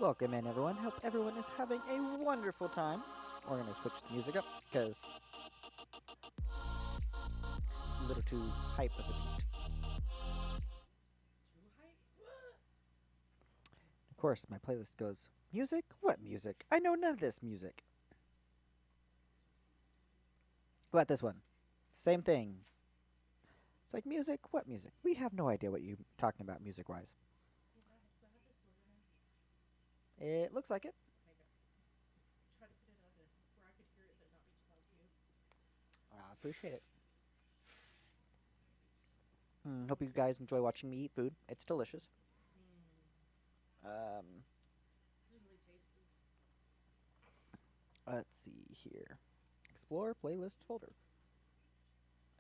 Welcome in, everyone. Hope everyone is having a wonderful time. We're going to switch the music up because it's a little too hype of a beat. Of course, my playlist goes, music? What music? I know none of this music. What about this one? Same thing. It's like, music? What music? We have no idea what you're talking about music-wise. It looks like it. I appreciate it. Hope you guys enjoy watching me eat food. It's delicious. Um, let's see here. Explore playlist folder.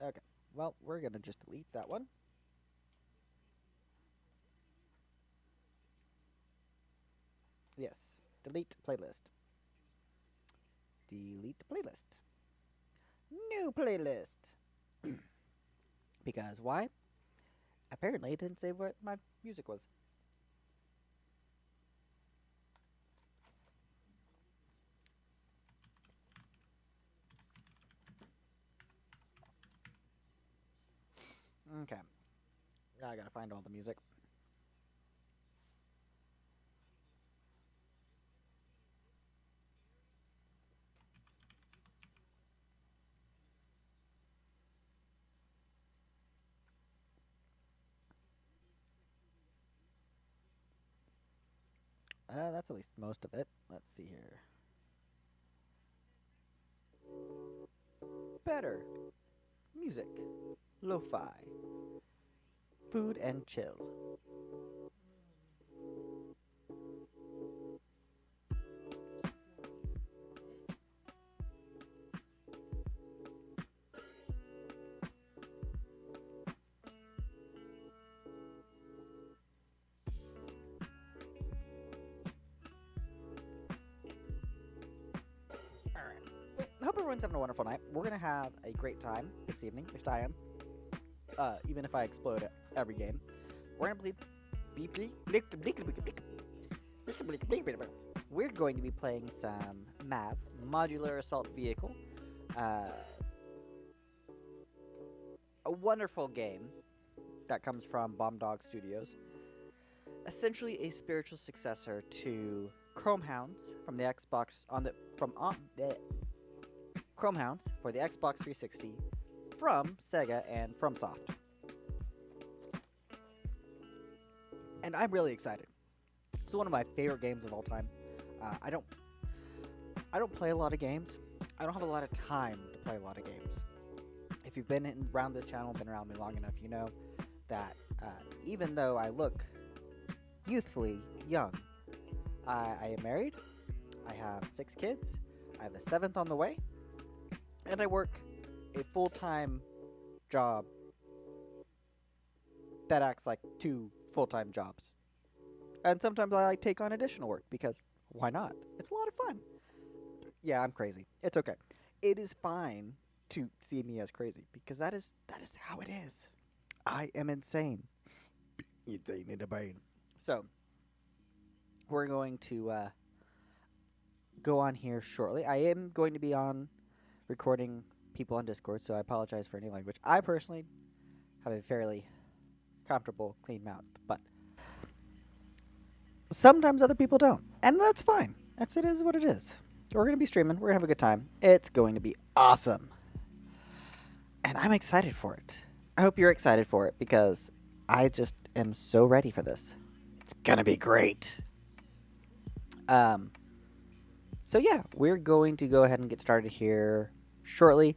Okay. Well, we're gonna just delete that one. Yes. Delete playlist. Delete playlist. New playlist. Because why? Apparently it didn't say what my music was. Okay. Now I gotta find all the music. That's at least most of it. Let's see here. Better. Music. Lo-fi. Food and chill. Alright. I hope everyone's having a wonderful night. We're gonna have a great time this evening, at least I am. Even if I explode at every game. We're gonna play we're going to be playing some M.A.V, Modular Assault Vehicle. Uh, a wonderful game that comes from Bomb Dog Studios. Essentially a spiritual successor to Chrome Hounds from the Xbox on the from on the Chrome Hounds for the Xbox 360 from Sega and FromSoft. And I'm really excited. It's one of my favorite games of all time. I don't play a lot of games. I don't have a lot of time to play a lot of games. If you've been around this channel, been around me long enough, you know that even though I look youthfully young, I am married. I have 6 kids. I have a 7th on the way, and I work a full-time job that acts like 2 full-time jobs. And sometimes I take on additional work because why not? It's a lot of fun. Yeah, I'm crazy. It's okay. It is fine to see me as crazy because that is how it is. I am insane. Insane in the brain. So, we're going to go on here shortly. I am going to be on recording people on Discord, so I apologize for any language. I personally have a fairly comfortable, clean mouth, but sometimes other people don't, and that's fine. It is what it is. We're going to be streaming. We're going to have a good time. It's going to be awesome. And I'm excited for it. I hope you're excited for it because I just am so ready for this. It's going to be great. So yeah, we're going to go ahead and get started here shortly.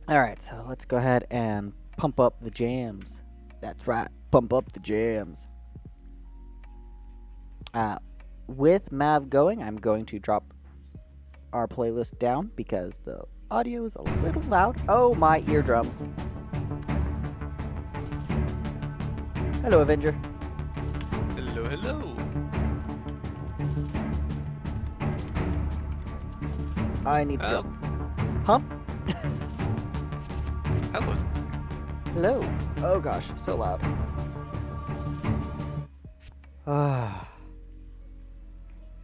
Alright, so let's go ahead and pump up the jams. That's right, pump up the jams. With M.A.V going, I'm going to drop our playlist down because the audio is a little loud. Oh, my eardrums. Hello, Avenger. Hello, hello. I need to go. Huh? Hello. Hello. Oh gosh, so loud.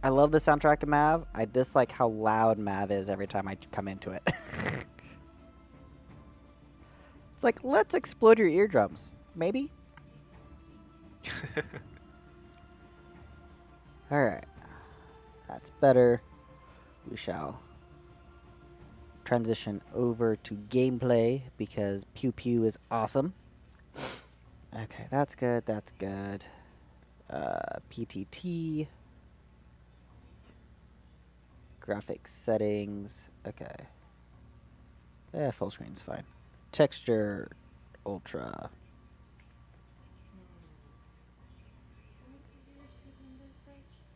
I love the soundtrack of M.A.V. I dislike how loud M.A.V is every time I come into it. It's like, let's explode your eardrums. Maybe? Alright. That's better. We shall transition over to gameplay because Pew Pew is awesome. Okay, that's good, that's good. PTT. Graphics settings. Okay. Yeah, full screen's fine. Texture, ultra.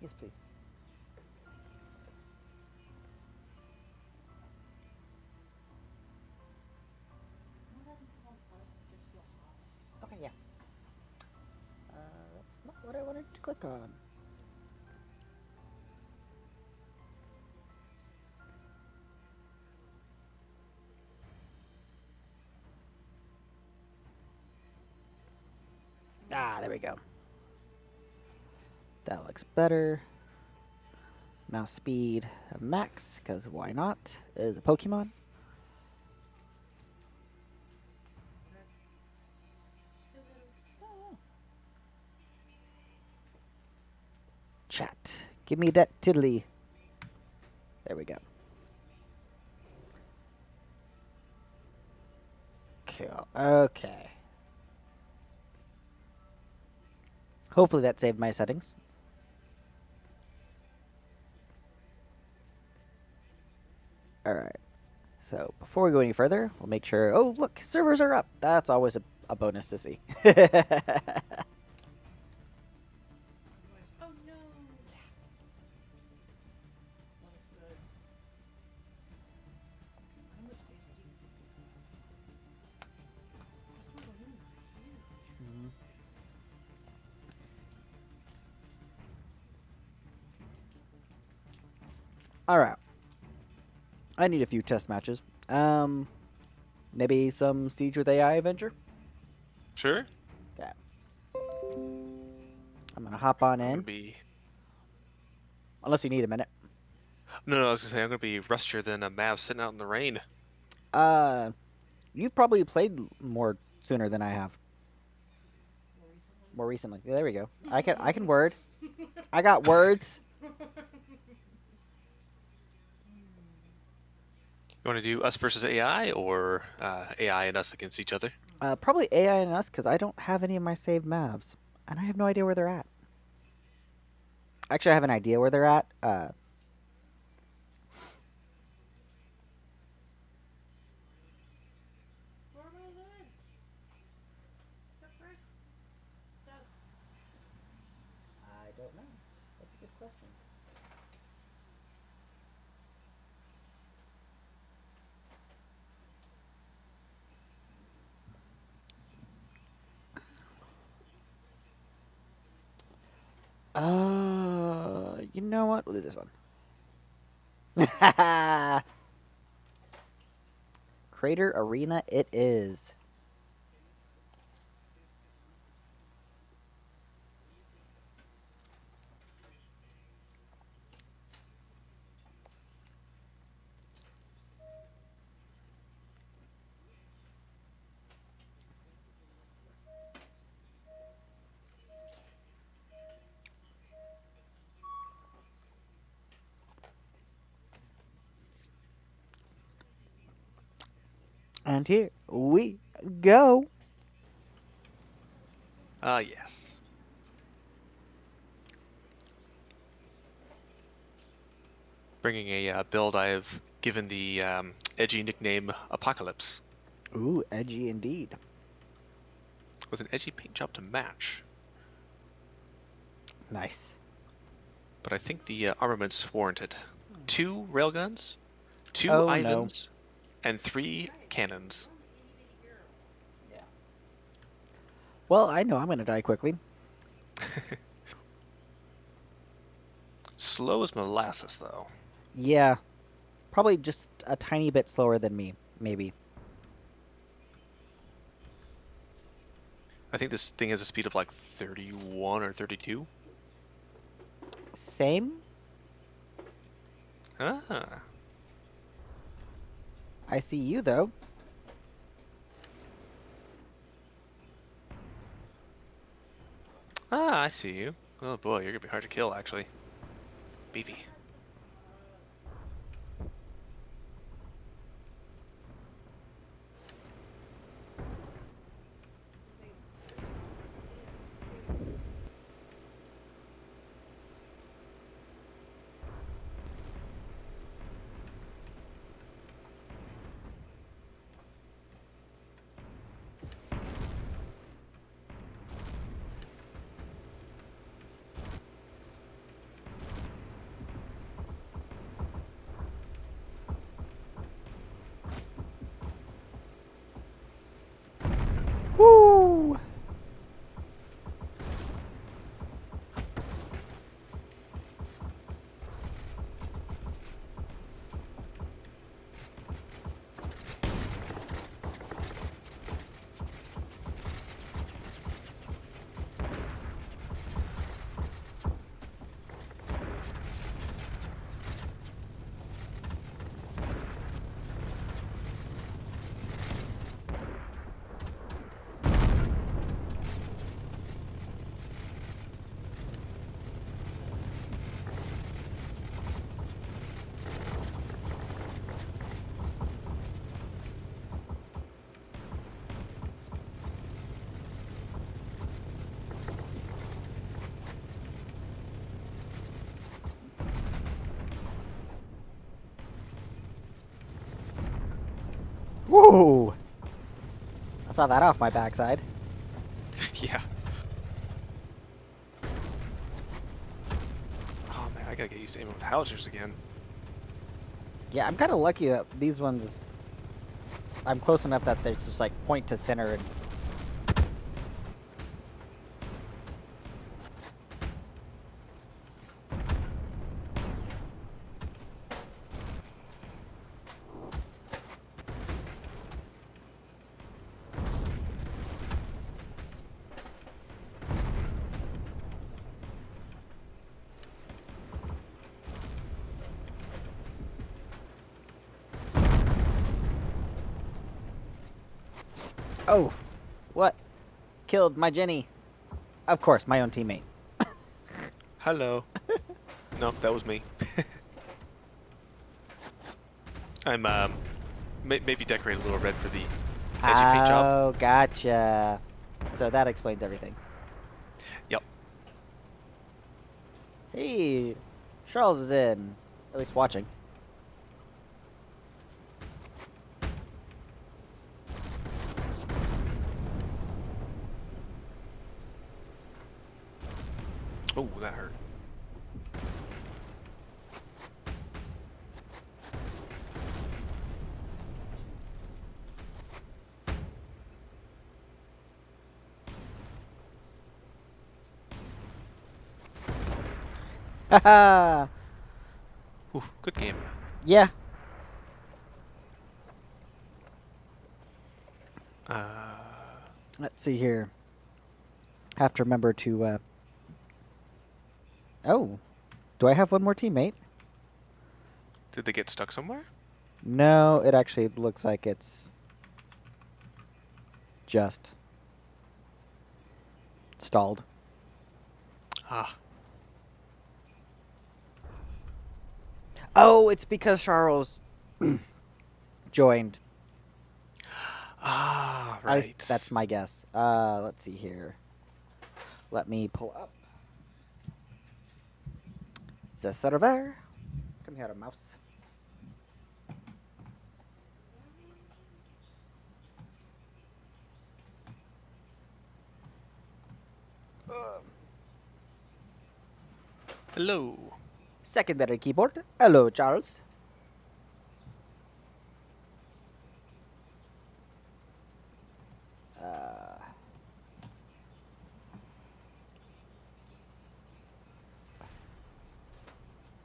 Yes, please. Okay, yeah. That's not what I wanted to click on. Ah, there we go. That looks better. Mouse speed max, because why not? Is a Pokemon. Chat. Give me that tiddly. There we go. Cool. Okay. Hopefully that saved my settings. Alright. So before we go any further, we'll make sure. Oh, look, servers are up. That's always a bonus to see. Alright. I need a few test matches. Maybe some Siege with AI Avenger? Sure. Yeah. I'm gonna hop on I'm in. gonna be. Unless you need a minute. No, I was gonna say I'm gonna be rustier than a M.A.V sitting out in the rain. You've probably played more sooner than I have. More recently. There we go. I can word. I got words. You want to do us versus AI or AI and us against each other? Probably AI and us because I don't have any of my saved Mavs, and I have no idea where they're at. Actually, I have an idea where they're at. I don't know. That's a good question. You know what? We'll do this one. Crater Arena it is. And here we go. Yes. Bringing a build I've given the edgy nickname Apocalypse, Ooh, edgy indeed. with an edgy paint job to match. Nice. But I think the armament's warranted. 2 railguns, 2 Oh no. Ivans, and 3 cannons. Well, I know I'm gonna die quickly. Slow as molasses, though. Yeah, probably just a tiny bit slower than me, maybe. I think this thing has a speed of like 31 or 32. Same. Ah. I see you though. Ah, I see you. Oh boy, you're gonna be hard to kill, actually. Beefy. Woo! Woo! I saw that off my backside. Yeah. Oh man, I gotta get used to aiming with howitzers again. Yeah, I'm kind of lucky that these ones. I'm close enough that there's just like point to center and. Oh, what? Killed my Jenny. Of course, my own teammate. Hello. No, that was me. I'm maybe decorate a little red for the edgy paint job. Oh, gotcha. So that explains everything. Yep. Hey, Charles is in. At least watching. Oh, that hurt. Haha. Ooh, good game. Yeah. Uh, Let's see here. Have to remember to. Oh, do I have one more teammate? did they get stuck somewhere? No, it actually looks like it's just stalled. Ah. Oh, it's because Charles joined. Ah, At least right. that's my guess. Let's see here. Let me pull up the server. Come here, mouse. Hello. Secondary keyboard. Hello, Charles. Uh,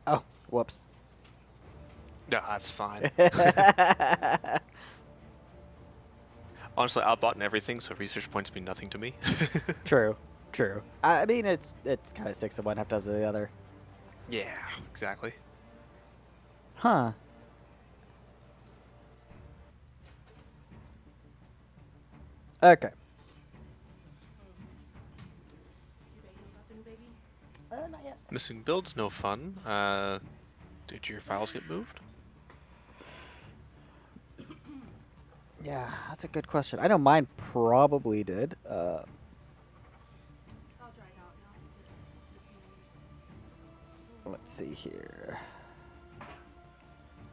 oh, whoops. No, that's fine. Honestly, I bought in everything, so research points mean nothing to me. True, true. I mean, it's kind of six of one, half dozen of the other. Yeah, exactly. Huh. Okay. Not yet. Missing builds, no fun. Did your files get moved? Yeah, that's a good question. I know mine probably did. Let's see here.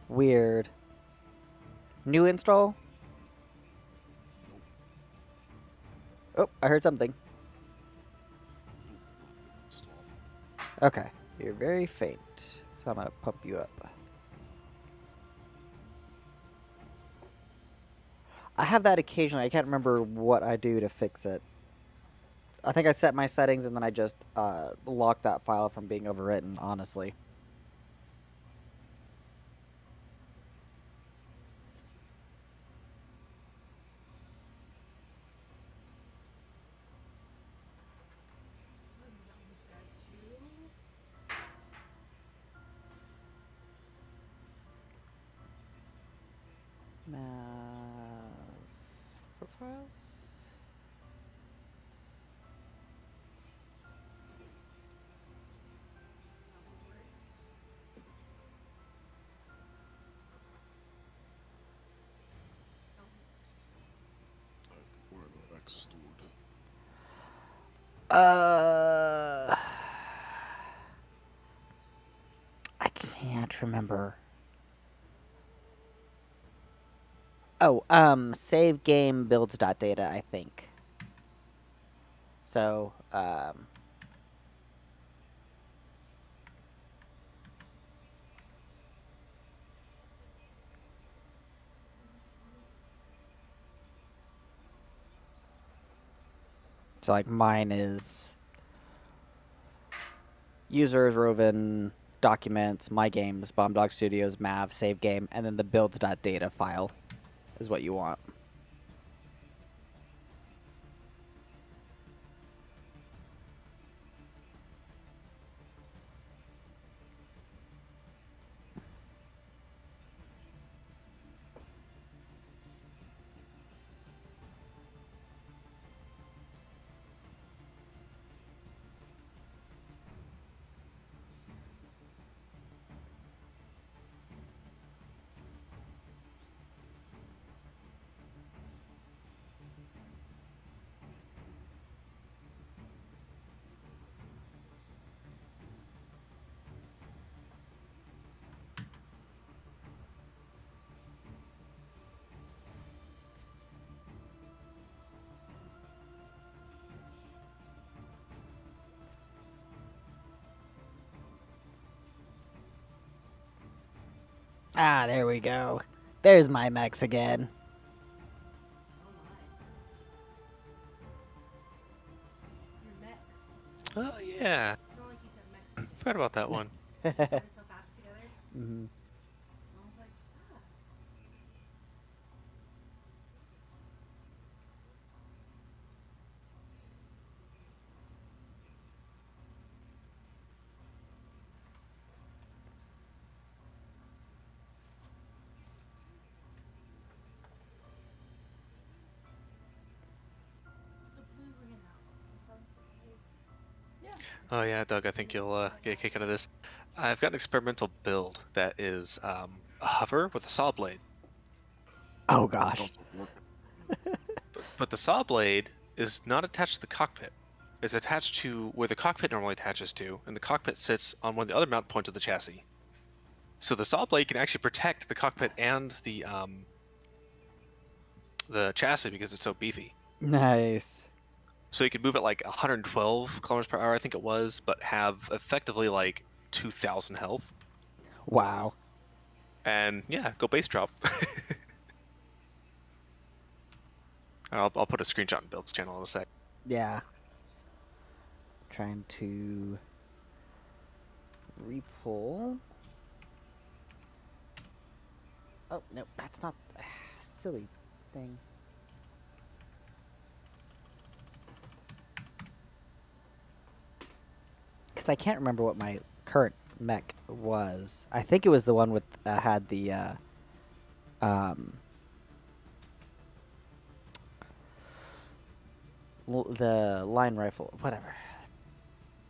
Weird. New install? Oh, I heard something. Okay. You're very faint, so I'm gonna pump you up. I have that occasionally. I can't remember what I do to fix it. I think I set my settings and then I just locked that file from being overwritten, honestly. Now, profiles? Where are the Vex stored? I can't remember. Oh, save game builds.data, I think. So, so like mine is users, Roven, documents, my games, Bomb Dog Studios, M.A.V, save game, and then the builds.data file is what you want. Ah, there we go. There's my mechs again. Oh yeah, forgot about that one. Mhm. Oh yeah, Doug, I think you'll get a kick out of this. I've got an experimental build that is a hover with a saw blade, Oh gosh. but the saw blade is not attached to the cockpit. It's attached to where the cockpit normally attaches to, and the cockpit sits on one of the other mount points of the chassis. So the saw blade can actually protect the cockpit and the chassis because it's so beefy. Nice. So you could move at like 112 kilometers per hour, I think it was, but have effectively like 2,000 health. Wow. And yeah, go base drop. I'll put a screenshot in Build's channel in a sec. Yeah. Trying to repull. Oh, no, that's not silly thing. Because I can't remember what my current mech was. I think it was the one with had the um the line rifle, whatever.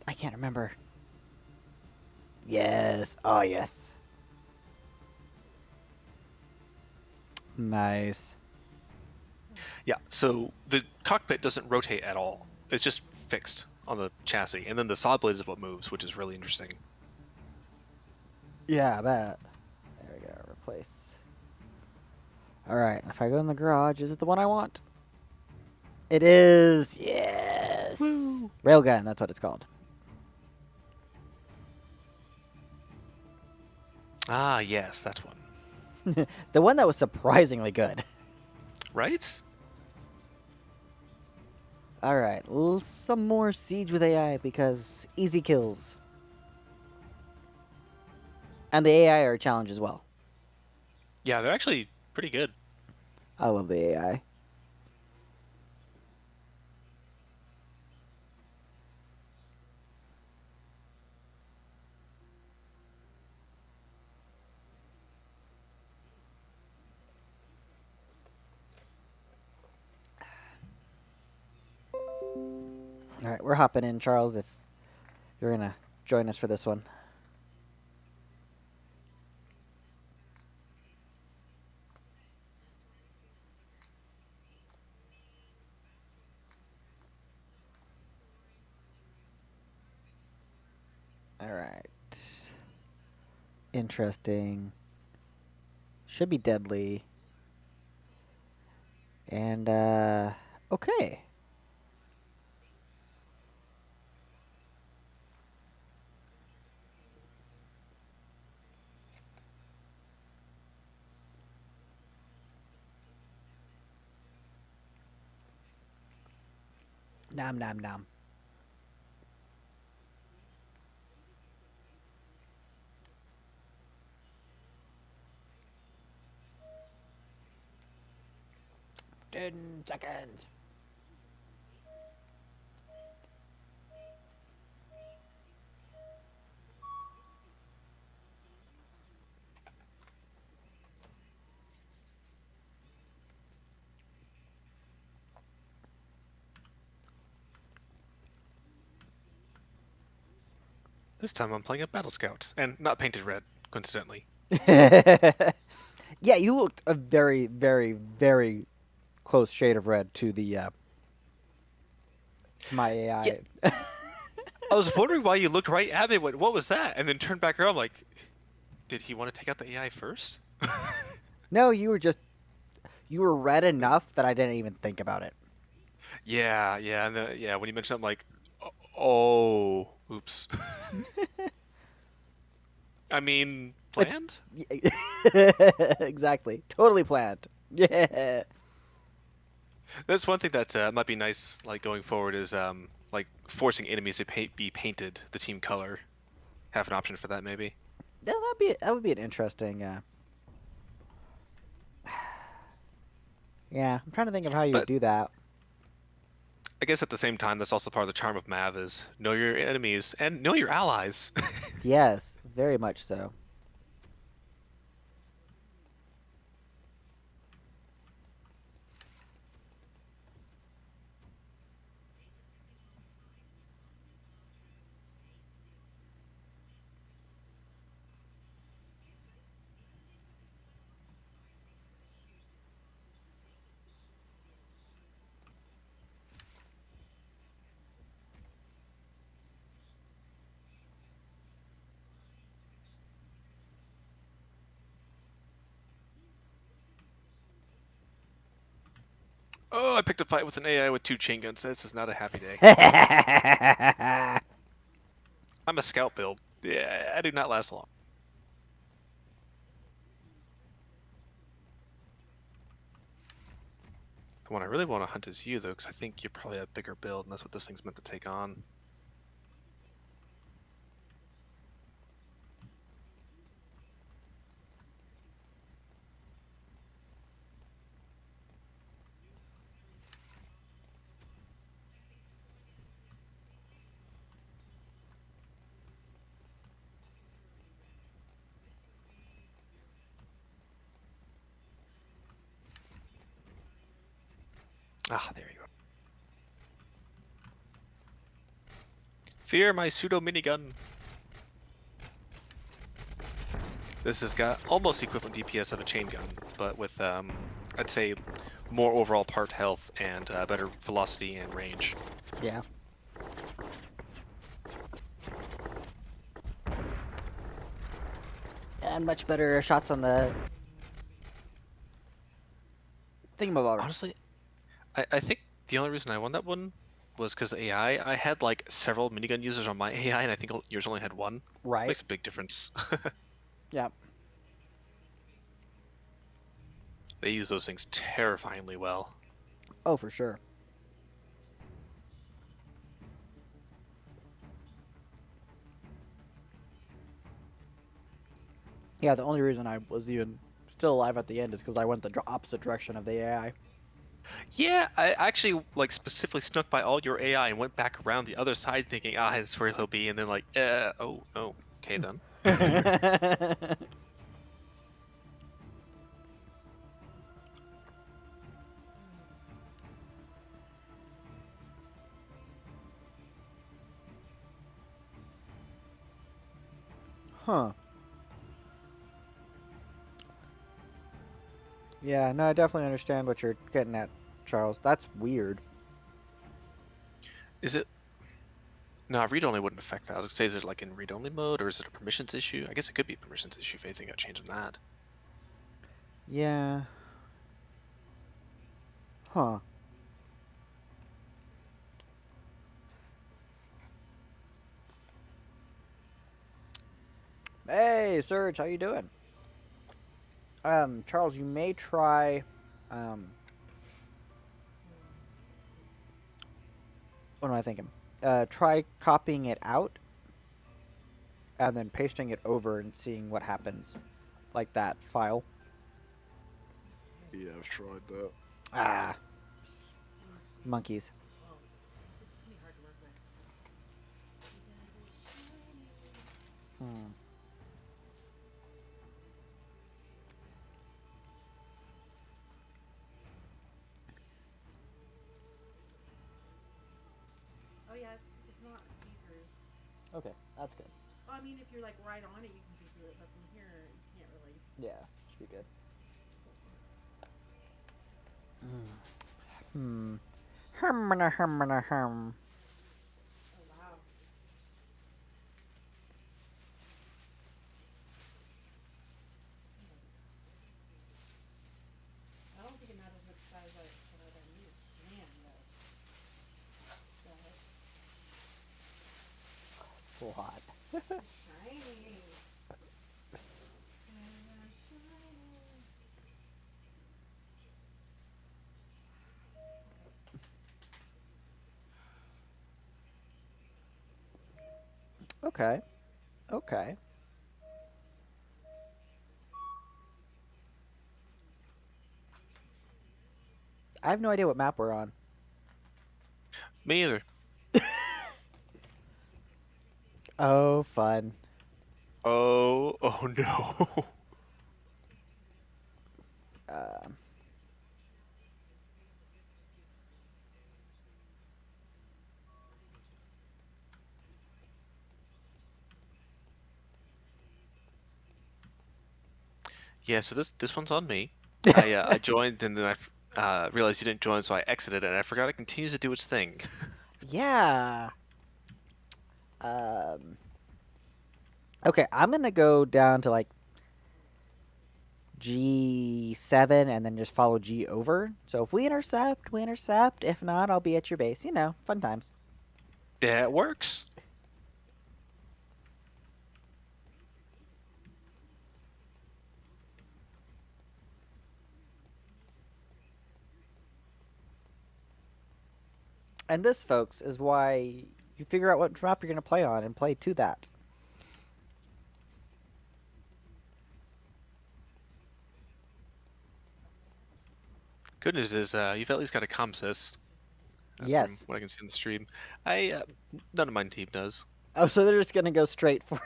I can't remember. Yes. Oh, yes. Nice. Yeah, so the cockpit doesn't rotate at all. It's just fixed on the chassis, and then the saw blade is what moves, which is really interesting. Yeah, I bet. There we go. Replace. All right. If I go in the garage, is it the one I want? It is. Yes. Woo. Railgun. That's what it's called. Ah, yes, that one. The one that was surprisingly good. Right? All right. Some more siege with AI because easy kills. And the AI are a challenge as well. Yeah, they're actually pretty good. I love the AI. All right, we're hopping in, Charles, if you're going to join us for this one. All right. Interesting. Should be deadly. And, okay. Nom nom nom. $10 seconds. This time I'm playing a Battle Scout, and not painted red, coincidentally. Yeah, you looked a very, very, very close shade of red to the to my AI. Yeah. I was wondering why you looked right at me. What was that? And then turned back around, like, did he want to take out the AI first? No, you were red enough that I didn't even think about it. Yeah, yeah, and yeah. When you mentioned, I'm like, oh, oops. I mean, It's planned? exactly. Totally planned. Yeah. That's one thing that might be nice, like going forward, is like forcing enemies to be painted the team color. Have an option for that, maybe. Yeah, that would be an interesting Yeah, I'm trying to think of how you would But do that. I guess at the same time, that's also part of the charm of M.A.V. is know your enemies and know your allies. Yes, very much so. Oh, I picked a fight with an AI with 2 chain guns. This is not a happy day. I'm a scout build. Yeah, I do not last long. The one I really want to hunt is you, though, because I think you're probably a bigger build, and that's what this thing's meant to take on. Ah, there you are. Fear my pseudo minigun. This has got almost equivalent DPS of a chain gun, but with, I'd say, more overall part health and better velocity and range. Yeah. And much better shots on the thingamabobber. Honestly, I think the only reason I won that one was because the AI. I had like several minigun users on my AI, and I think yours only had one. Right. Makes a big difference. Yeah. They use those things terrifyingly well. Oh, for sure. Yeah, the only reason I was even still alive at the end is because I went the opposite direction of the AI. Yeah, I actually like specifically snuck by all your AI and went back around the other side thinking, ah, that's where he'll be, and then like, oh, no, okay then. Huh. Yeah, no, I definitely understand what you're getting at, Charles. That's weird. Is it? No, read-only wouldn't affect that. I was gonna say, is it like in read-only mode, or is it a permissions issue? I guess it could be a permissions issue if anything got changed in that. Yeah. Huh. Hey, Serge, how you doing? Charles, you may try, what am I thinking? Try copying it out and then pasting it over and seeing what happens, like that file. Yeah, I've tried that. Ah, monkeys. Hmm. Oh yeah, it's not see through. Okay, that's good. Well, I mean, if you're like right on it, you can see through it, but from here, you can't really. Yeah, should be good. Hmm. Hum, hum. Oh wow. I don't think it matters which size I use. Man, though. It's a lot. Shiny. Okay. Okay. I have no idea what map we're on. Me either. Oh, fun. Oh no. Uh, Yeah, so this one's on me. I joined and then I realized you didn't join, so I exited and I forgot it continues to do its thing. yeah. Um. Okay, I'm gonna go down to like G7 and then just follow G over. So if we intercept, we intercept. If not, I'll be at your base. You know, fun times. That works. And this, folks, is why you figure out what map you're going to play on and play to that. Good news is you've at least got a ComSys from Yes. what I can see in the stream. I none of my team does. Oh, so they're just going to go straight for.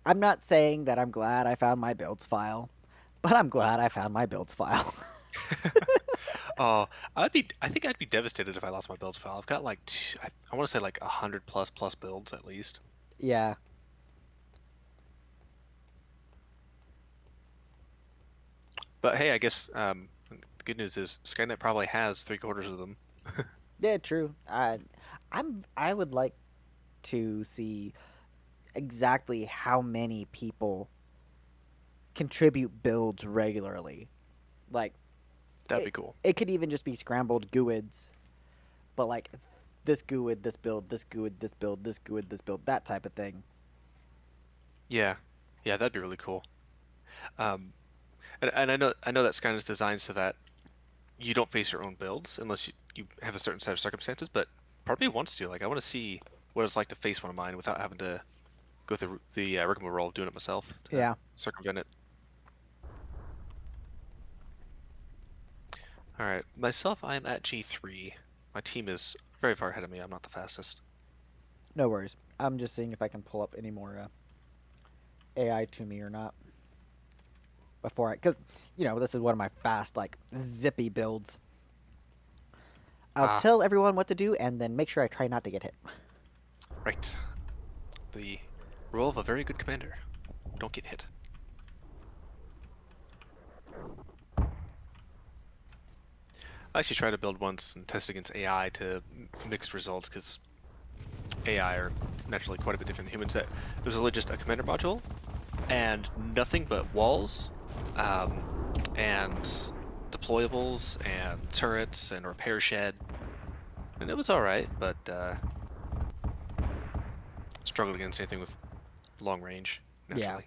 I'm not saying that I'm glad I found my builds file, but I'm glad I found my builds file. Oh, I think I'd be devastated if I lost my builds file. I've got like I want to say like 100 plus builds at least. Yeah. But hey, I guess the good news is Skynet probably has 3/4 of them. Yeah, true. I would like to see exactly how many people contribute builds regularly. Like That'd it, be cool. it could even just be scrambled GUIDs, but like this GUID, this build, this GUID, this build, this GUID, this build, that type of thing. Yeah, yeah, that'd be really cool. Um, and I know that Skynet is designed so that you don't face your own builds unless you have a certain set of circumstances. But part of me wants to. Like, I want to see what it's like to face one of mine without having to go through the rigmarole of doing it myself to Yeah. circumvent it. All right, myself, I am at G3. My team is very far ahead of me. I'm not the fastest. No worries. I'm just seeing if I can pull up any more AI to me or not before because this is one of my fast like zippy builds. I'll Ah, tell everyone what to do and then make sure I try not to get hit. right. The role of a very good commander. Don't get hit. I actually tried to build once and test against AI to mixed results because AI are naturally quite a bit different than humans. That it was really just a commander module and nothing but walls, and deployables and turrets and repair shed, and it was all right, but struggled against anything with long range Yeah. naturally.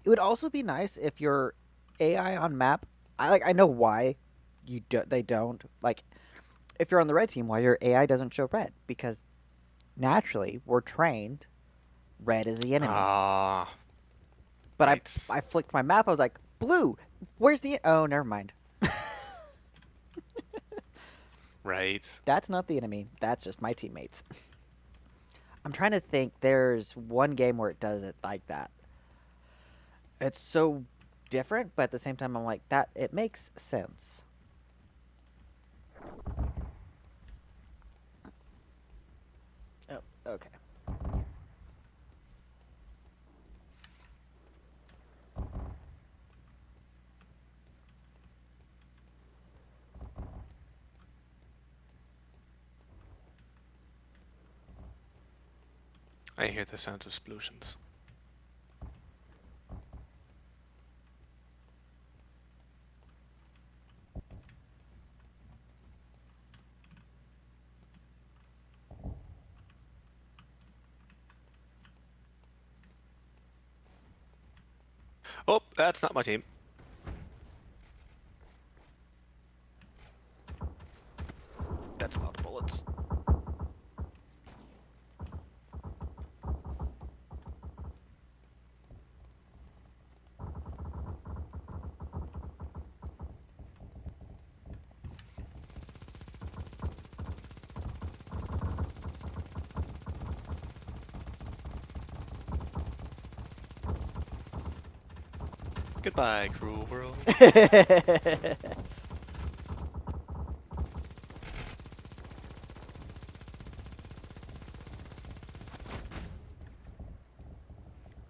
It would also be nice if your AI on map. I know why they don't like if you're on the red team why your AI doesn't show red because naturally we're trained red is the enemy. Ah, But right, I flicked my map. I was like blue. Where's the? Oh, never mind. right. That's not the enemy. That's just my teammates. I'm trying to think. There's one game where it does it like that. It's so different, but at the same time, I'm like that. It makes sense. Oh, okay. I hear the sounds of explosions. Oh, that's not my team. That's a lot of bullets. Goodbye, cruel world.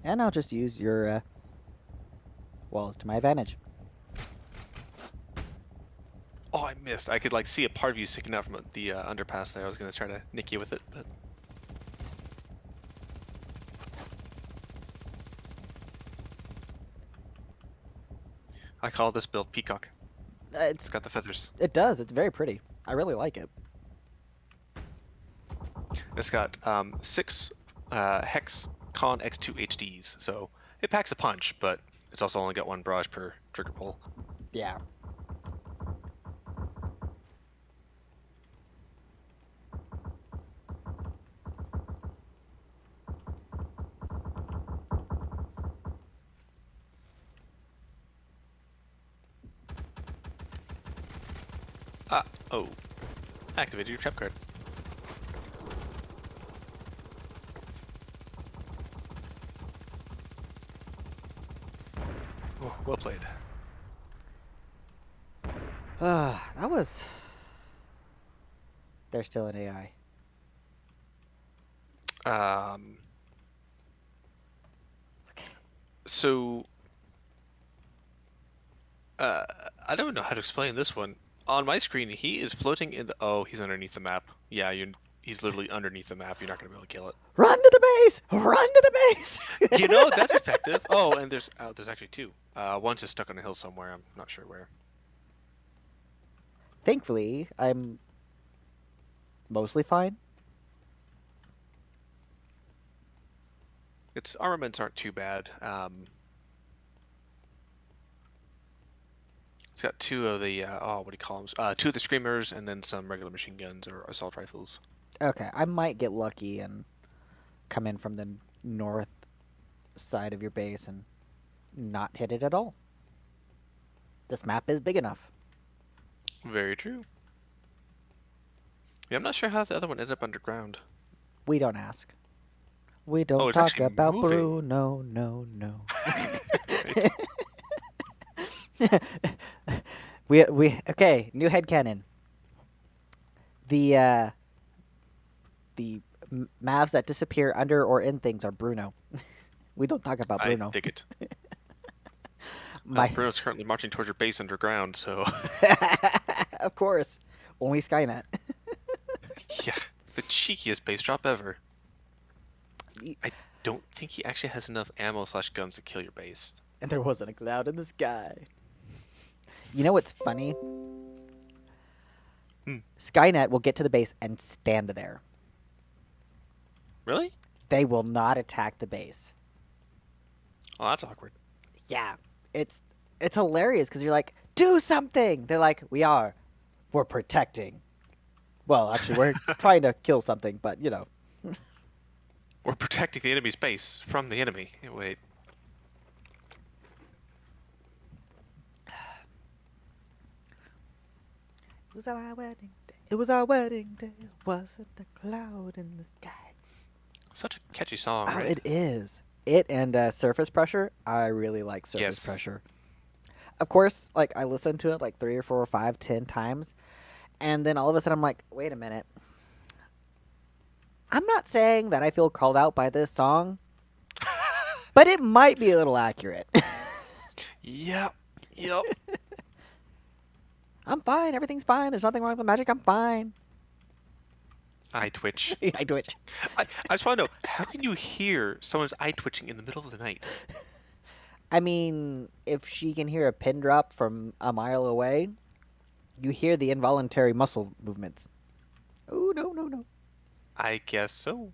And I'll just use your walls to my advantage. Oh, I missed. I could like see a part of you sticking out from the underpass there. I was gonna try to nick you with it, but I call this build Peacock. It's got the feathers. It does. It's very pretty. I really like it. It's got 6 Hex Con X2 HDs, so it packs a punch, but It's also only got one barrage per trigger pull. Yeah. Oh. Activated your trap card. Oh, well played. That was. They're still an AI. So, I don't know how to explain this one. On my screen, he is floating in the. Oh, he's underneath the map. Yeah, he's literally underneath the map. You're not gonna be able to kill it. Run to the base! Run to the base! You know, that's effective. Oh, and there's actually two. One's just stuck on a hill somewhere. I'm not sure where. Thankfully, I'm mostly fine. Its armaments aren't too bad. It's got two of the what do you call them? Two of the screamers, and then some regular machine guns or assault rifles. Okay, I might get lucky and come in from the north side of your base and not hit it at all. This map is big enough. Very true. Yeah, I'm not sure how the other one ended up underground. We don't ask. We don't Oh, it's talk actually about moving. Bruno. No. Right. we okay. New headcanon. The Mavs that disappear under or in things are Bruno. We don't talk about Bruno. I dig it. My Bruno's currently marching towards your base underground, so of course, only Skynet. yeah, the cheekiest base drop ever. I don't think he actually has enough ammo/guns to kill your base. And there wasn't a cloud in the sky. You know what's funny? Skynet will get to the base and stand there. Really? They will not attack the base. Oh, that's awkward. Yeah, it's hilarious because you're like, do something. They're like, we're protecting. Well, actually, we're trying to kill something, but you know. We're protecting the enemy's base from the enemy. Wait. It was our wedding day. It was our wedding day. Wasn't a cloud in the sky. Such a catchy song, Oh, right? it is. It and surface pressure. I really like surface Yes. pressure. Of course, like I listened to it like 3 or 4 or 5, 10 times, and then all of a sudden I'm like, wait a minute. I'm not saying that I feel called out by this song, but it might be a little accurate. Yep. I'm fine. Everything's fine. There's nothing wrong with the magic. I'm fine. Eye twitch. I twitch. I just want to know, how can you hear someone's eye twitching in the middle of the night? I mean, if she can hear a pin drop from a mile away, you hear the involuntary muscle movements. Oh, no. I guess so.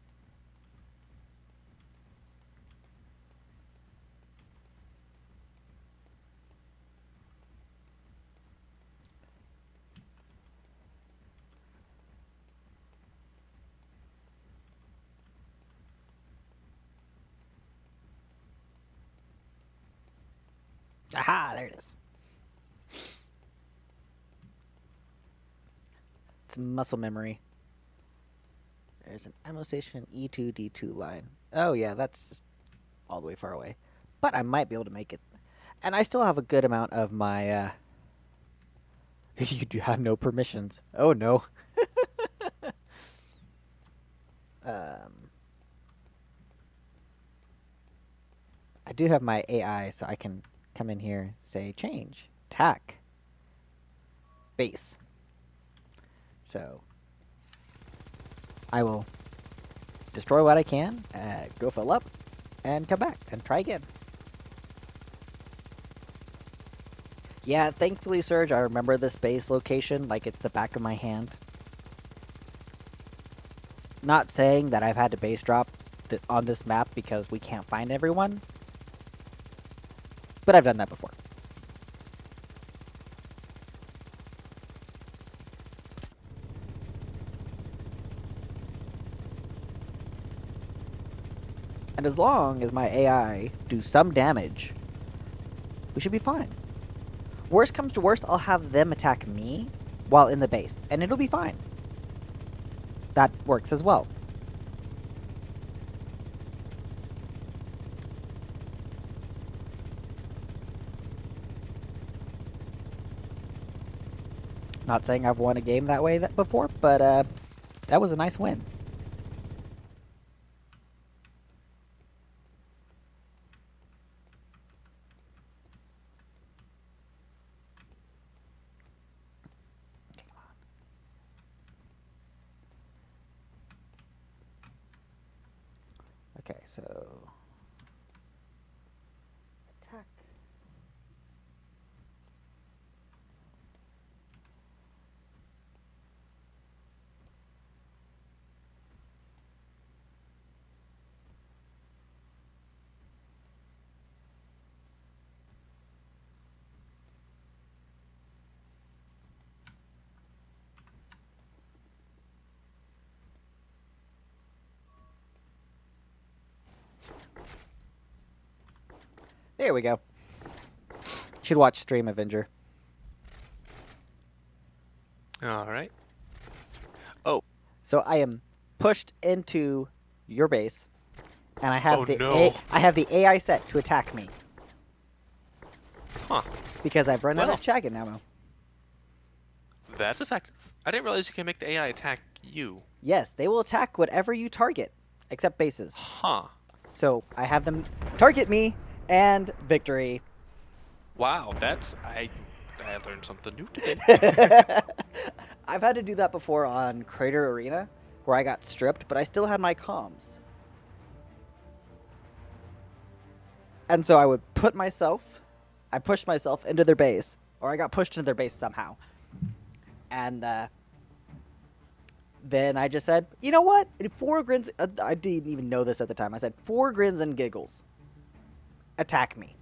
Aha, there it is. It's muscle memory. There's an ammo station E2 D2 line. Oh yeah, that's just all the way far away. But I might be able to make it. And I still have a good amount of my you do have no permissions. Oh no. I do have my AI, so I can come in here, say change, tack, base. So I will destroy what I can, go fill up, and come back and try again. Yeah, thankfully, Serge, I remember this base location like it's the back of my hand. Not saying that I've had to base drop on this map because we can't find everyone. But I've done that before. And as long as my AI do some damage, we should be fine. Worst comes to worst, I'll have them attack me while in the base, and it'll be fine. That works as well. Not saying I've won a game that way before, but that was a nice win. Okay, so attack. There we go. Should watch Stream Avenger. All right. So I am pushed into your base, and I have Oh, the no. I have the AI set to attack me Huh. because I've run out Well. of Chaggin ammo. That's effective. I didn't realize you can make the AI attack you. Yes, they will attack whatever you target, except bases. Huh. So I have them target me, and victory. Wow. I learned something new today. I've had to do that before on Crater Arena, where I got stripped, but I still had my comms. And so I pushed myself into their base, or I got pushed into their base somehow. And then I just said, you know what? 4 grins, I didn't even know this at the time. I said, 4 grins and giggles. Attack me.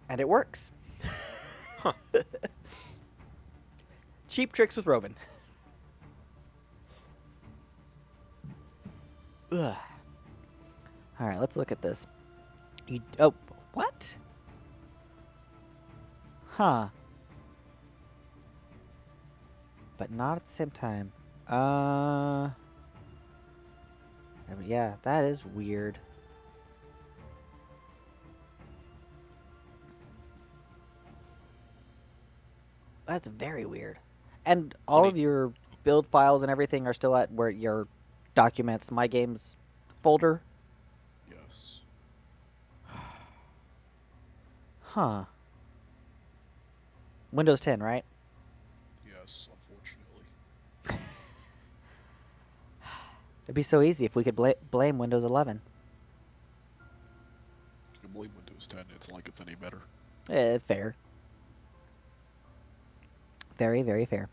And it works. Huh. Cheap tricks with Roven. Ugh. All right, let's look at this. Oh, what? Huh. But not at the same time. Yeah, that is weird. That's very weird. And all of your build files and everything are still at where your documents, my games folder. Yes. Huh. Windows 10, right? Yes, unfortunately. It'd be so easy if we could blame Windows 11. You can blame Windows 10. It's like it's any better. Fair. Very, very fair.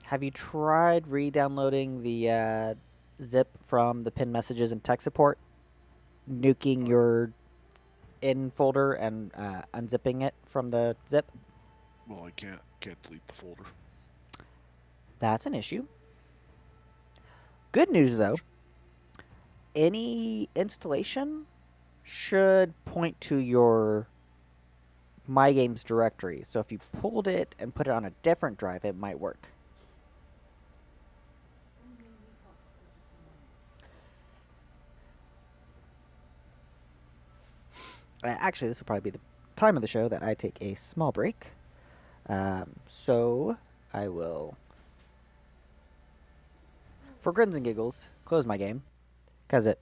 Have you tried re-downloading the zip from the pinned messages and tech support? Nuking your in folder and unzipping it from the zip? Well, I can't delete the folder. That's an issue. Good news, though. Any installation should point to your My Games directory. So if you pulled it and put it on a different drive, it might work. Actually, this will probably be the time of the show that I take a small break. So I will, for grins and giggles, close my game, because it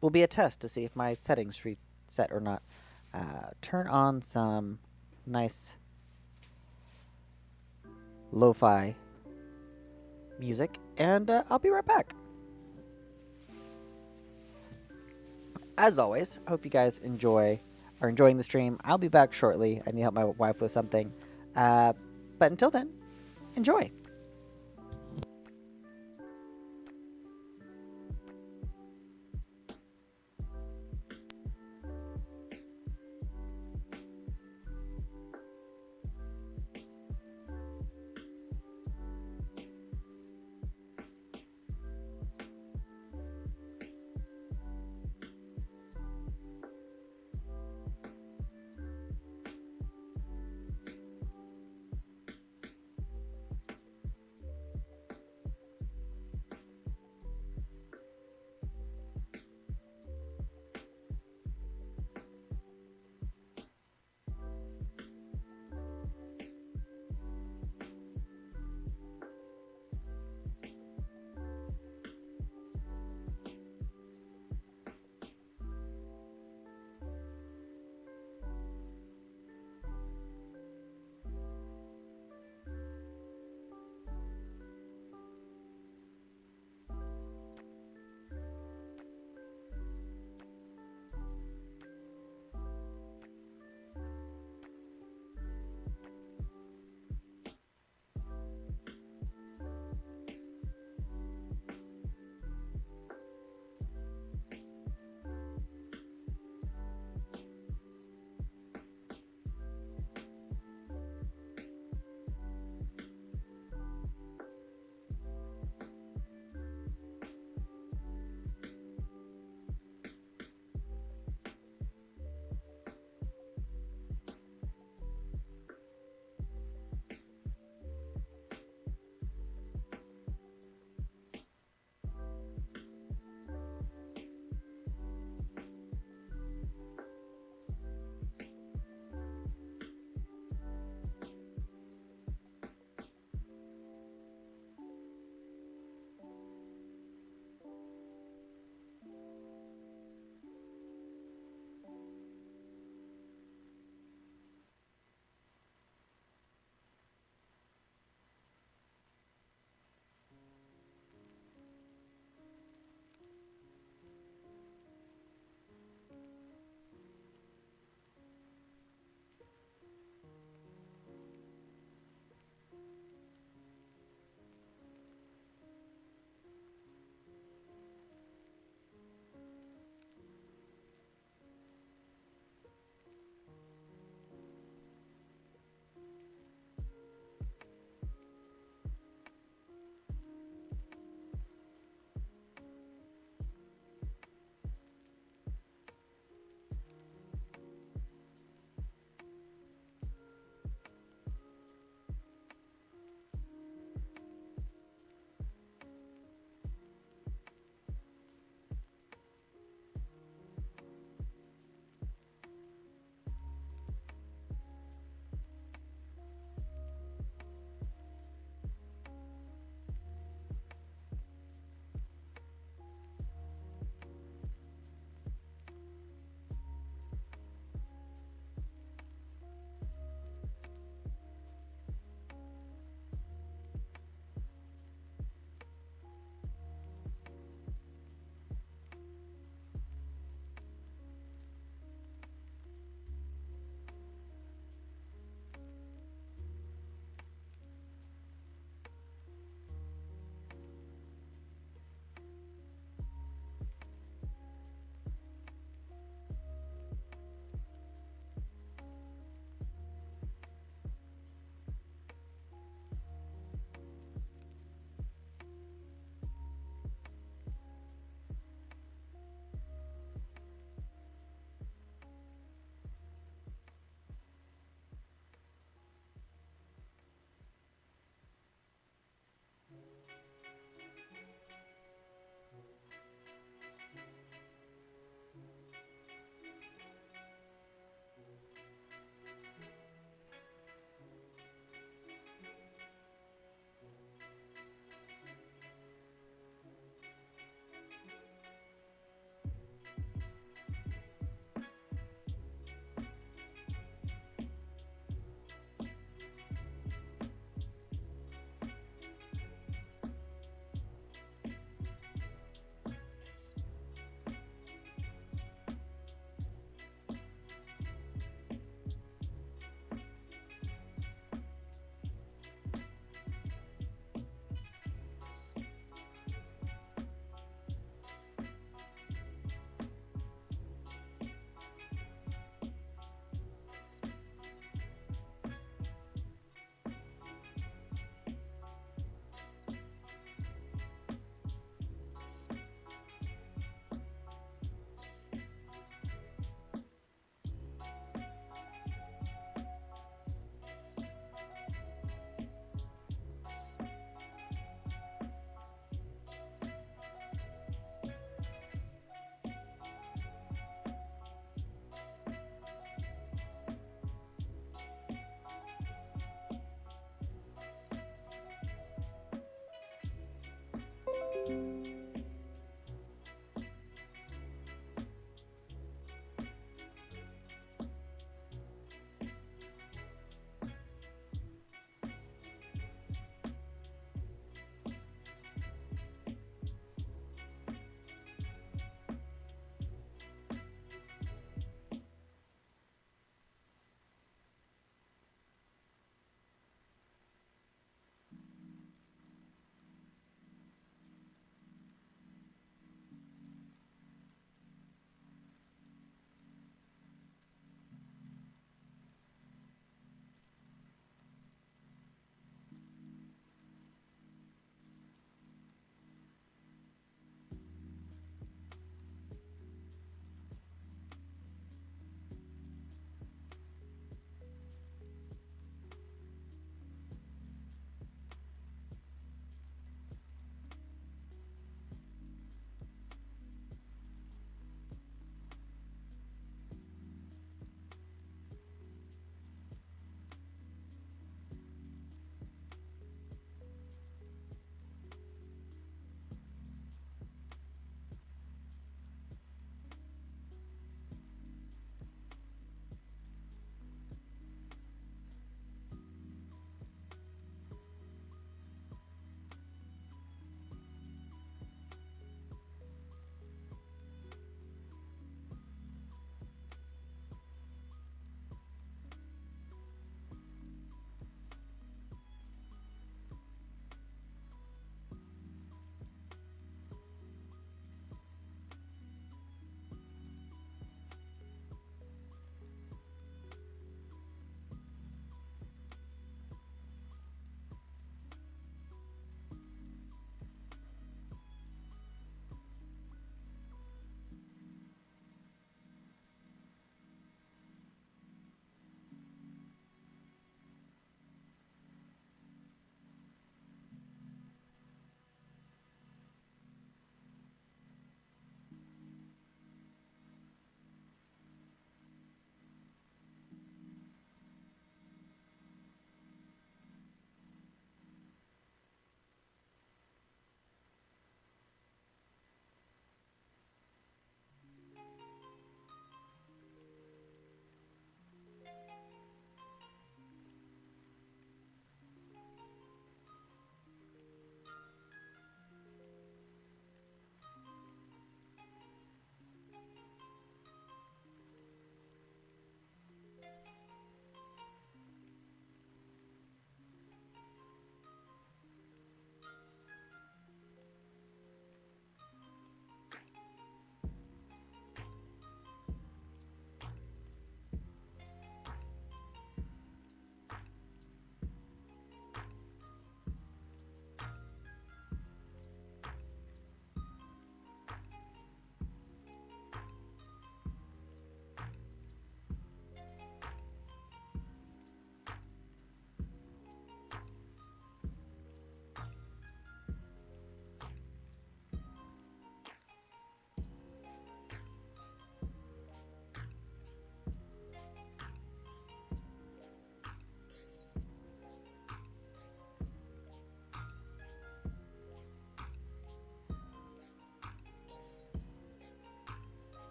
will be a test to see if my settings reset or not. Turn on some nice lo-fi music, and I'll be right back. As always, I hope you guys are enjoying the stream. I'll be back shortly. I need to help my wife with something. But until then, Enjoy.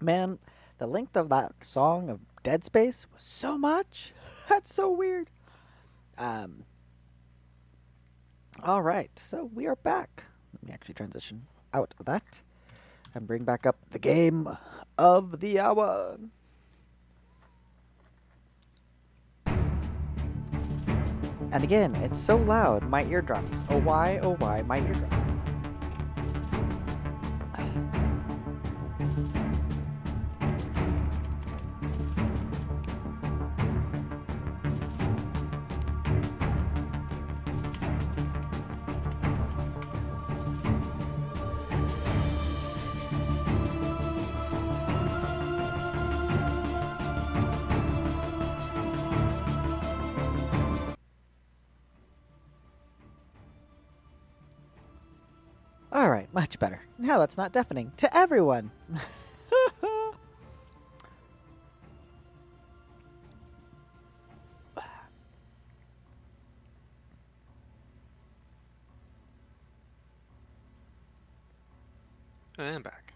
Man, the length of that song of Dead Space was so much. That's so weird. Um, all right, so we are back. Let me actually transition out of that and bring back up the game of the hour. And again, it's so loud, my eardrums. Oh why, my eardrums. All right, much better. Now that's not deafening to everyone. And back.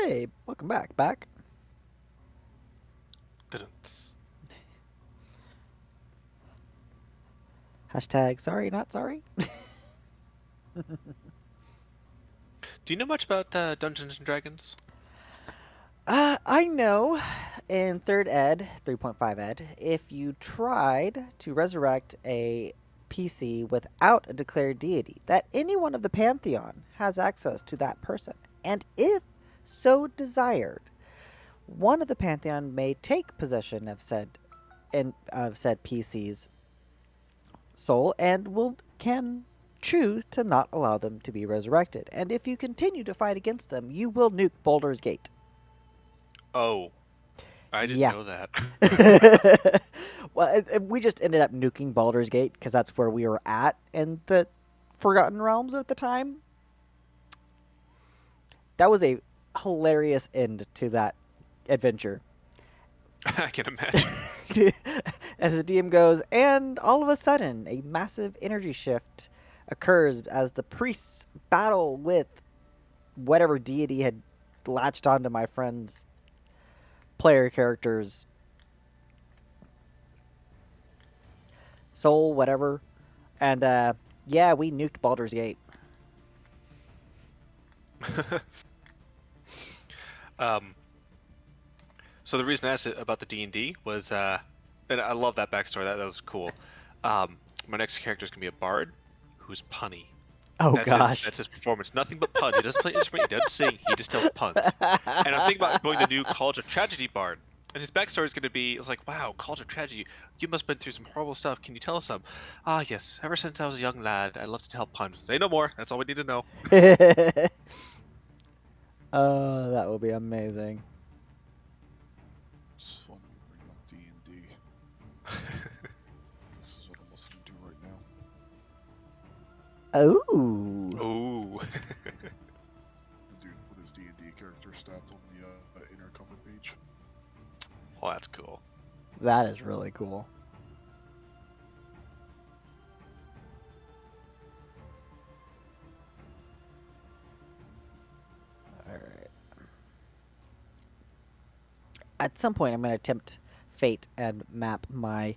Hey, welcome back. Dun-dun-ts. Hashtag sorry, not sorry. Do you know much about Dungeons and Dragons? I know in 3rd ed, 3.5 ed, if you tried to resurrect a PC without a declared deity, that any one of the pantheon has access to that person. And if so desired, one of the pantheon may take possession of said PC's soul and can choose to not allow them to be resurrected. And if you continue to fight against them, you will nuke Baldur's Gate. Oh, I didn't Yeah. know that. Well, we just ended up nuking Baldur's Gate because that's where we were at in the Forgotten Realms at the time. That was a hilarious end to that adventure. I can imagine. As the DM goes, and all of a sudden, a massive energy shift occurs as the priests battle with whatever deity had latched onto my friend's player character's soul, whatever. And yeah, we nuked Baldur's Gate. um, so the reason I asked about the D&D was, and I love that backstory. That was cool. My next character is gonna be a bard who's punny. Oh That's gosh. that's his performance. Nothing but puns. He doesn't play instrument. He doesn't sing. He just tells puns. And I'm thinking about going the new College of Tragedy bard. And his backstory is going to be, it's like, wow, College of Tragedy, you must have been through some horrible stuff. Can you tell us some? Ah, yes. Ever since I was a young lad, I love to tell puns. Say no more. That's all we need to know. Oh, that will be amazing. It's fun when you bring up D&D. This is what I'm listening to right now. Oh. Ooh. The dude put his D&D character stats on the inner cover page. Oh, that's cool. That is really cool. Alright. At some point, I'm going to attempt fate and map my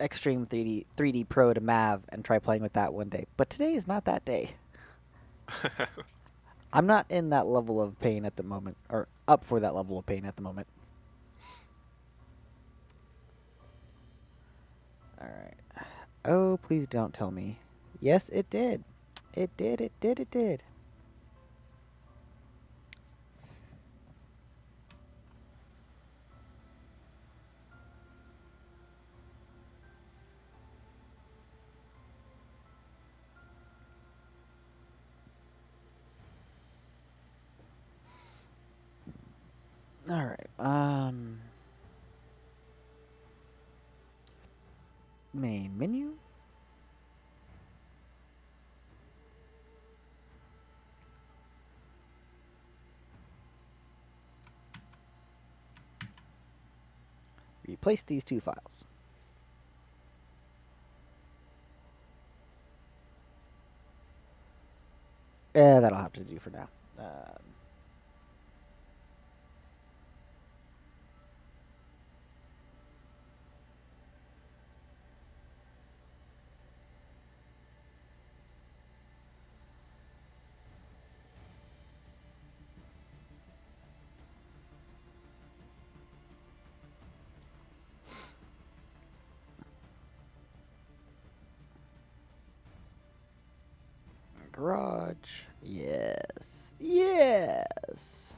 Extreme 3D Pro to M.A.V and try playing with that one day. But today is not that day. I'm not in that level of pain at the moment, or up for that level of pain at the moment. Alright. Oh, please don't tell me. Yes, it did. It did. Alright, main menu? Replace these two files. That'll have to do for now. Garage. Yes. Yes.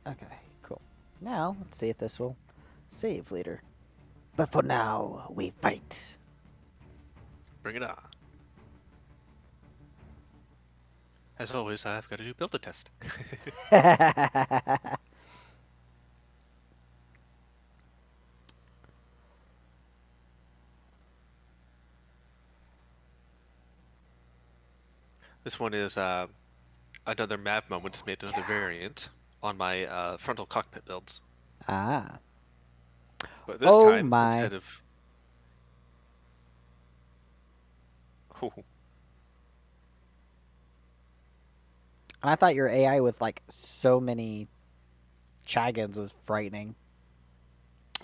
Okay, cool. Now, let's see if this will save later. But for now, we fight. Bring it on. As always, I've got to do build a test. This one is another M.A.V moment, made another variant on my frontal cockpit builds. Ah. But this Oh time, my. instead of... Oh, And I thought your AI with like so many Chaggins was frightening.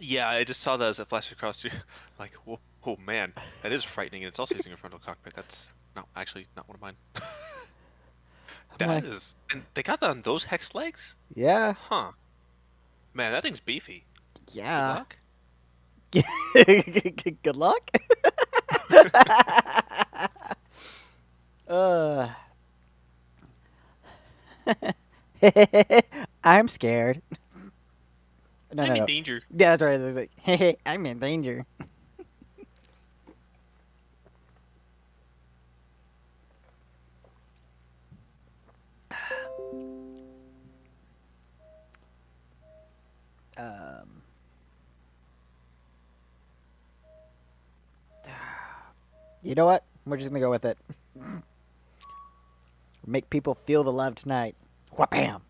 yeah, I just saw that as it flashed across you. Like, whoa, oh man, that is frightening, and it's also using a frontal cockpit. That's actually not one of mine. I'm That like, is, and they got that on those hex legs? yeah, Huh. Man, that thing's beefy. Good yeah. luck. Good luck. uh. I'm scared. No, I'm no, in no. danger. Yeah, that's right. It's like, hey, I'm in danger. Um. You know what? We're just gonna go with it. Make people feel the love tonight. Wha-bam!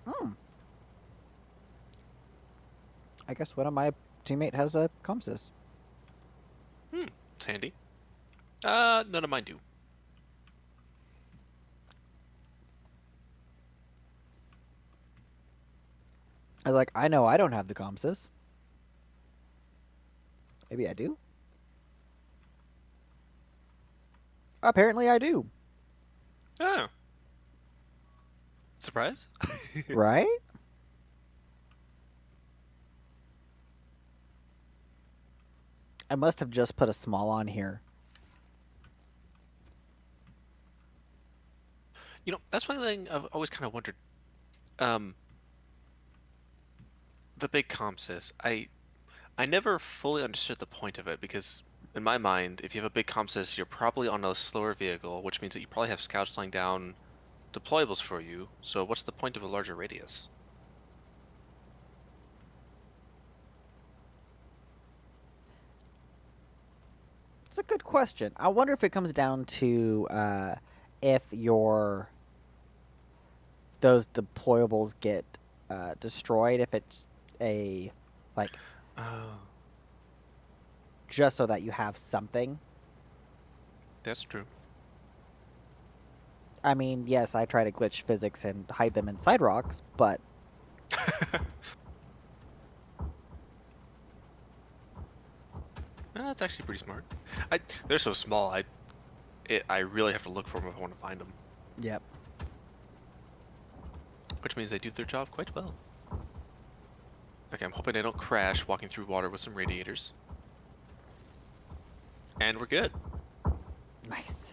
Hmm. I guess one of my teammate has a Comsys. It's handy. None of mine do. I was like, I know I don't have the Comsys. Maybe I do. Apparently I do. Oh. Surprise? Right? I must have just put a small on here. You know, that's one thing I've always kind of wondered. Um, the big ComSys. I never fully understood the point of it because, in my mind, if you have a big ComSys, you're probably on a slower vehicle, which means that you probably have scouts laying down deployables for you. So what's the point of a larger radius? It's a good question. I wonder if it comes down to if your those deployables get destroyed. If it's a like Oh, just so that you have something. that's true. I mean, yes, I try to glitch physics and hide them inside rocks, but That's actually pretty smart. They're so small. I really have to look for them if I want to find them, yep. which means they do their job quite well. Okay, I'm hoping I don't crash walking through water with some radiators. And we're good. Nice.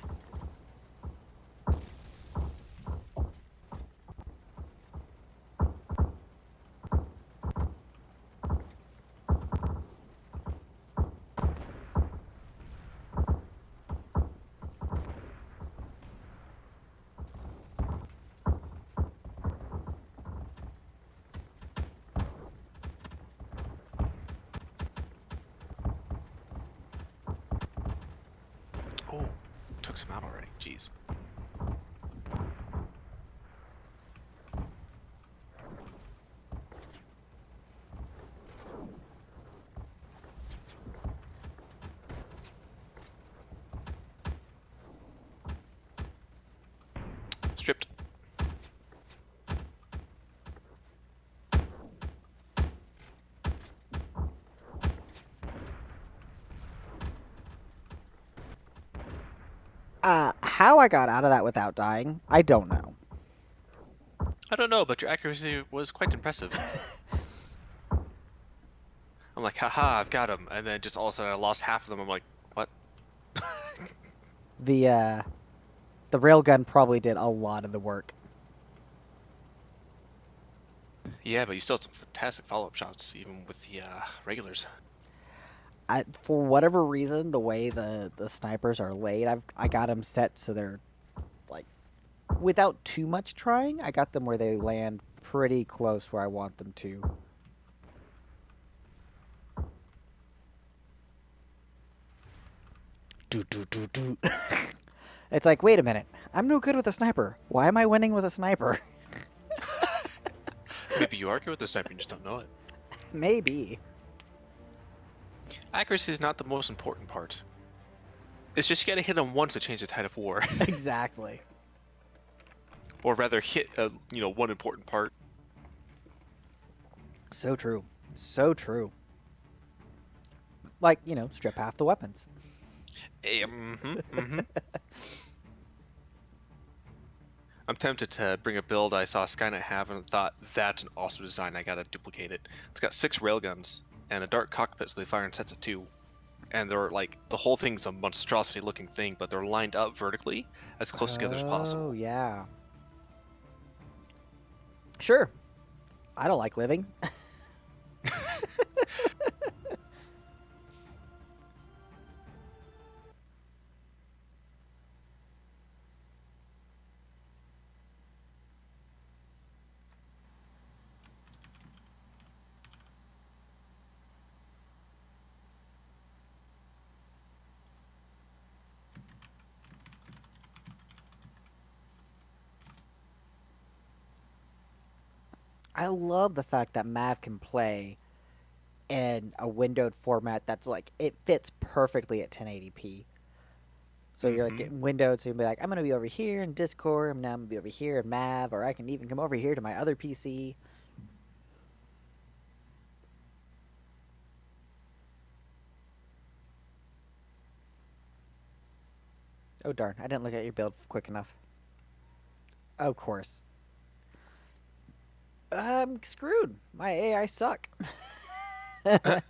Oh, took some out already. Jeez. Stripped. How I got out of that without dying, I don't know. I don't know, but your accuracy was quite impressive. I'm like, haha, I've got him. And then just all of a sudden I lost half of them. I'm like, what? The railgun probably did a lot of the work. Yeah, but you still had some fantastic follow-up shots, even with the regulars. For whatever reason, the way the snipers are laid, I got them set so they're like without too much trying. I got them where they land pretty close where I want them to. Do do do do. It's like, wait a minute, I'm no good with a sniper. Why am I winning with a sniper? Maybe you are good with the sniper, you just don't know it. Maybe. Accuracy is not the most important part. It's just you gotta hit them once to change the tide of war. Exactly. Or rather, hit one important part. So true. So true. Like, strip half the weapons. I'm tempted to bring a build I saw Skynet have and thought that's an awesome design. I gotta duplicate it. It's got 6 railguns and a dark cockpit, so they fire in sets of 2. And they're like the whole thing's a monstrosity looking thing, but they're lined up vertically as close together as Oh, possible. yeah. Sure. I don't like living. I love the fact that M.A.V can play in a windowed format that's like, it fits perfectly at 1080p. So you're like getting windowed, so you'll be like, I'm going to be over here in Discord, I'm now going to be over here in M.A.V, or I can even come over here to my other PC. Oh darn, I didn't look at your build quick enough. Of course. I'm screwed. My AI suck. I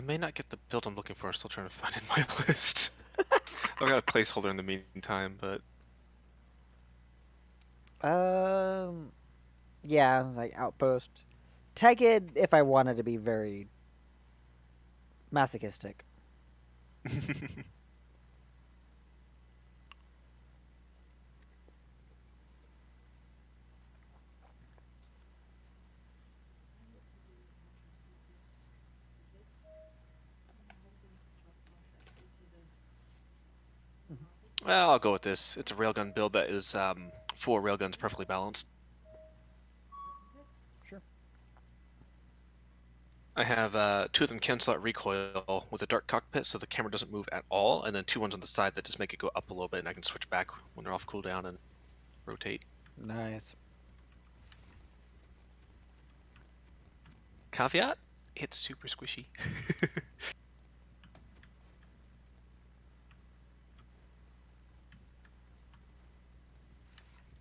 may not get the build I'm looking for. I'm still trying to find it in my list. I've got a placeholder in the meantime, but Yeah, it's like Outpost. Tegged if I wanted to be very masochistic. well, I'll go with this. It's a railgun build that is 4 railguns perfectly balanced. Sure. I have 2 of them cancel out recoil with a dark cockpit, so the camera doesn't move at all, and then 2 ones on the side that just make it go up a little bit, and I can switch back when they're off cooldown and rotate. Nice. Caveat: it's super squishy.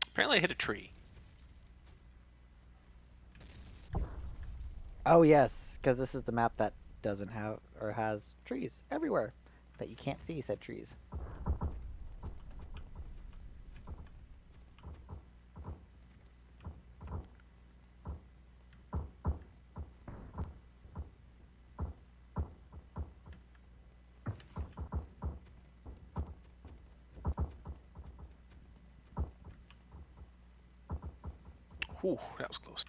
Apparently, I hit a tree. Oh yes, because this is the map that doesn't have or has trees everywhere that you can't see said trees. Whew, that was close.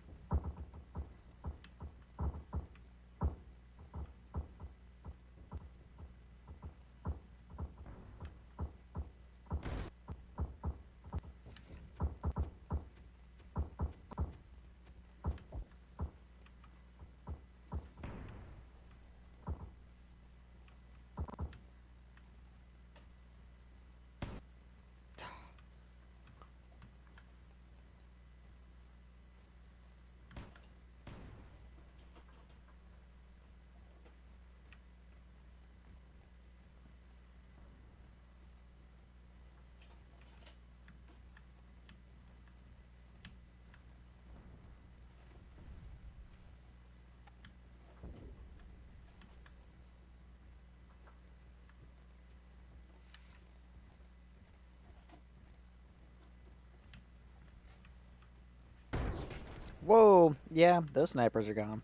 Whoa, yeah, those snipers are gone.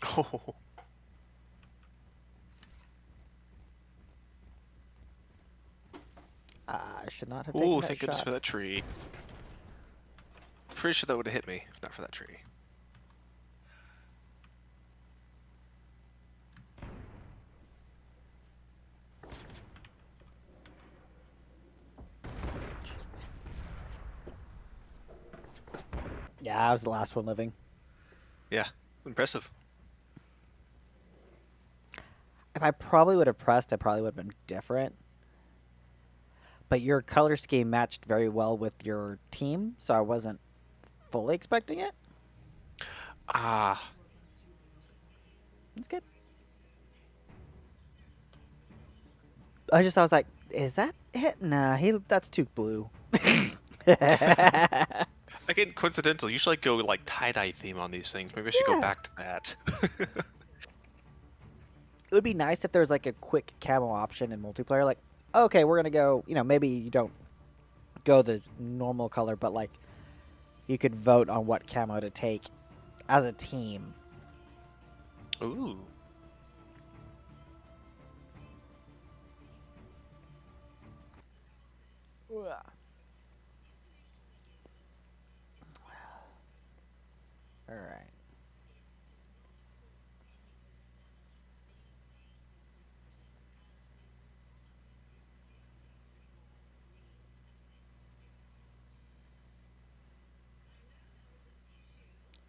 Oh, I should not have taken ooh, that thank goodness shot. for that tree. Pretty sure that would have hit me if not for that tree. Yeah, I was the last one living. Yeah, impressive. If I probably would have pressed, I probably would have been different. But your color scheme matched very well with your team, so I wasn't fully expecting it. Ah, It's good. I was like, is that it? Nah, that's too blue. again, coincidental. Usually I go like tie-dye theme on these things. Maybe I should go Yeah. back to that. It would be nice if there was like a quick camo option in multiplayer. Like, okay, we're gonna go. Maybe you don't go the normal color, but like you could vote on what camo to take as a team. Ooh. All right.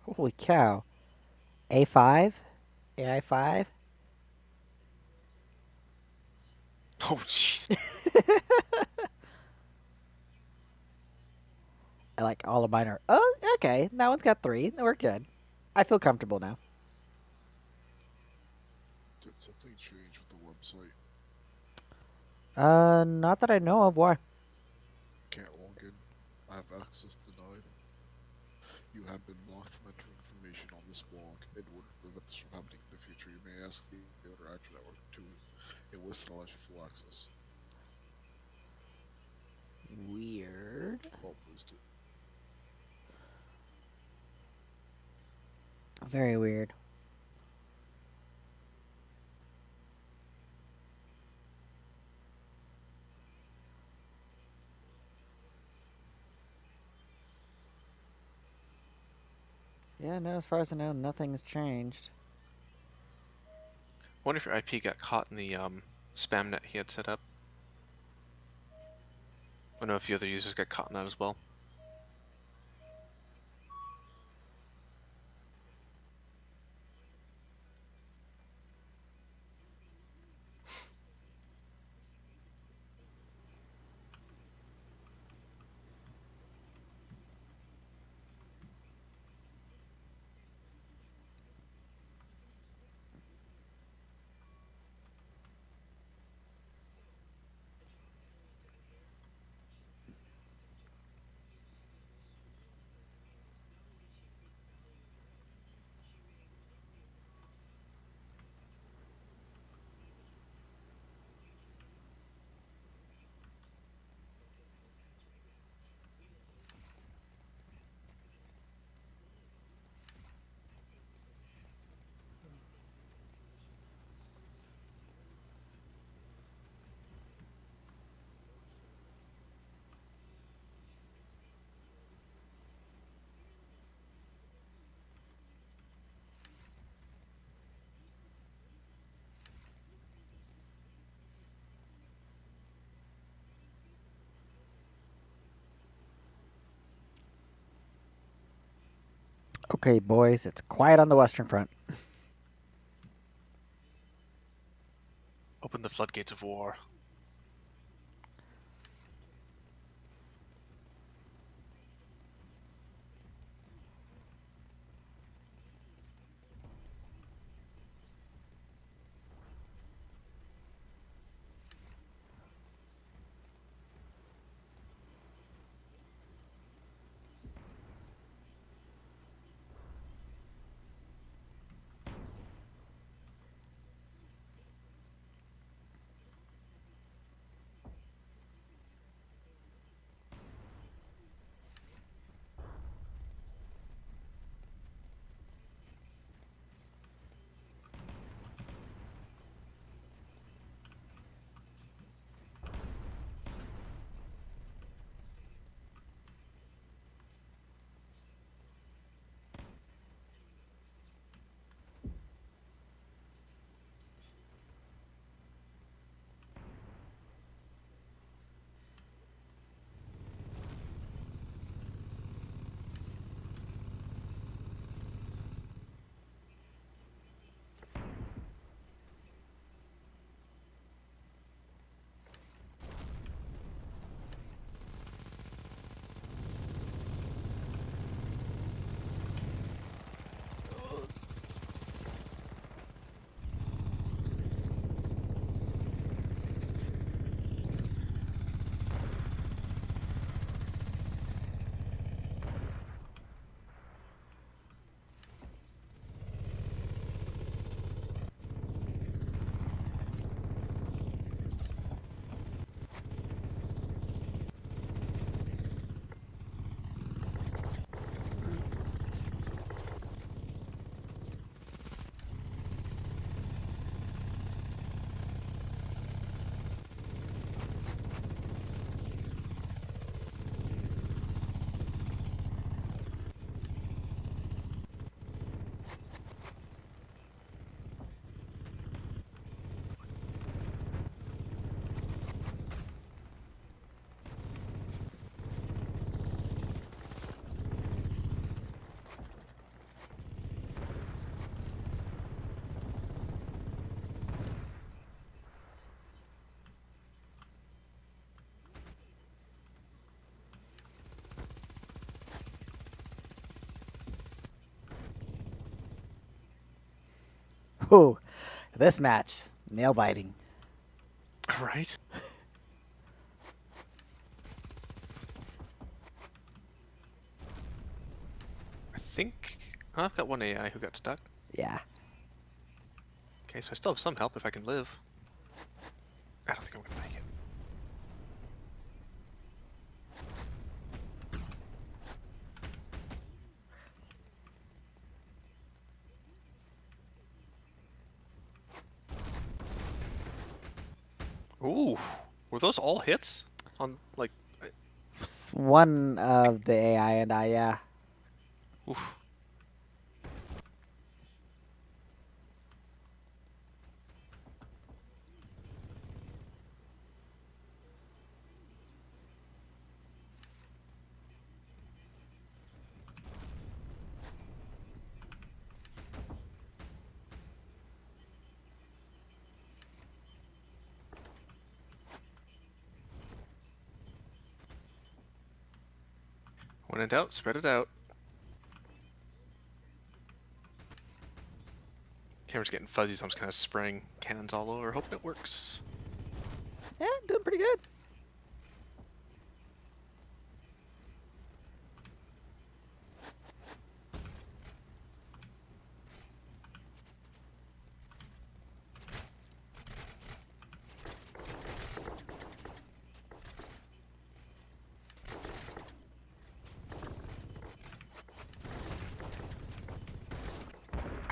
Holy cow! A5, AI5. Oh, jeez. I like all of mine are. Oh, okay. That one's got 3. We're good. I feel comfortable now. Did something change with the website? Not that I know of. Why? Can't log in. I have access denied. You have been blocked from entering information on this blog. In order to prevent this from happening in the future, you may ask the Interactive Network to enlist and allow you full access. Weird. I'll post it. Very weird. Yeah, no, as far as I know, nothing's changed. Wonder if your IP got caught in the spam net he had set up. I know a few other users got caught in that as well. Okay, boys, it's quiet on the Western Front. Open the floodgates of war. Ooh, this match, nail biting. Right? I think I've got one AI who got stuck. Yeah. Okay, so I still have some help if I can live. I don't think I'm gonna make it. Ooh, were those all hits? On like, One of the AI and I, yeah. oof. When in doubt, spread it out. Camera's getting fuzzy, so I'm just kind of spraying cannons all over, hoping it works. Yeah, doing pretty good.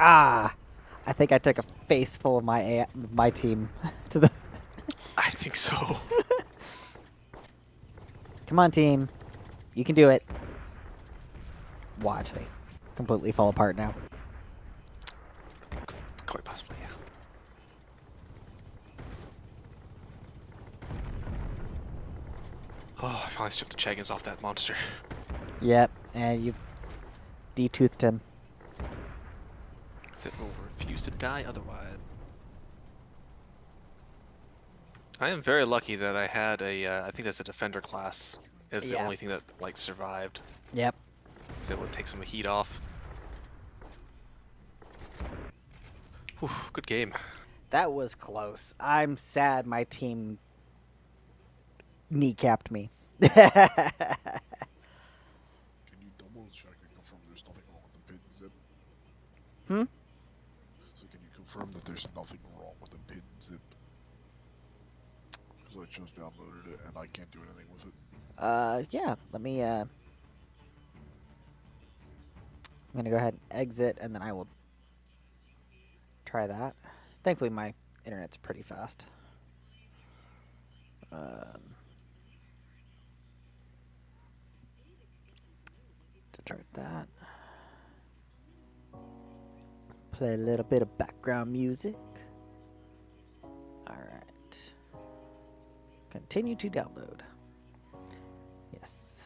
Ah, I think I took a face full of my team to the. I think so. Come on, team, you can do it. Watch, they completely fall apart now. Quite possibly, yeah. Oh, I finally stripped the Chaggins off that monster. Yep, and you detoothed him. It will refuse to die otherwise. I am very lucky that I had a, I think that's a defender class, is the Yeah. only thing that, like, survived. Yep. So it would take some heat off. Whew, good game. That was close. I'm sad my team kneecapped me. Can you double check and confirm there's nothing wrong with the pin zip? Hmm? So can you confirm that there's nothing wrong with the pin zip? Because I just downloaded it and I can't do anything with it. Yeah, let me, I'm gonna go ahead and exit, and then I will try that. Thankfully, my internet's pretty fast. To start that. Play a little bit of background music. Alright. Continue to download. Yes.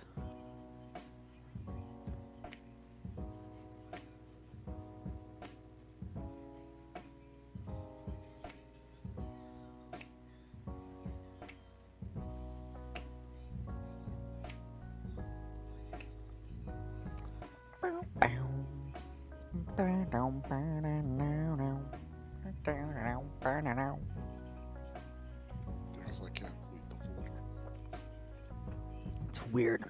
Because I can't delete the folder. It's weird.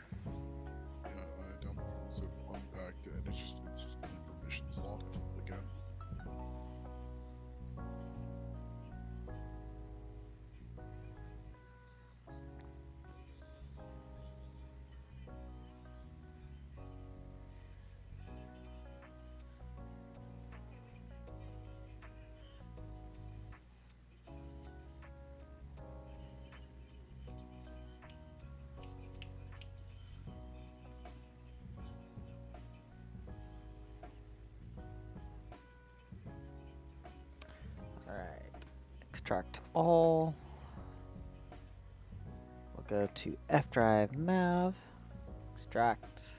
Yeah, I downloaded the zip, unpacked it, and it's just instantly permissions locked again. Alright. Extract all. We'll go to F drive M.A.V. Extract.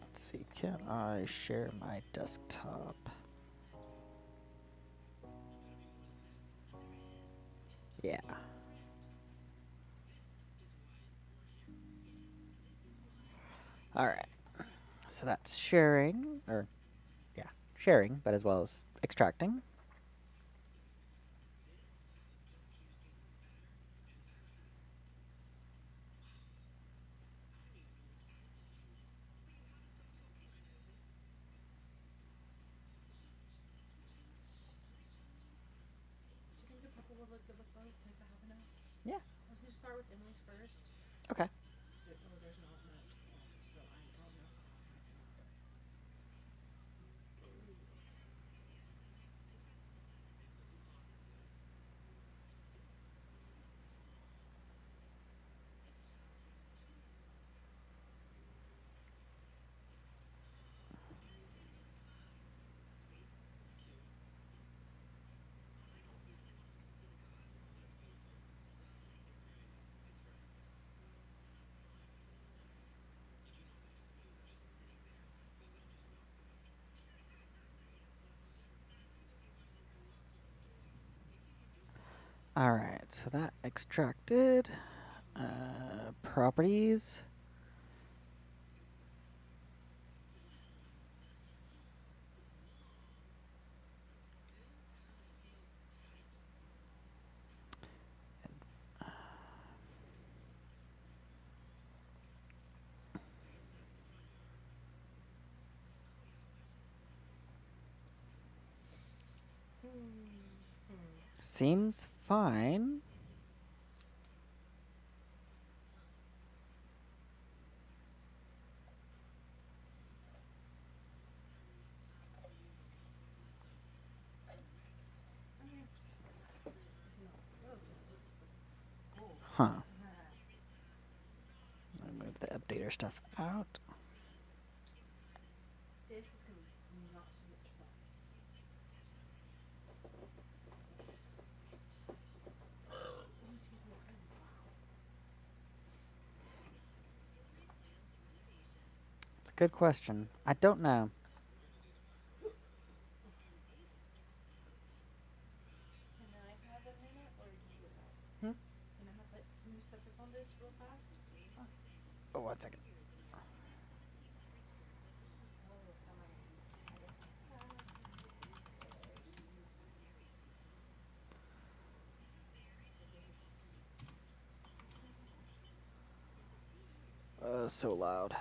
Let's see, can I share my desktop? Yeah. All right. So that's sharing, or yeah, sharing, but as well as extracting. Do you think a couple would look good with both since I have enough? Yeah. I was gonna start with Emily's first. Okay. There's not much, so I don't know if I'll have enough or not. All right. So that extracted. Properties. Seems fine. I mean, just picking up the road, it looks pretty cool. Huh. I'll move the updater stuff out. This is gonna be not so much fun. Oh, excuse me. Wow. It's a good question. I don't know. Can I have a minute, or do you have? Hmm? Can I have like? Can you set this on this real fast? Oh, 1 second. Oh, come on. I don't have So loud.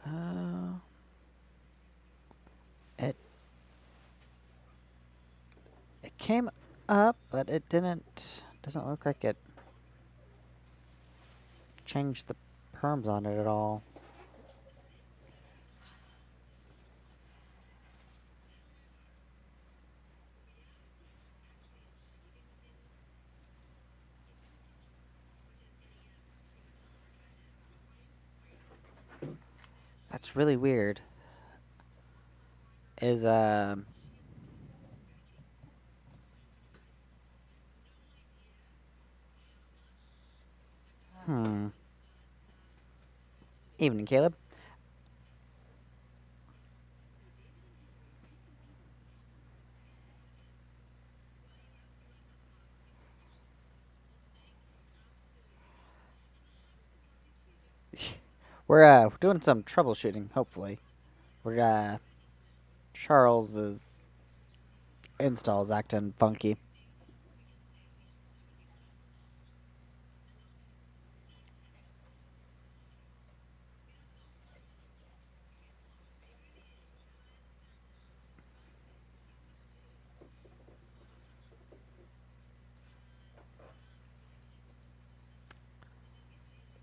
Uh, it it came up, but it didn't. Doesn't look like it changed the perms on it at all. That's really weird. Is hmm. Evening, Caleb. We're doing some troubleshooting. Hopefully, we're Charles's install's acting funky.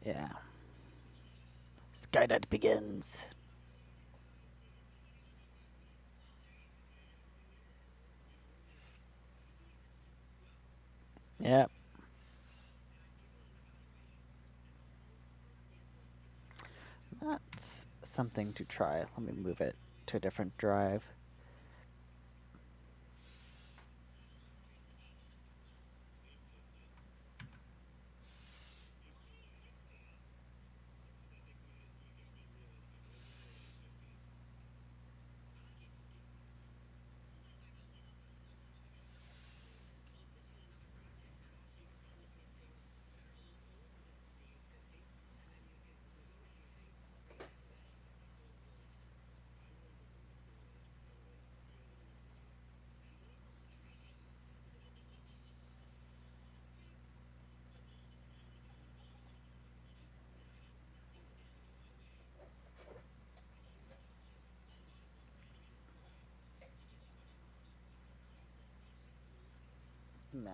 Yeah. Skynet begins. Yep. That's something to try. Let me move it to a different drive. M.A.V.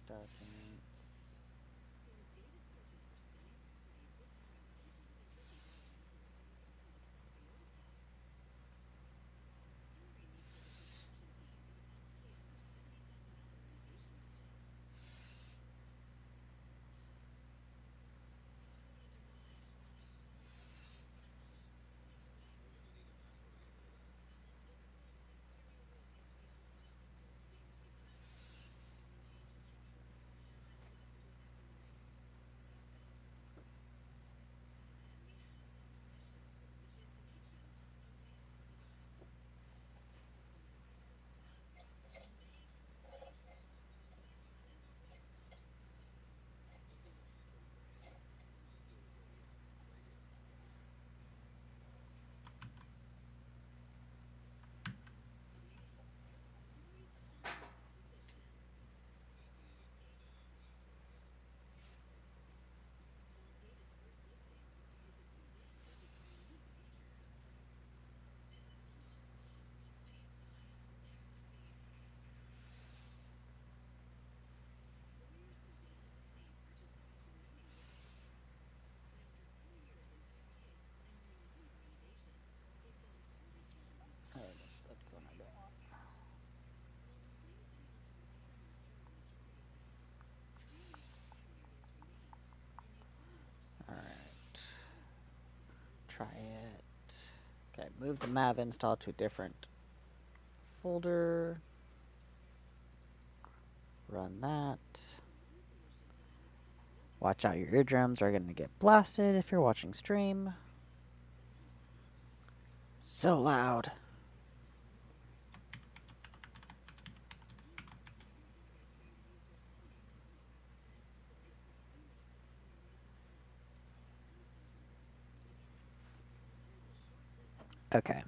Documents. Oh, that's the one I don't want. Alright. Try it. Okay, move the M.A.V install to a different folder. Run that. Watch out, your eardrums are gonna get blasted if you're watching stream. So loud. Okay.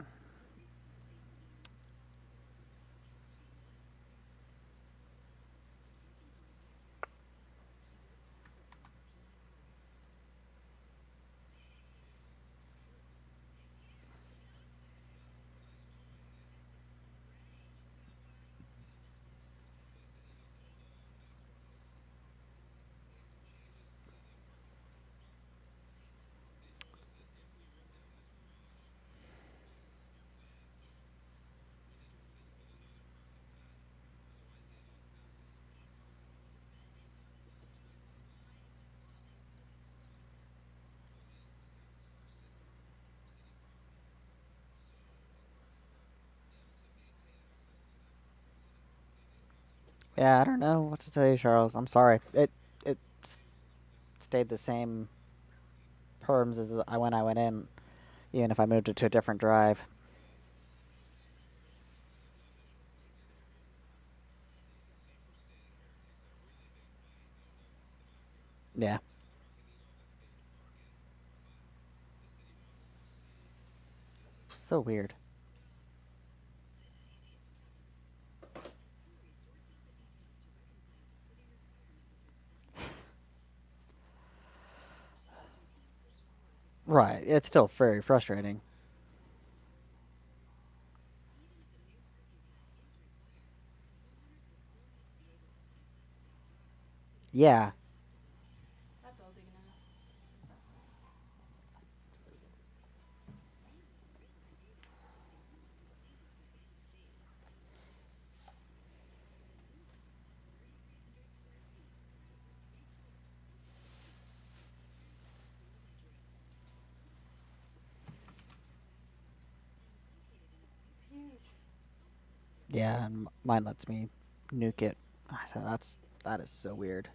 Yeah, I don't know what to tell you, Charles. I'm sorry. It stayed the same perms as when I went in, even if I moved it to a different drive. Yeah. So weird. Right. It's still very frustrating. Yeah. That building enough. Yeah, and mine lets me nuke it. So that is so weird.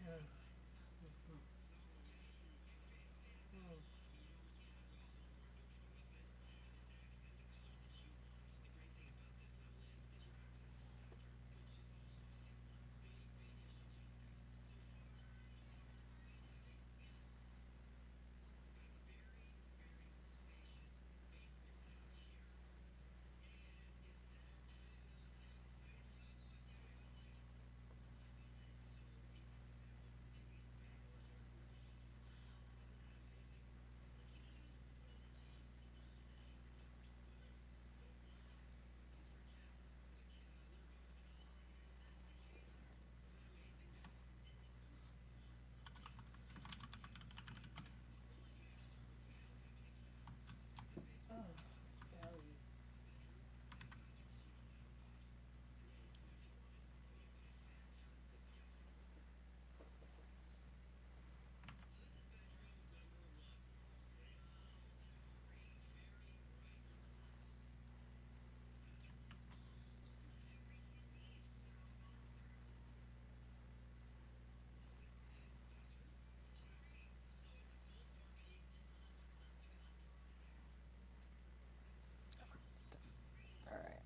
Yeah. Mhm. Mm. Oh, belly. All right.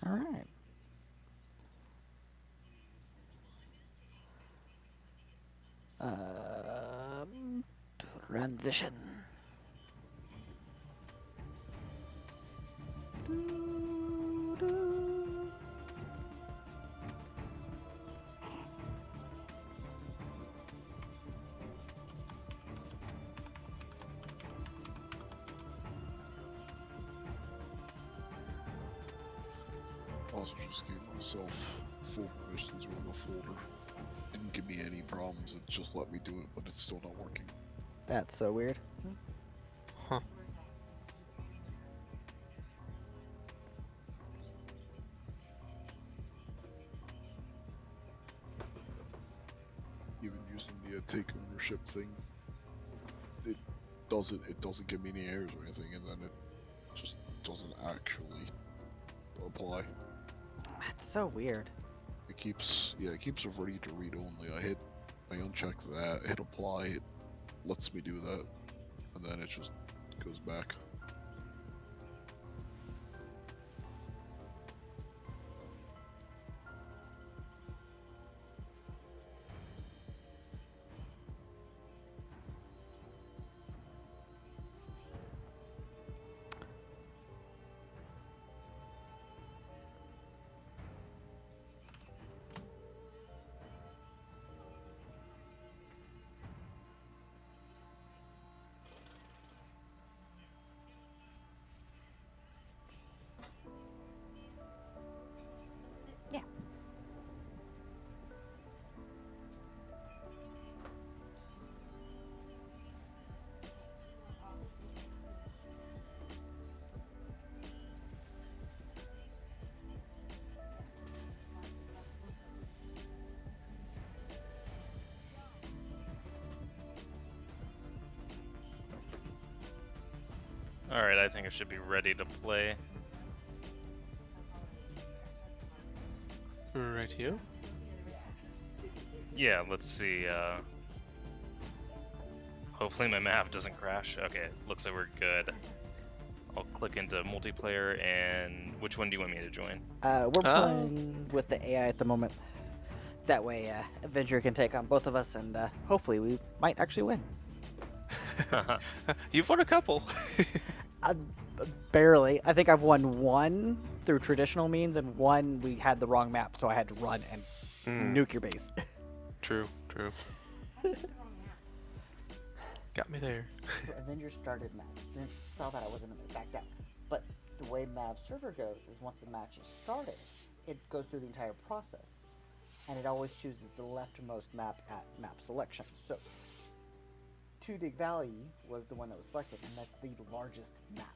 All right. Um, transition. Doo-doo. Also just gave myself full permissions over the folder. Didn't give me any problems, it just let me do it, but it's still not working. That's so weird. Huh. Even using the take ownership thing, it it doesn't give me any errors or anything, and then it just doesn't actually apply. That's so weird. It keeps reverting to read only. I uncheck that, hit apply, it lets me do that, and then it just goes back. Alright, I think I should be ready to play. Right here. Yeah, let's see. Hopefully my map doesn't crash. Okay, looks like we're good. I'll click into multiplayer, and which one do you want me to join? We're playing with the AI at the moment. That way, Avenger can take on both of us, and hopefully we might actually win. You've won a couple. Uh, Barely. I think I've won one through traditional means, and one we had the wrong map, so I had to run and nuke your base. True. Got me there. So Avenger started match. Then saw that I wasn't in it, backed out. But the way MAV server goes is once the match is started, it goes through the entire process, and it always chooses the leftmost map at map selection. So, Two Dig Valley was the one that was selected, and that's the largest map.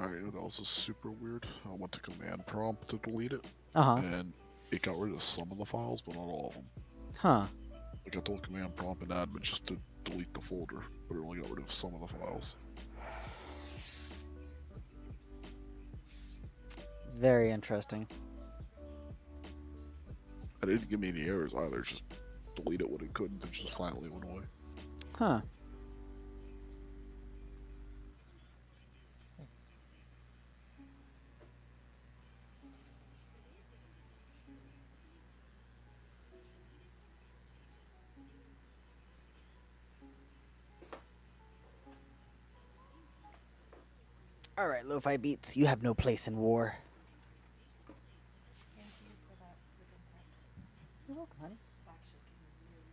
Alright, that was super weird. I went to command prompt to delete it, Uh-huh. and it got rid of some of the files, but not all of them. Huh. Like I told command prompt and admin just to delete the folder, but it only got rid of some of the files. Very interesting. And it didn't give me any errors either, just delete it when it couldn't and just silently went away. Huh. Alright, Lo-Fi Beats, you have no place in war. Thank you for that ribbon set. You're welcome, honey. Back's just getting really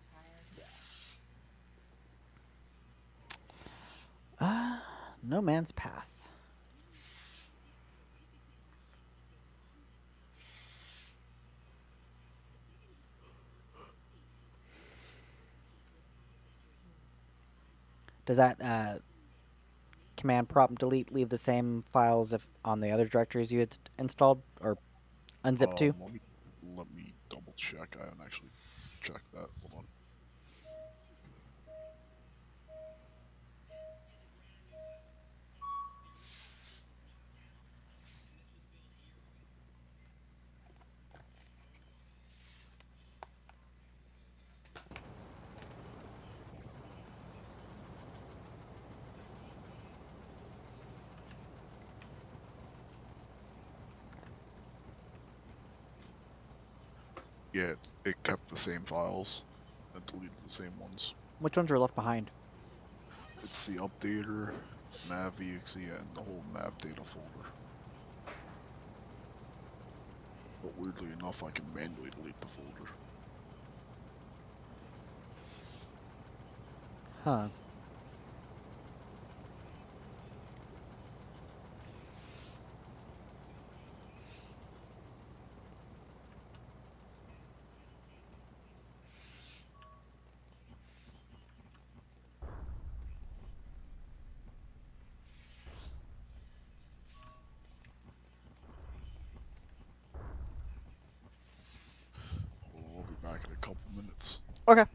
tired. No man's pass. Does that command prompt delete leave the same files if on the other directories you had installed or unzip to? Let me double check. I haven't actually checked that. Hold on. Yeah, it kept the same files and deleted the same ones. Which ones are left behind? It's the updater, M.A.V, exe, and the whole M.A.V data folder. But weirdly enough, I can manually delete the folder. Huh. Hold on, I'll be back in a couple minutes. Okay.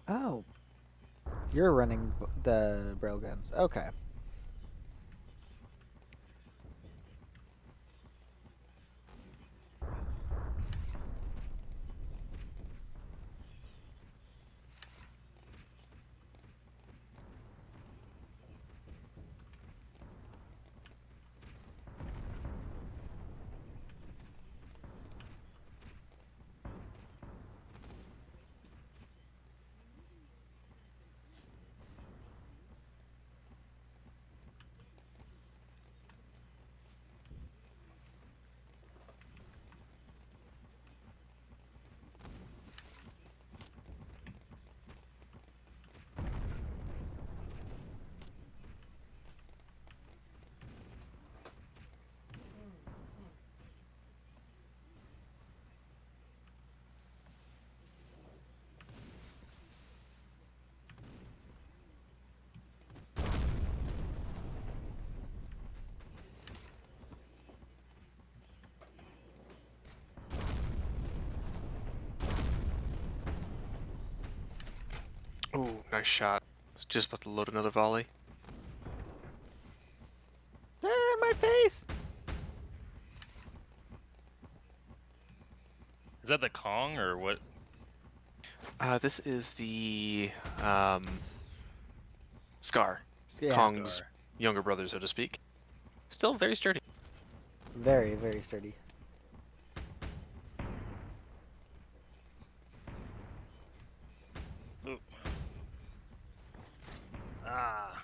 Oh. You're running the railguns. Okay. Ooh, nice shot. I was just about to load another volley. Ah, my face! Is that the Kong or what? This is the Scar, Yeah, Kong's Scar. younger brother, so to speak. Still very sturdy. very, very sturdy. Ooh. Ah.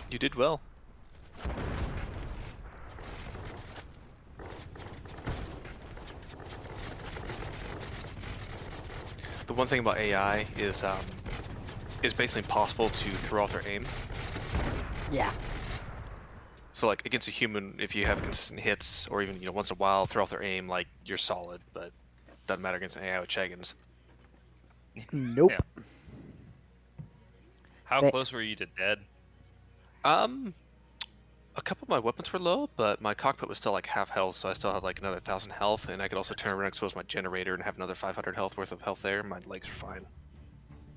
You did well. The one thing about AI is it's basically impossible to throw off their aim. Yeah. So like against a human, if you have consistent hits, or even once in a while throw off their aim, like you're solid. But doesn't matter against an AI with Chaggins. Nope. Yeah. How They- close were you to dead? A couple of my weapons were low, but my cockpit was still like half health, so I still had like another 1,000 health, and I could also turn around and expose my generator and have another 500 health worth of health there. My legs were fine.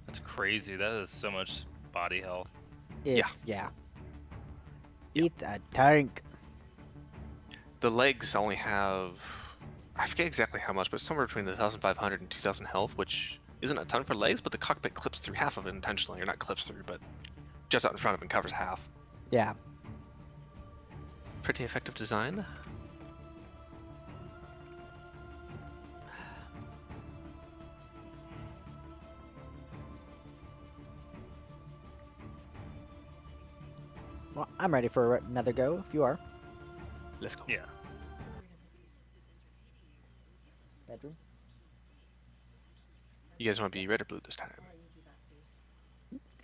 That's crazy. That is so much body health. Yeah. It's a tank. The legs only have, I forget exactly how much, but it's somewhere between 1,500 and 2,000 health, which isn't a ton for legs, but the cockpit clips through half of it intentionally, or not clips through, but jets out in front of it and covers half. Yeah. Pretty effective design. Well, I'm ready for another go if you are. Let's go. Yeah. Bedroom. You guys want to be red or blue this time?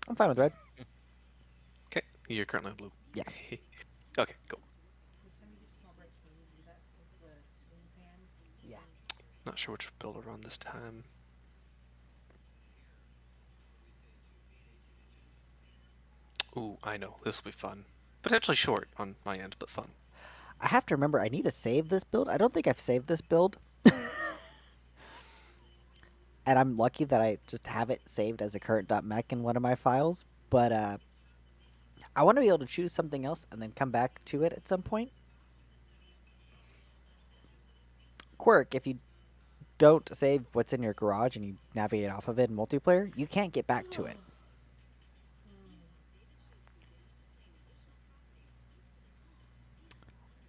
I'm fine with red. Okay, you're currently blue. Yeah. Okay, cool. Yeah. Not sure which build we're on this time. Ooh, I know. This will be fun. Potentially short on my end, but fun. I have to remember I need to save this build. I don't think I've saved this build. And I'm lucky that I just have it saved as a current.mech in one of my files. But I want to be able to choose something else and then come back to it at some point. Quirk, if you don't save what's in your garage and you navigate off of it in multiplayer, you can't get back to it.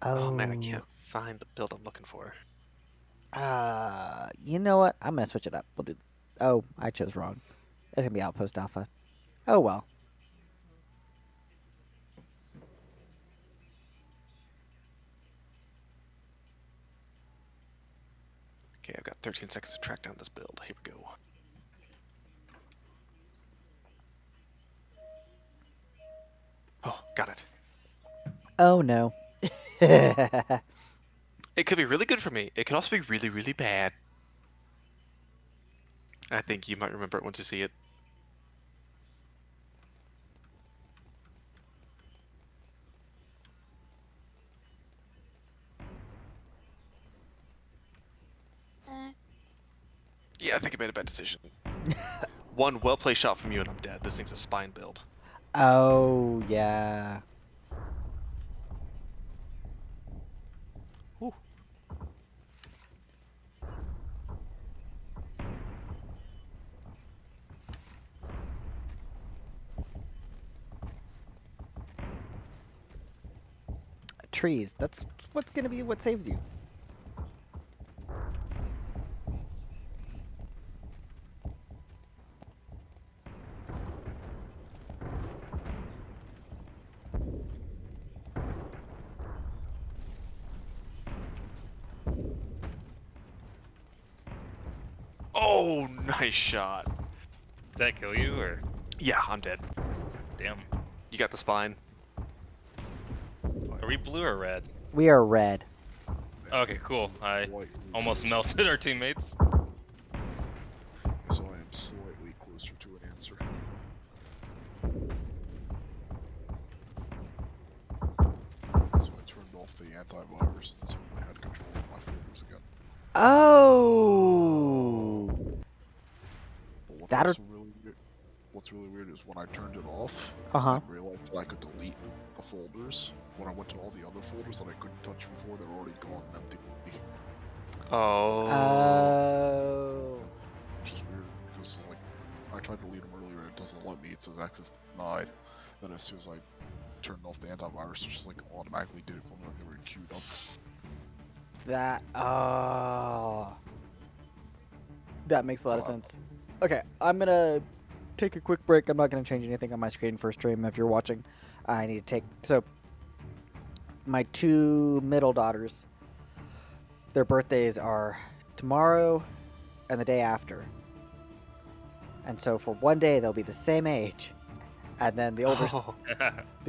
Oh man, I can't find the build I'm looking for. You know what? I'm gonna switch it up. We'll do. Oh, I chose wrong. It's gonna be Outpost Alpha. Oh well. Okay, I've got 13 seconds to track down this build. Here we go. Oh, got it. Oh no. It could be really good for me. It could also be really, really bad. I think you might remember it once you see it. Yeah, I think I made a bad decision. One well-placed shot from you and I'm dead. This thing's a spine build. Oh yeah. Whew. Trees. That's what's gonna be what saves you. Oh, nice shot. Did that kill you or? Yeah, I'm dead. Damn. You got the spine. Are we blue or red? We are red. Okay, cool. I almost melted our teammates. So I am slightly closer to an answer. antivirus, and so I had control of my folders again. Oh, But That what's really weird is when I turned it off uh-huh. and realized that I could delete the folders, when I went to all the other folders that I couldn't touch before, they were already gone and empty. Oh. Oh. Which is weird, because like, I tried to delete them earlier and it doesn't let me, it says access denied. Then as soon as I turned off the antivirus, it just like automatically did it for me like they were queued up. That makes a lot of Wow. sense. Okay, I'm gonna take a quick break. I'm not gonna change anything on my screen for stream if you're watching. I need to take my two middle daughters. Their birthdays are tomorrow and the day after. And so for one day they'll be the same age. And then the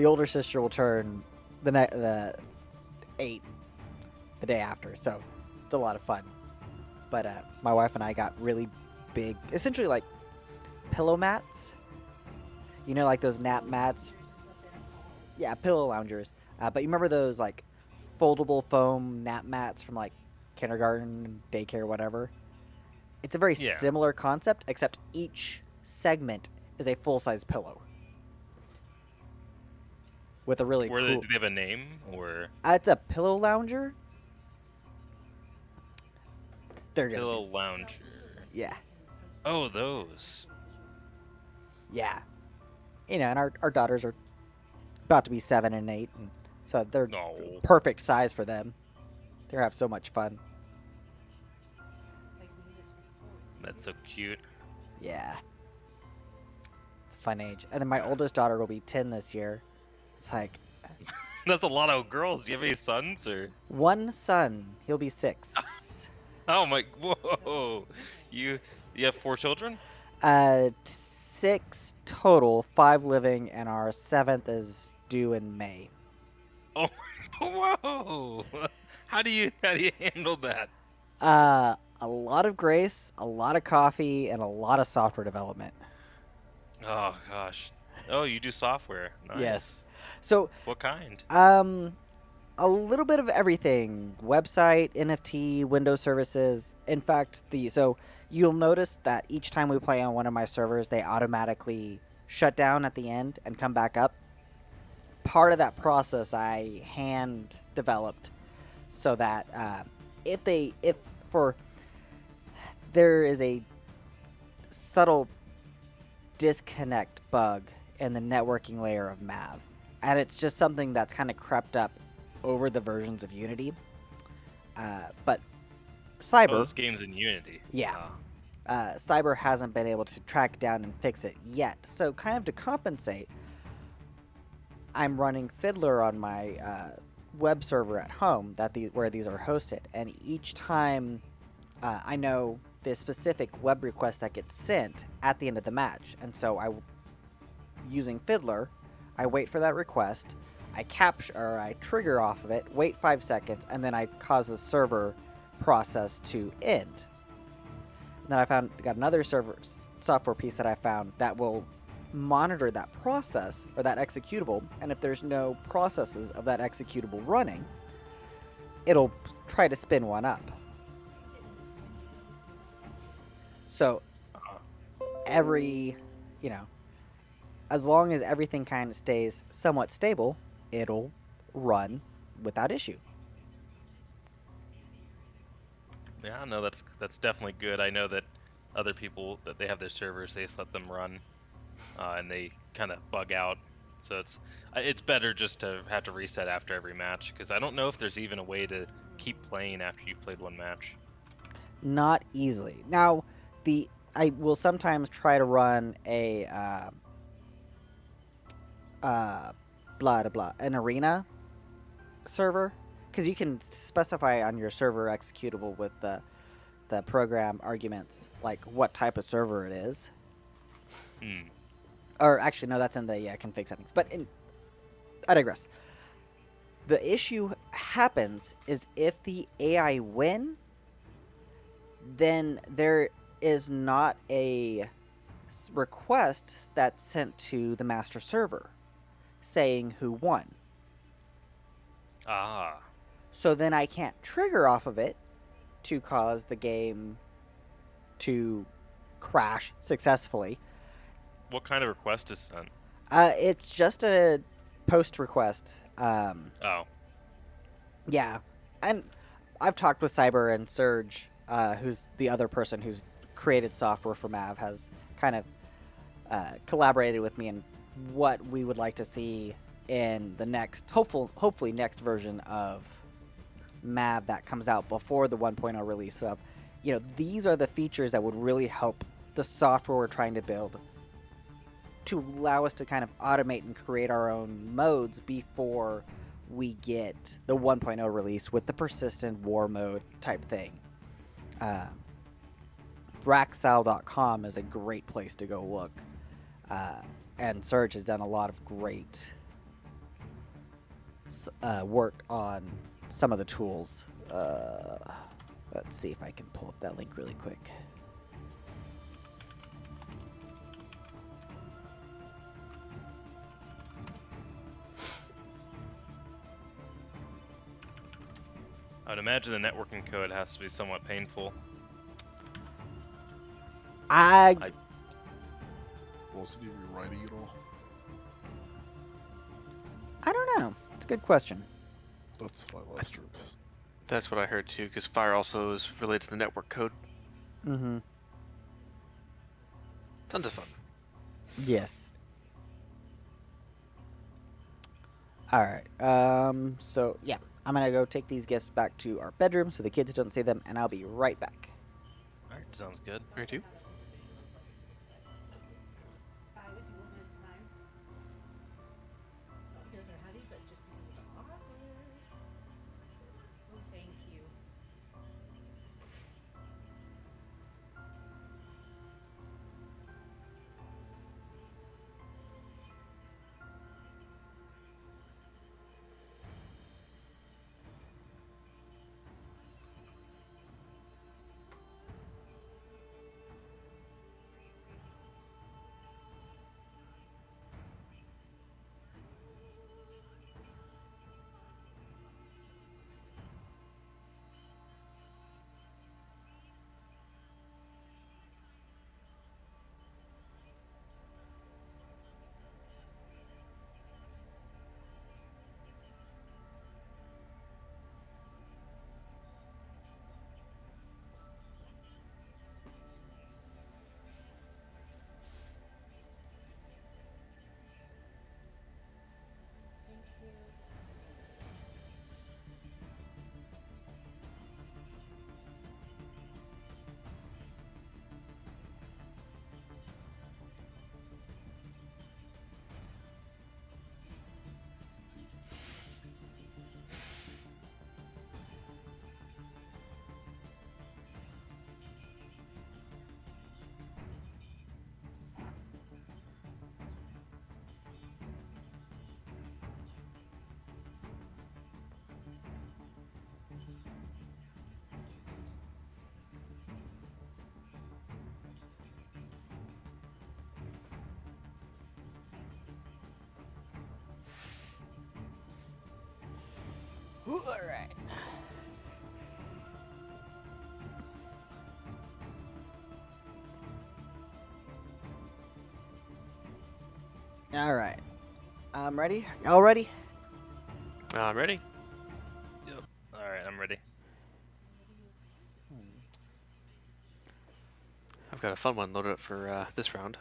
older sister will turn the 8 the day after. So it's a lot of fun. But my wife and I got really big, essentially like pillow mats. You know, like those nap mats. Yeah, pillow loungers. But you remember those like foldable foam nap mats from like kindergarten, daycare, whatever? It's a very Yeah. similar concept, except each segment is a full-size pillow. With a really cool... Do they have a name or It's a pillow lounger. They're gonna pillow be... lounger? Yeah. Oh, those. Yeah. You know, and our daughters are about to be 7 and 8, and so they're No. perfect size for them. They have so much fun. That's so cute. Yeah. It's a fun age. And then my oldest daughter will be 10 this year. It's like That's a lot of girls. Do you have any sons or? one son. He'll be 6. Oh my! Whoa! You have 4 children? 6 total, 5 living, and our 7th is due in May. Oh, whoa! How do you handle that? A lot of grace, a lot of coffee, and a lot of software development. Oh gosh. Oh, you do software. Nice. Yes. So, What kind? a little bit of everything: website, NFT, Windows services. In fact, so you'll notice that each time we play on one of my servers, they automatically shut down at the end and come back up. Part of that process I hand developed so that there is a subtle disconnect bug in the networking layer of M.A.V. And it's just something that's kind of crept up over the versions of Unity. But Cyber... Oh, this game's in Unity. Yeah. Ah. Cyber hasn't been able to track down and fix it yet. So kind of to compensate, I'm running Fiddler on my web server at home where these are hosted. And each time I know the specific web request that gets sent at the end of the match. And so using Fiddler, I wait for that request, I trigger off of it, wait 5 seconds, and then I cause the server process to end. And then I got another software piece that I found that will monitor that process or that executable, and if there's no processes of that executable running, it'll try to spin one up. So as long as everything kind of stays somewhat stable, it'll run without issue. Yeah, no, that's definitely good. I know that other people that they have their servers, they just let them run, and they kind of bug out. So it's better just to have to reset after every match, because I don't know if there's even a way to keep playing after you've played one match. Not easily. Now, I will sometimes try to run a an arena server, because you can specify on your server executable with the program arguments, like what type of server it is. Or actually, no, that's in the config settings. But I digress. The issue happens is if the AI win, then there is not a request that's sent to the master server saying who won. Ah. So then I can't trigger off of it to cause the game to crash successfully. What kind of request is sent? It's just a post request. Oh, Yeah, and I've talked with Cyber and Surge, who's the other person who's created software for M.A.V, has kind of collaborated with me in what we would like to see in the next, hopefully next version of M.A.V that comes out before the 1.0 release. Of, these are the features that would really help the software we're trying to build to allow us to kind of automate and create our own modes before we get the 1.0 release with the persistent war mode type thing. Braxal.com is a great place to go look. And Surge has done a lot of great work on some of the tools. Let's see if I can pull up that link really quick. I would imagine the networking code has to be somewhat painful. I Wasn't even writing it all. don't know. It's a good question. That's my last trip. That's what I heard too, because Fire also is related to the network code. Mm-hmm. Tons of fun. Yes. All right. So yeah, I'm gonna go take these gifts back to our bedroom so the kids don't see them, and I'll be right back. All right, sounds good. Where to? Five if you want it at a time. Not because they're heavy, but just because it's awkward. Oh, thank you. Thank you. All right. All right. I'm ready. Y'all ready? I'm ready. Yep. All right, I'm ready. I've got a fun one loaded up for this round.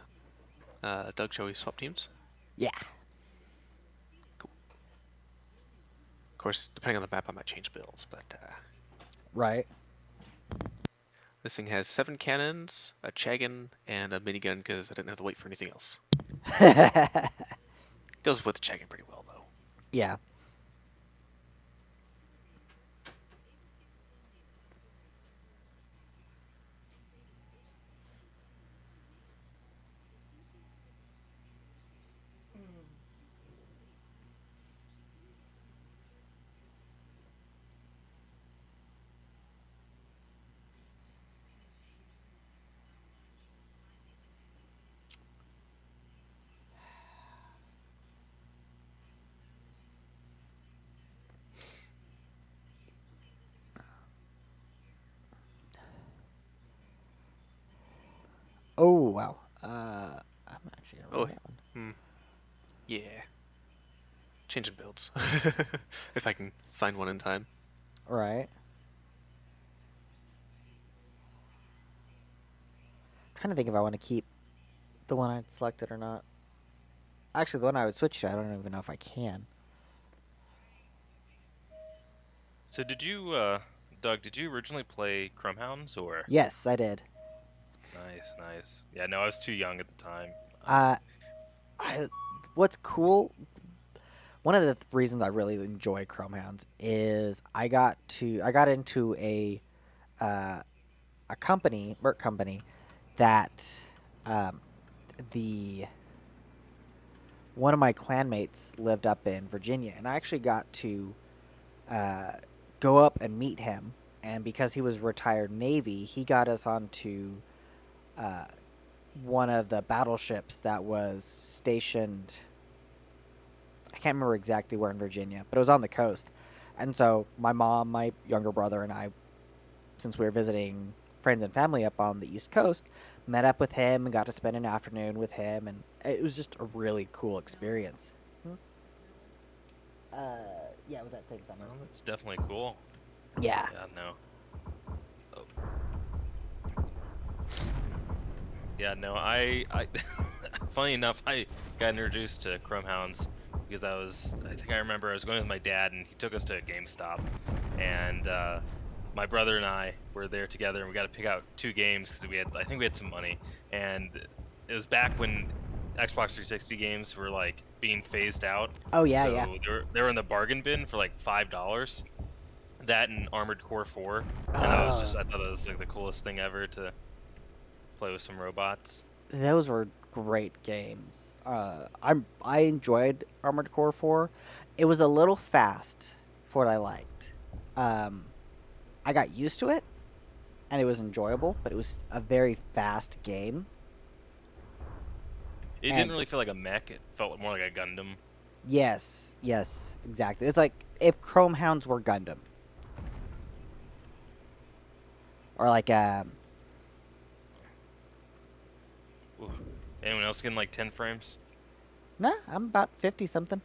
Doug, shall we swap teams? Yeah. Of course, depending on the map, I might change builds, but Right. this thing has 7 cannons, a Chagan, and a minigun because I didn't have to wait for anything else. Goes with the Chagan pretty well, though. Yeah. Mm. Oh, that one. yeah. Changing builds. If I can find one in time. Right. Trying to think if I want to keep the one I selected or not. Actually, the one I would switch to, I don't even know if I can. So did you, Doug? Did you originally play Chromhounds or? Yes, I did. Nice, nice. Yeah, no, I was too young at the time. Uh, what's cool? One of the reasons I really enjoy Chrome Hounds is I got into uh, a company, Merc company, that um, the one of my clanmates lived up in Virginia, and I actually got to uh, go up and meet him. And because he was retired Navy, he got us onto uh, one of the battleships that was stationed. I can't remember exactly where in Virginia, but it was on the coast. And so my mom, my younger brother, and I, since we were visiting friends and family up on the East Coast, met up with him and got to spend an afternoon with him, and it was just a really cool experience. Yeah, it was that same summer. Well, that's definitely cool. Yeah. Yeah, no. Oh. Yeah, no, funny enough, I got introduced to Chromehounds because I think I remember I was going with my dad and he took us to a GameStop, and my brother and I were there together and we got to pick out 2 games because I think we had some money, and it was back when Xbox 360 games were like being phased out. Oh yeah, So yeah. they were in the bargain bin for like $5. That and Armored Core 4, and I Oh, thought that was like the coolest thing ever to play with some robots. those were great games. I enjoyed Armored Core 4. It was a little fast for what I liked. Um, I got used to it, and it was enjoyable, but it was a very fast game. It And didn't really feel like a mech. It felt more like a Gundam. yes, yes, exactly. It's like if Chrome Hounds were Gundam, or like Ooh. Anyone else getting like 10 frames? nah, I'm about 50 something.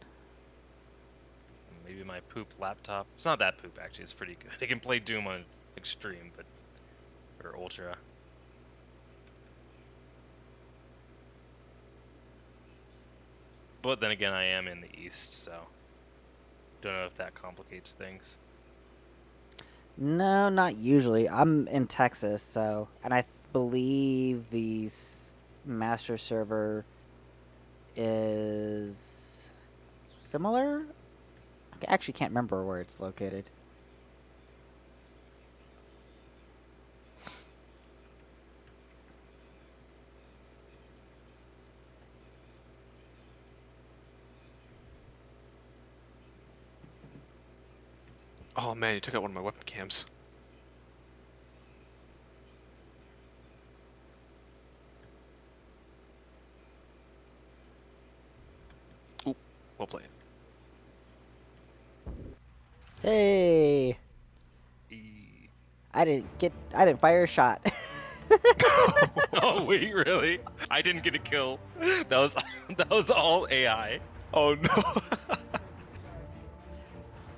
Maybe my poop laptop. It's not that poop actually. It's pretty good. It can play Doom on extreme, but or ultra. But then again, I am in the east, so don't know if that complicates things. No, not usually. I'm in Texas, so, and I believe the master server is similar. I actually can't remember where it's located. Oh man, you took out one of my weapon cams. Ooh, well played. Hey, E- I didn't fire a shot. oh wait, really? I didn't get a kill. That was that was all AI. Oh no.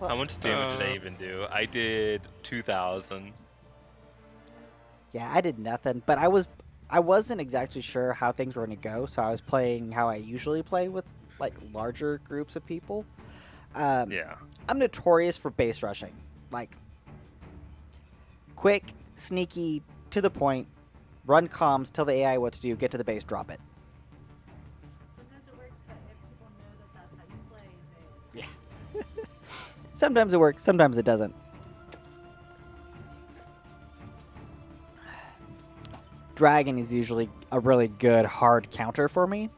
How much damage did I even do? I did 2,000. Yeah, I did nothing, but I wasn't exactly sure how things were going to go, so I was playing how I usually play with like larger groups of people. Yeah. I'm notorious for base rushing, like quick, sneaky, to the point, run comms, tell the AI what to do, get to the base, drop it. Sometimes it works, but if people know that that's how you play, they Yeah. Sometimes it works, sometimes it doesn't. Dragon is usually a really good hard counter for me.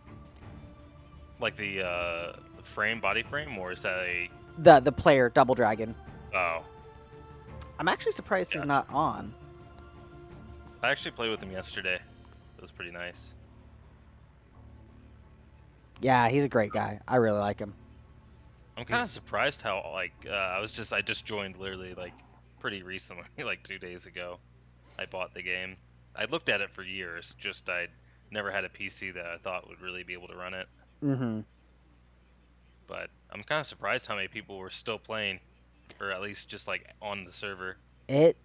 Like the body frame, or is that a? The player Double Dragon. Oh, I'm actually surprised he's Gotcha. not on. I actually played with him yesterday. It was pretty nice. Yeah, he's a great guy. I really like him. I'm kind of surprised how like I just joined literally like pretty recently, like 2 days ago. I bought the game. I looked at it for years. Just I never had a PC that I thought would really be able to run it. Mm-hmm. But I'm kind of surprised how many people were still playing, or at least just like on the server. It.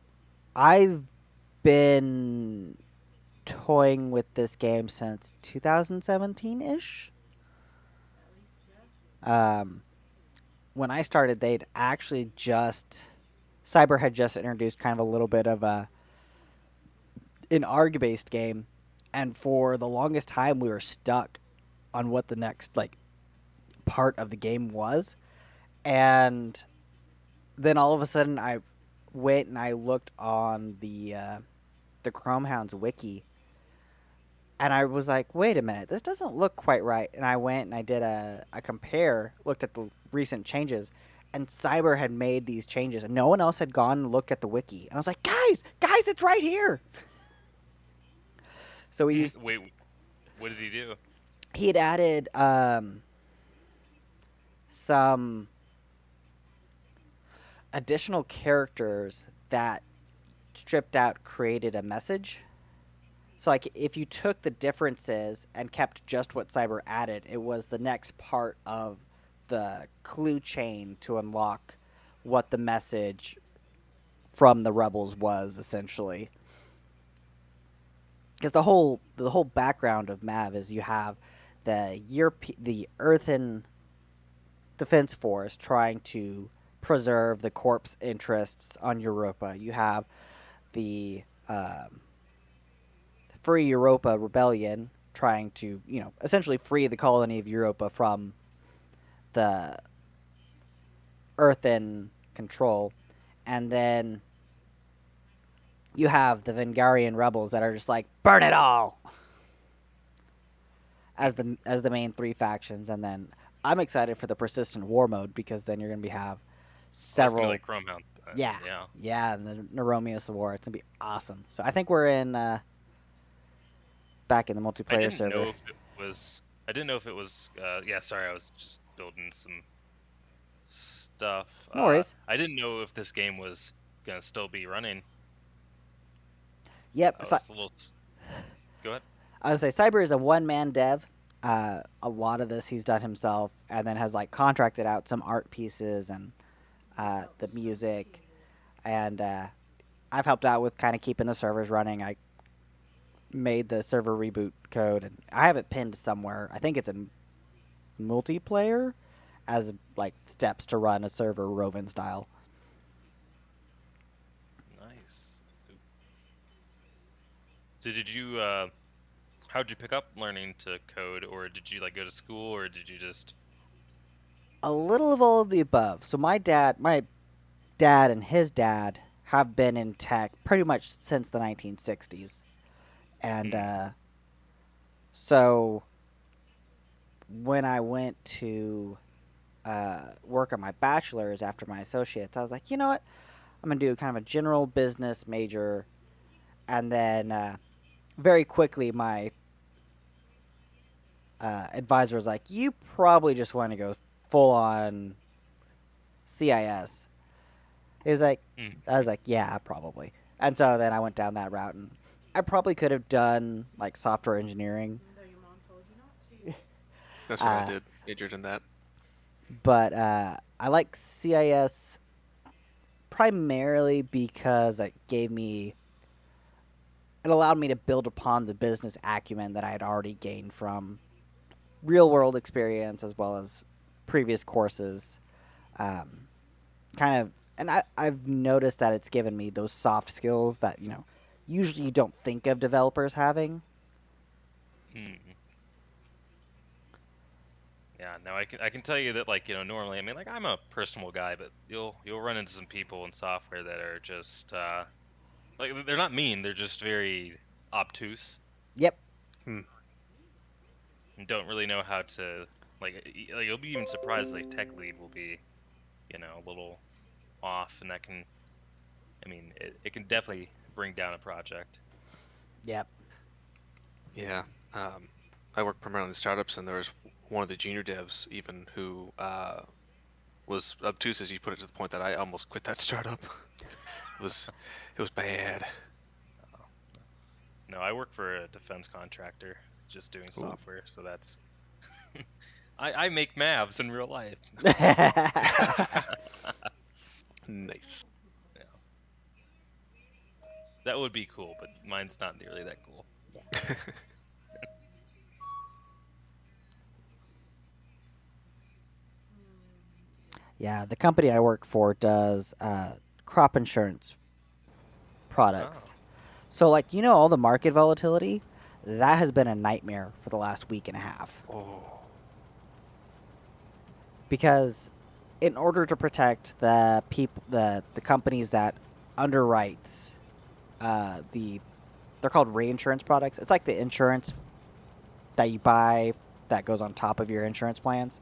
I've been toying with this game since 2017 ish. At least, yeah. When I started, they'd actually just Cyber had just introduced kind of a little bit of an ARG based game, and for the longest time we were stuck on what the next like part of the game was, and then all of a sudden I went and I looked on the Chromehounds wiki, and I was like, wait a minute, this doesn't look quite right. And I went and I did a compare, looked at the recent changes, and Cyber had made these changes, and no one else had gone and looked at the wiki. And I was like, guys, it's right here. So we used. Wait, what did he do? He had added some additional characters that stripped out created a message. So like if you took the differences and kept just what Cyber added, it was the next part of the clue chain to unlock what the message from the rebels was essentially. Because the whole background of M.A.V is you have the Earthen Defense Force trying to preserve the corpse interests on Europa. You have the Free Europa Rebellion trying to, essentially free the colony of Europa from the Earthen control. And then you have the Vengarian rebels that are just like, burn it all, as the main three factions. And then I'm excited for the persistent war mode, because then you're going to have several. Like Chromehound. Yeah. Yeah. Yeah, and the Neuromius War. It's going to be awesome. So I think we're in back in the multiplayer server. I didn't know if it was. Yeah, sorry, I was just building some stuff. No worries. I didn't know if this game was gonna still be running. Yep. I was a little. Go ahead. I would say Cyber is a one-man dev. A lot of this he's done himself, and then has like contracted out some art pieces and the music, and I've helped out with kind of keeping the servers running. I made the server reboot code, and I have it pinned somewhere. I think it's a multiplayer as like steps to run a server Rovan style. Nice. So did you? How'd you pick up learning to code, or did you like go to school, or did you just? A little of all of the above. So my dad and his dad have been in tech pretty much since the 1960s. And so when I went to work on my bachelor's after my associates, I was like, you know what? I'm going to do kind of a general business major. And then very quickly, my advisor was like, you probably just want to go full on CIS. He was like, I was like, yeah, probably. And so then I went down that route, and I probably could have done like software engineering. Even though your mom told you not to. That's what I did. Majored in that. But I like CIS primarily because it allowed me to build upon the business acumen that I had already gained from real world experience as well as previous courses. And I've noticed that it's given me those soft skills that, usually you don't think of developers having. Yeah, no, I can tell you that, like, normally, I mean, like, I'm a personal guy, but you'll run into some people in software that are just like, they're not mean, they're just very obtuse. Yep. And don't really know how to, like you'll be even surprised, like, tech lead will be, a little off, and that can, I mean, it can definitely bring down a project. Yep. Yeah. I work primarily in startups, and there was one of the junior devs even who was obtuse, as you put it, to the point that I almost quit that startup. it was bad. No, I work for a defense contractor. just doing Ooh. software. So that's I make MAVs in real life. Nice. That would be cool, but mine's not nearly that cool. Yeah, the company I work for does crop insurance products. Oh. So, like, all the market volatility, that has been a nightmare for the last week and a half. Oh. Because in order to protect the people, the companies that underwrite they're called reinsurance products. It's like the insurance that you buy that goes on top of your insurance plans.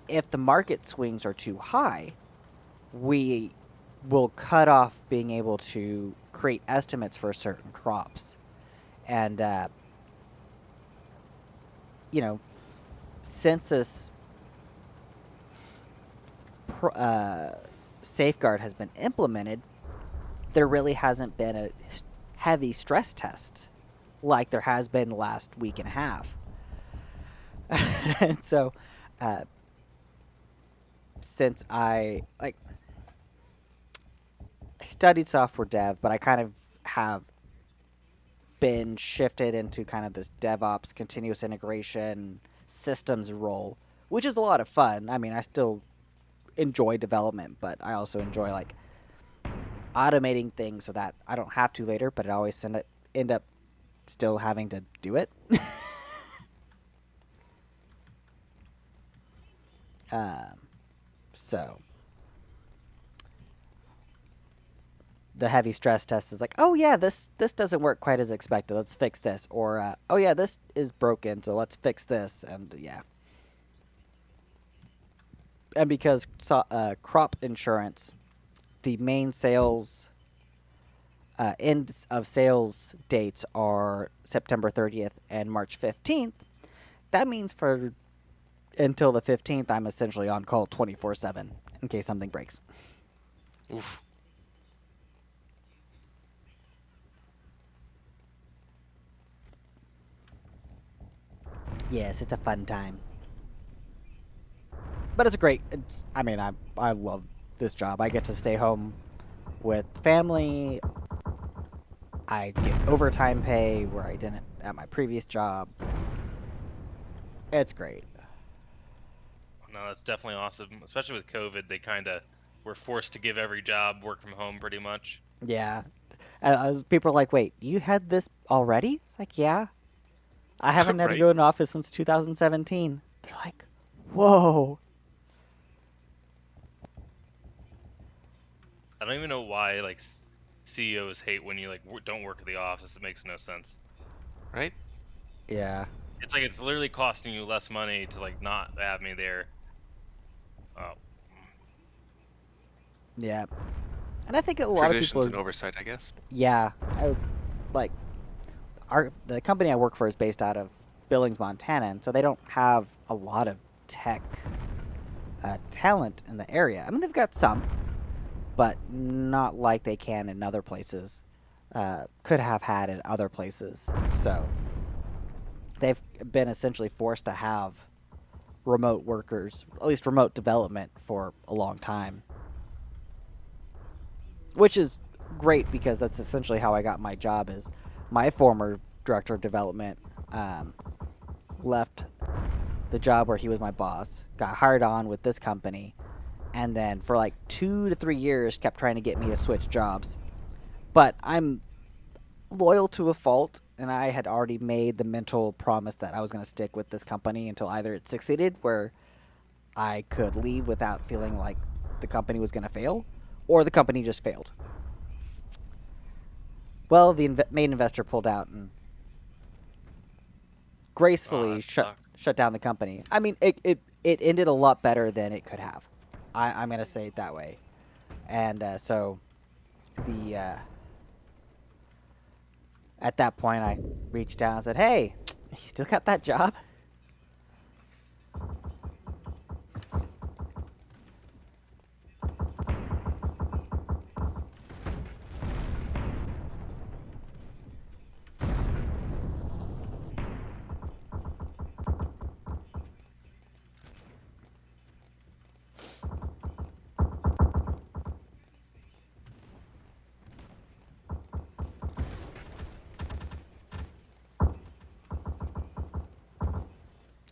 If the market swings are too high, we will cut off being able to create estimates for certain crops. And, since this safeguard has been implemented, there really hasn't been a heavy stress test like there has been the last week and a half. And so, since I studied software dev, but I kind of have been shifted into kind of this DevOps continuous integration systems role, which is a lot of fun. I mean, I still enjoy development, but I also enjoy automating things so that I don't have to later, but I always end up still having to do it. So the heavy stress test is like, oh yeah, this doesn't work quite as expected. Let's fix this. Or oh yeah, this is broken, so let's fix this. And yeah. And because crop insurance, the main sales ends of sales dates are September 30th and March 15th. That means for until the 15th, I'm essentially on call 24/7 in case something breaks. Oof. Yes, it's a fun time. But it's great. I mean, I love this job. I get to stay home with family. I get overtime pay where I didn't at my previous job. It's great. No, that's definitely awesome. Especially with COVID, they kind of were forced to give every job work from home pretty much. Yeah. People are like, wait, you had this already? It's like, yeah. I haven't had to Right. go in office since 2017. They're like, whoa. I don't even know why CEOs hate when you don't work at the office. It makes no sense. Right? Yeah. It's like it's literally costing you less money to not have me there. Oh. Yeah. And I think a lot of Traditions people and oversight, I guess. yeah, like the company I work for is based out of Billings, Montana, and so they don't have a lot of tech talent in the area. I mean, they've got some, but not like they can in other places. Could have had in other places. So they've been essentially forced to have remote workers, at least remote development, for a long time. Which is great because that's essentially how I got my job. Is my former director of development left the job where he was my boss, got hired on with this company, and then for 2 to 3 years kept trying to get me to switch jobs. But I'm loyal to a fault, and I had already made the mental promise that I was going to stick with this company until either it succeeded, where I could leave without feeling like the company was going to fail, or the company just failed. Well, the main investor pulled out and gracefully shut down the company. I mean, it ended a lot better than it could have. I'm going to say it that way. And so at that point, I reached out and said, hey, you still got that job?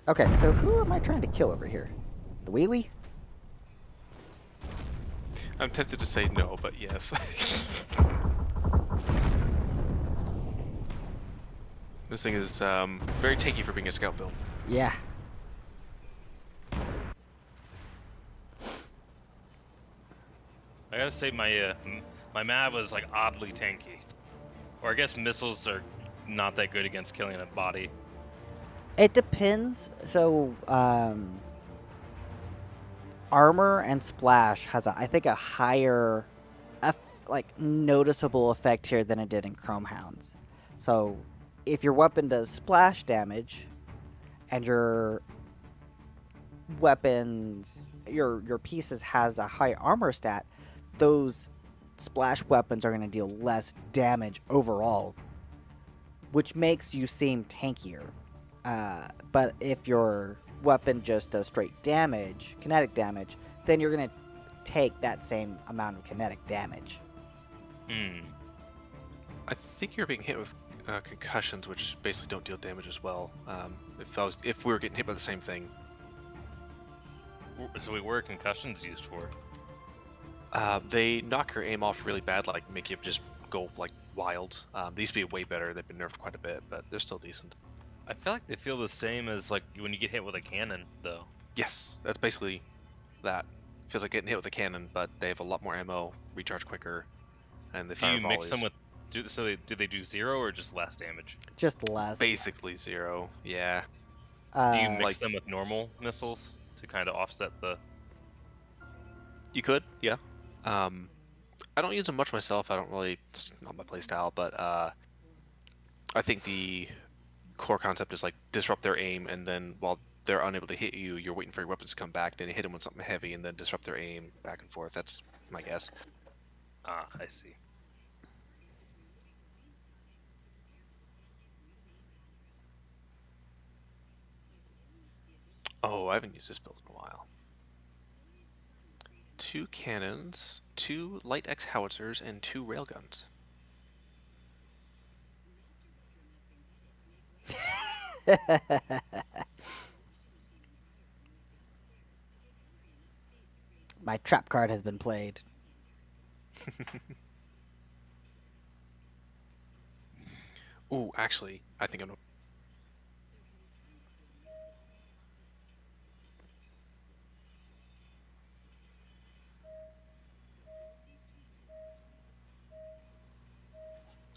Okay, so who am I trying to kill over here? The wheelie? I'm tempted to say no, but yes. This thing is very tanky for being a scout build. Yeah. I gotta say my MAV was like oddly tanky, or I guess missiles are not that good against killing a body. It depends. So, armor and splash has, I think, a higher, like, noticeable effect here than it did in Chrome Hounds. So, if your weapon does splash damage, and your weapons, your pieces has a high armor stat, those splash weapons are going to deal less damage overall, which makes you seem tankier. But if your weapon just does straight damage, kinetic damage, then you're going to take that same amount of kinetic damage. Hmm. I think you're being hit with concussions, which basically don't deal damage as well. If we were getting hit by the same thing, So where are concussions used for? they knock your aim off really bad, like make you just go like wild. They used to be way better. They've been nerfed quite a bit, but they're still decent. I feel like they feel the same as like when you get hit with a cannon, though. Yes, that's basically that. Feels like getting hit with a cannon, but they have a lot more ammo, recharge quicker, and the Do fire you mix volleys. them with? Do they do 0 or just less damage? Just less. Basically 0. Yeah. Do you Uh, mix like- them with normal missiles to kind of offset the? You could, yeah. I don't use them much myself. I don't really, it's not my playstyle, but I think the core concept is like disrupt their aim, and then while they're unable to hit you, you're waiting for your weapons to come back. Then you hit them with something heavy, and then disrupt their aim back and forth. That's my guess. Ah, I see. Oh, I haven't used this build in a while. 2 cannons, 2 light X howitzers, and 2 railguns. my trap card has been played. Ooh, actually, I think I'm.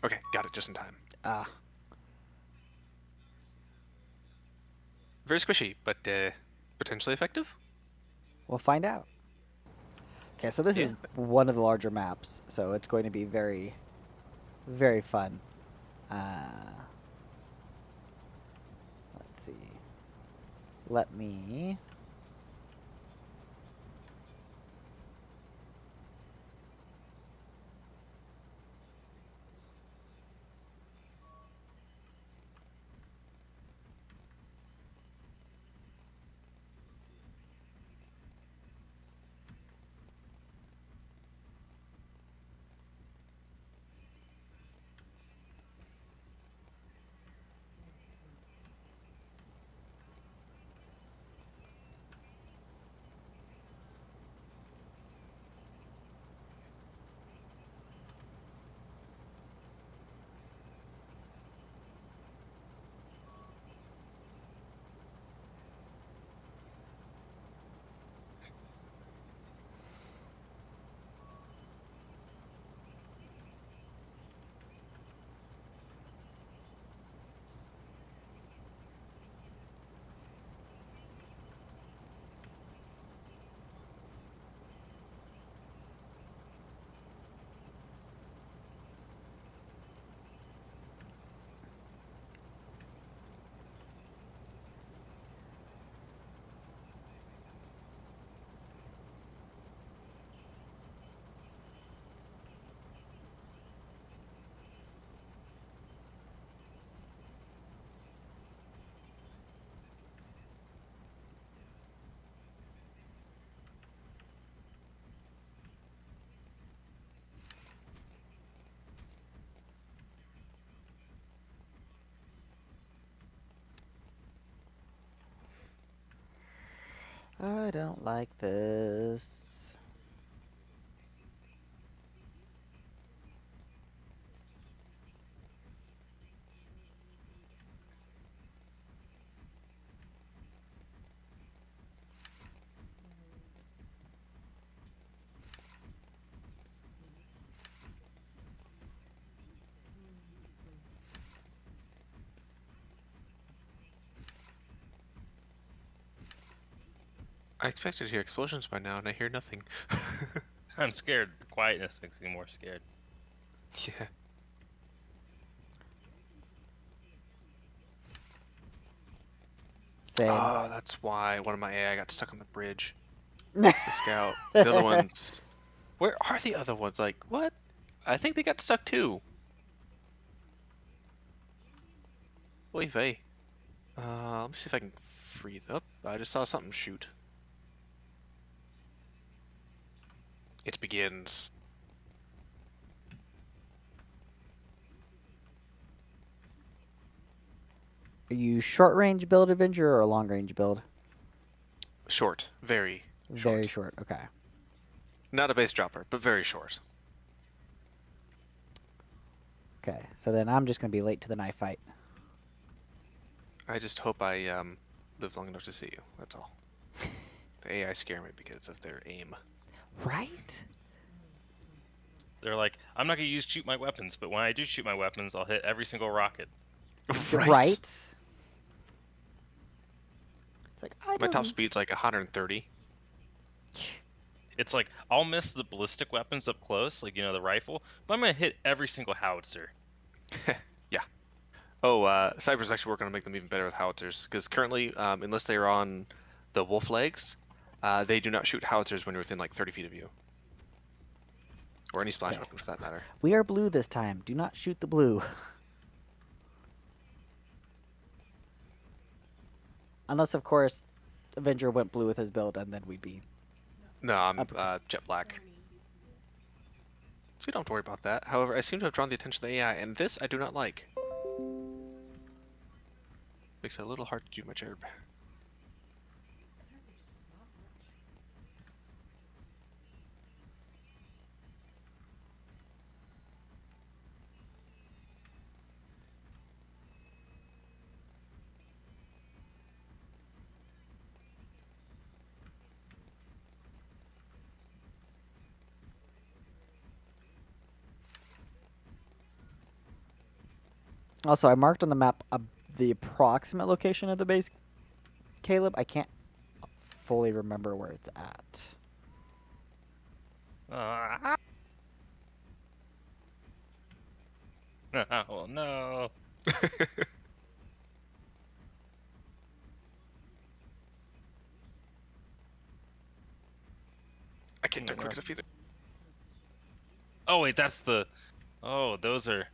Okay, got it just in time. Ah, Very squishy, but potentially effective. we'll find out. Okay, so this is Yeah. one of the larger maps, so it's going to be very, very fun. Let's see. Let me. I don't like this. I expected to hear explosions by now, and I hear nothing. I'm scared. The quietness makes me more scared. Yeah. Same. Oh, that's why one of my AI got stuck on the bridge. The scout. The other ones. Where are the other ones? Like, what? I think they got stuck too. Oy vey. Let me see if I can free them up. I just saw something shoot. It begins. Are you short range build Avenger or a long range build? Short. Very short. Very short. Okay. Not a base dropper, but very short. Okay. So then I'm just gonna be late to the knife fight. I just hope I live long enough to see you. That's all. The AI scare me because of their aim. Right? They're like, I'm not gonna shoot my weapons, but when I do shoot my weapons, I'll hit every single rocket. Right. It's like I My don't. top speed's like 130. It's like I'll miss the ballistic weapons up close, like the rifle, but I'm gonna hit every single howitzer. Yeah. Oh, Cyber's actually working on making them even better with howitzers. Because currently, unless they are on the wolf legs, they do not shoot howitzers when you're within like 30 feet of you. Or any splash Okay. weapon for that matter. We are blue this time. Do not shoot the blue. Unless, of course, Avenger went blue with his build, and then we'd be. No, I'm Uppercut. jet black. So you don't have to worry about that. However, I seem to have drawn the attention of the AI, and this I do not like. Makes it a little hard to do my job. Also, I marked on the map the approximate location of the base, Caleb. I can't fully remember where it's at. Oh no! I can't do quick enough either. Oh wait, that's the. Oh, those are.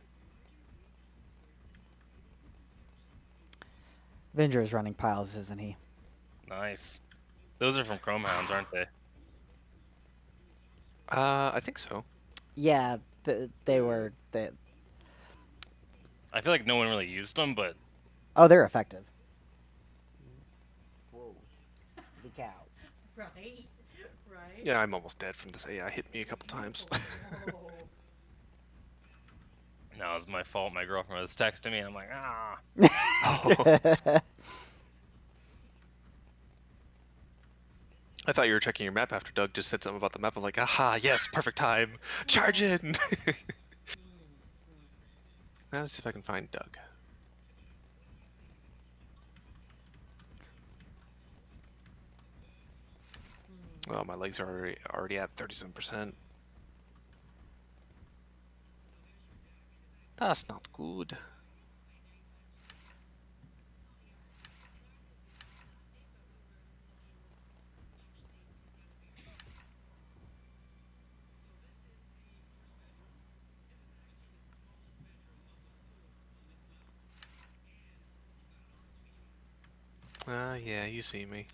Avenger is running piles, isn't he? Nice. Those are from Chrome Hounds, aren't they? I think so. Yeah, they were. I feel like no one really used them, but Oh, they're effective. Whoa. The cow. Right? Right? Yeah, I'm almost dead from this AI. Hit me a couple times. Whoa. no, it was my fault. My girlfriend was texting me, and I'm like, ah. Oh. I thought you were checking your map after Doug just said something about the map. I'm like, aha, yes, perfect time. Charge in! Now let's see if I can find Doug. Oh, my legs are already at 37%. That's not good. Yeah, you see me.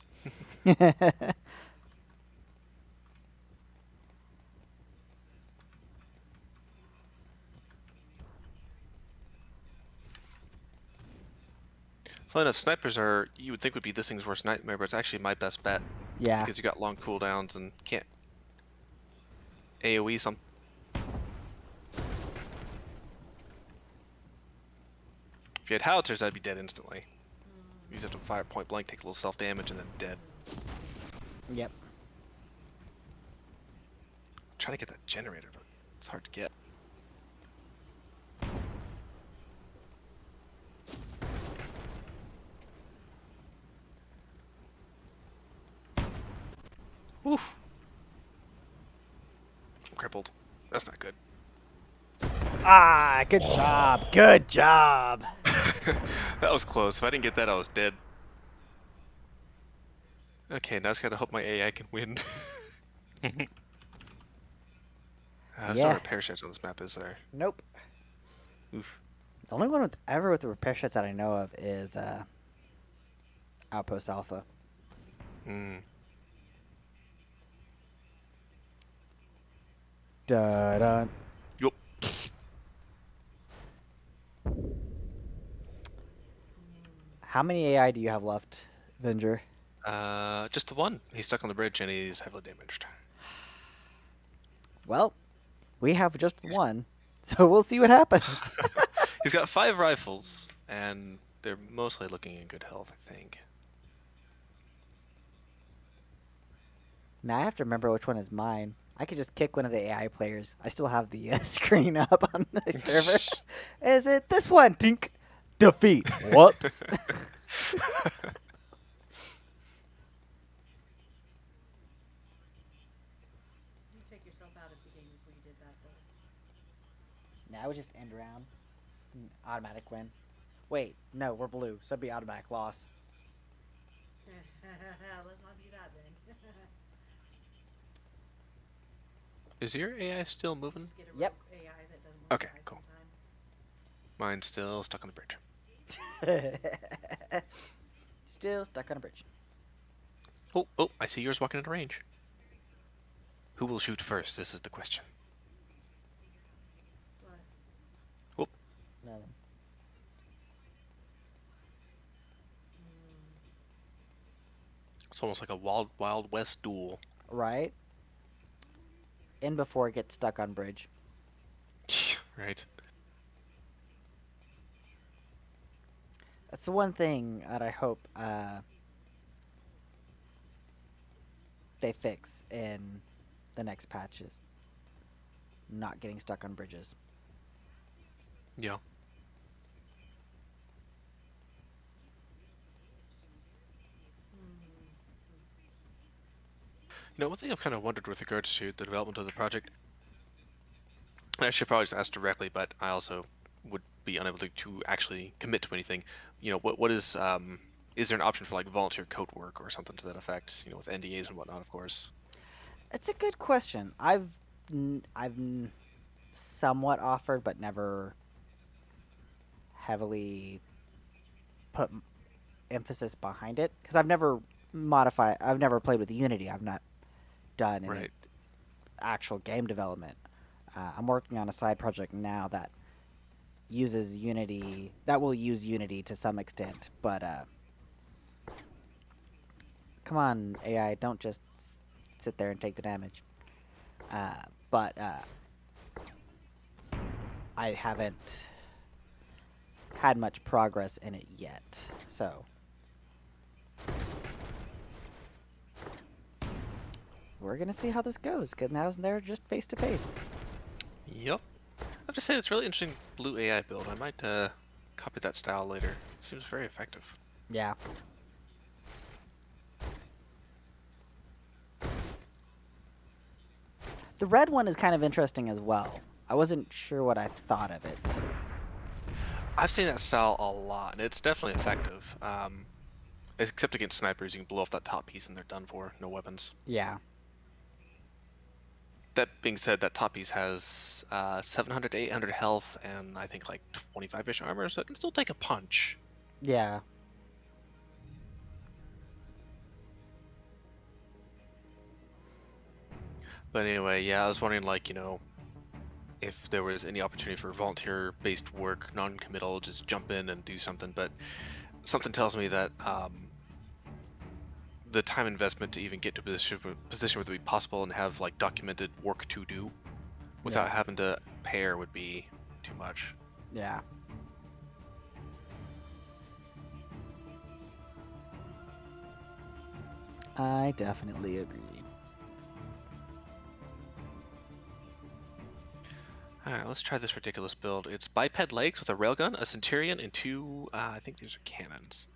Funny enough, snipers are, you would think would be this thing's worst nightmare, but it's actually my best bet. Yeah. because you got long cooldowns and can't AoE some. If you had howitzers, I'd be dead instantly. You just have to fire point blank, take a little self damage, and then dead. Yep. I'm trying to get that generator, but it's hard to get. Oof. I'm crippled. That's not good. Ah, good job. Good job. That was close. If I didn't get that, I was dead. Okay, now I just gotta hope my AI can win. There's no Yeah. repair sheds on this map, is there? Nope. Oof. The only one ever with the repair sheds that I know of is Outpost Alpha. Hmm. Da-da. Yup. How many AI do you have left, Venger? Just the one. He's stuck on the bridge and he's heavily damaged. Well, we have just one, so we'll see what happens. He's got 5 rifles, and they're mostly looking in good health, I think. Now I have to remember which one is mine. I could just kick one of the AI players. I still have the screen up on the server. Is it this one? Dink. Defeat. Whoops. You take yourself out of the game before you did that, though. Now we just end round. Automatic win. Wait, no, we're blue, so it'd be automatic loss. Let's not do that then. Is your AI still moving? Just get a Yep. rogue AI that doesn't want Okay, to die cool. sometime. Mine's still stuck on the bridge. Still stuck on a bridge. Oh, I see yours walking into range. Who will shoot first? This is the question. But, No. It's almost like a Wild West duel. Right? In before it gets stuck on bridge. Right. That's the one thing that I hope they fix in the next patches. Not getting stuck on bridges. Yeah. You know, one thing I've kind of wondered with regards to the development of the project, and I should probably just ask directly, but I also would be unable to actually commit to anything. You know, what is there an option for like volunteer code work or something to that effect? You know, with NDAs and whatnot, of course. It's a good question. I've somewhat offered, but never heavily put emphasis behind it because I've never played with Unity. I've not done any Right. actual game development. I'm working on a side project now that uses Unity. That will use Unity to some extent, but come on, AI, don't just sit there and take the damage. But I haven't had much progress in it yet, so we're gonna see how this goes. Because now they're just face to face. Yep. I have to say, it's really interesting blue AI build. I might copy that style later. It seems very effective. Yeah. The red one is kind of interesting as well. I wasn't sure what I thought of it. I've seen that style a lot, and it's definitely effective. Except against snipers, you can blow off that top piece and they're done for. No weapons. Yeah. That being said, that top piece has 700 to 800 health and I think like 25-ish armor, so it can still take a punch. Yeah. But anyway, yeah, I was wondering, like, you know, if there was any opportunity for volunteer-based work, non-committal, just jump in and do something. But something tells me that the time investment to even get to a position where it would be possible and have like documented work to do without Yeah. having to pair would be too much. Yeah. I definitely agree. Alright, let's try this ridiculous build. It's biped legs with a railgun, a centurion, and two, I think these are cannons.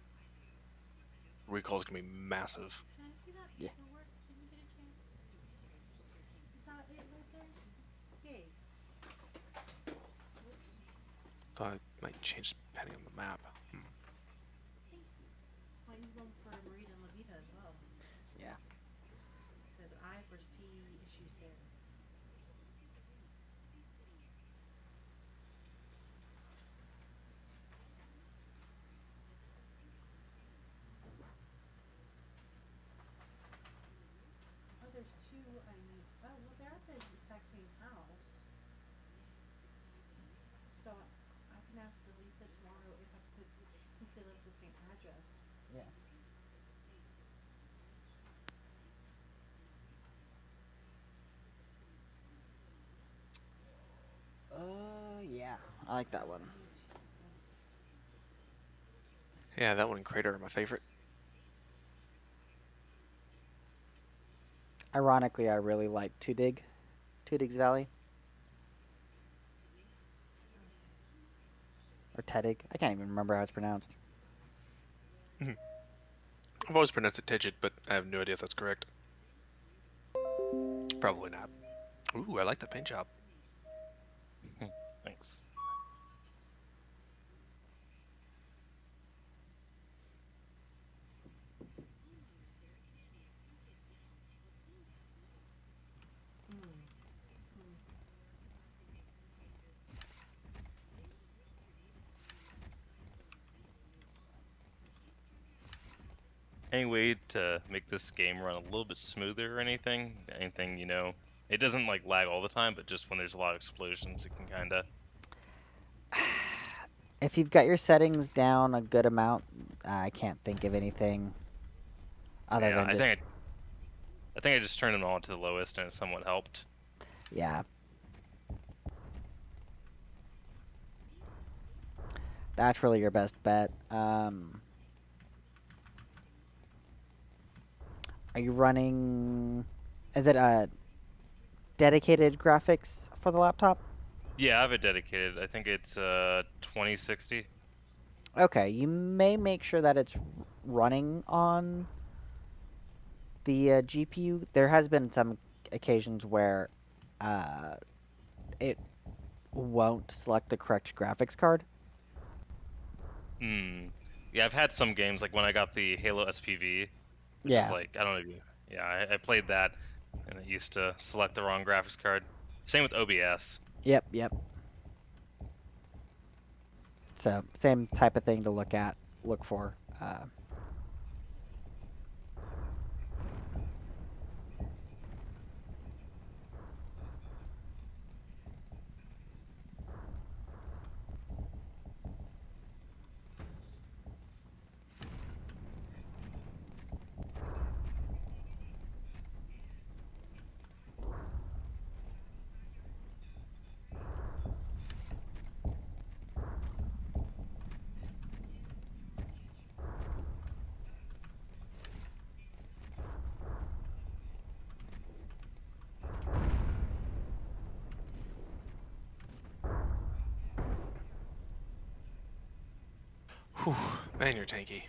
Recoil is going to be massive. Can I see that Yeah. paperwork? Did you get a chance? Is that it right there? Yay. Whoops. Thought it might change depending on the map. Thank you. Might need one for Marita and Levita as well. Yeah. Because I foresee issues there. Oh, there's two I need. Oh, well, they're at the exact same house. So I can ask Lisa tomorrow if I could, since they live at the same address. Yeah. Yeah. I like that one. Me too. Yeah, that one and Crater are my favorite. Ironically, I really like Tudig's Valley. Or Tedig. I can't even remember how it's pronounced. I've always pronounced it Tigid, but I have no idea if that's correct. Probably not. Ooh, I like that paint job. Thanks. Any way to make this game run a little bit smoother or anything? Anything, you know? It doesn't like lag all the time, but just when there's a lot of explosions, it can kind of. If you've got your settings down a good amount, I can't think of anything other Yeah, than just I think I just turned them all to the lowest, and it somewhat helped. yeah. That's really your best bet. Are you running? Is it a dedicated graphics for the laptop? Yeah, I have it dedicated. I think it's 2060. Okay, you may make sure that it's running on the GPU. There has been some occasions where it won't select the correct graphics card. Hmm. Yeah, I've had some games like when I got the Halo SPV, which Yeah. is like I don't know if you. Yeah, I played that, and it used to select the wrong graphics card. Same with OBS. Yep. So same type of thing to look for. Whew, man, you're tanky.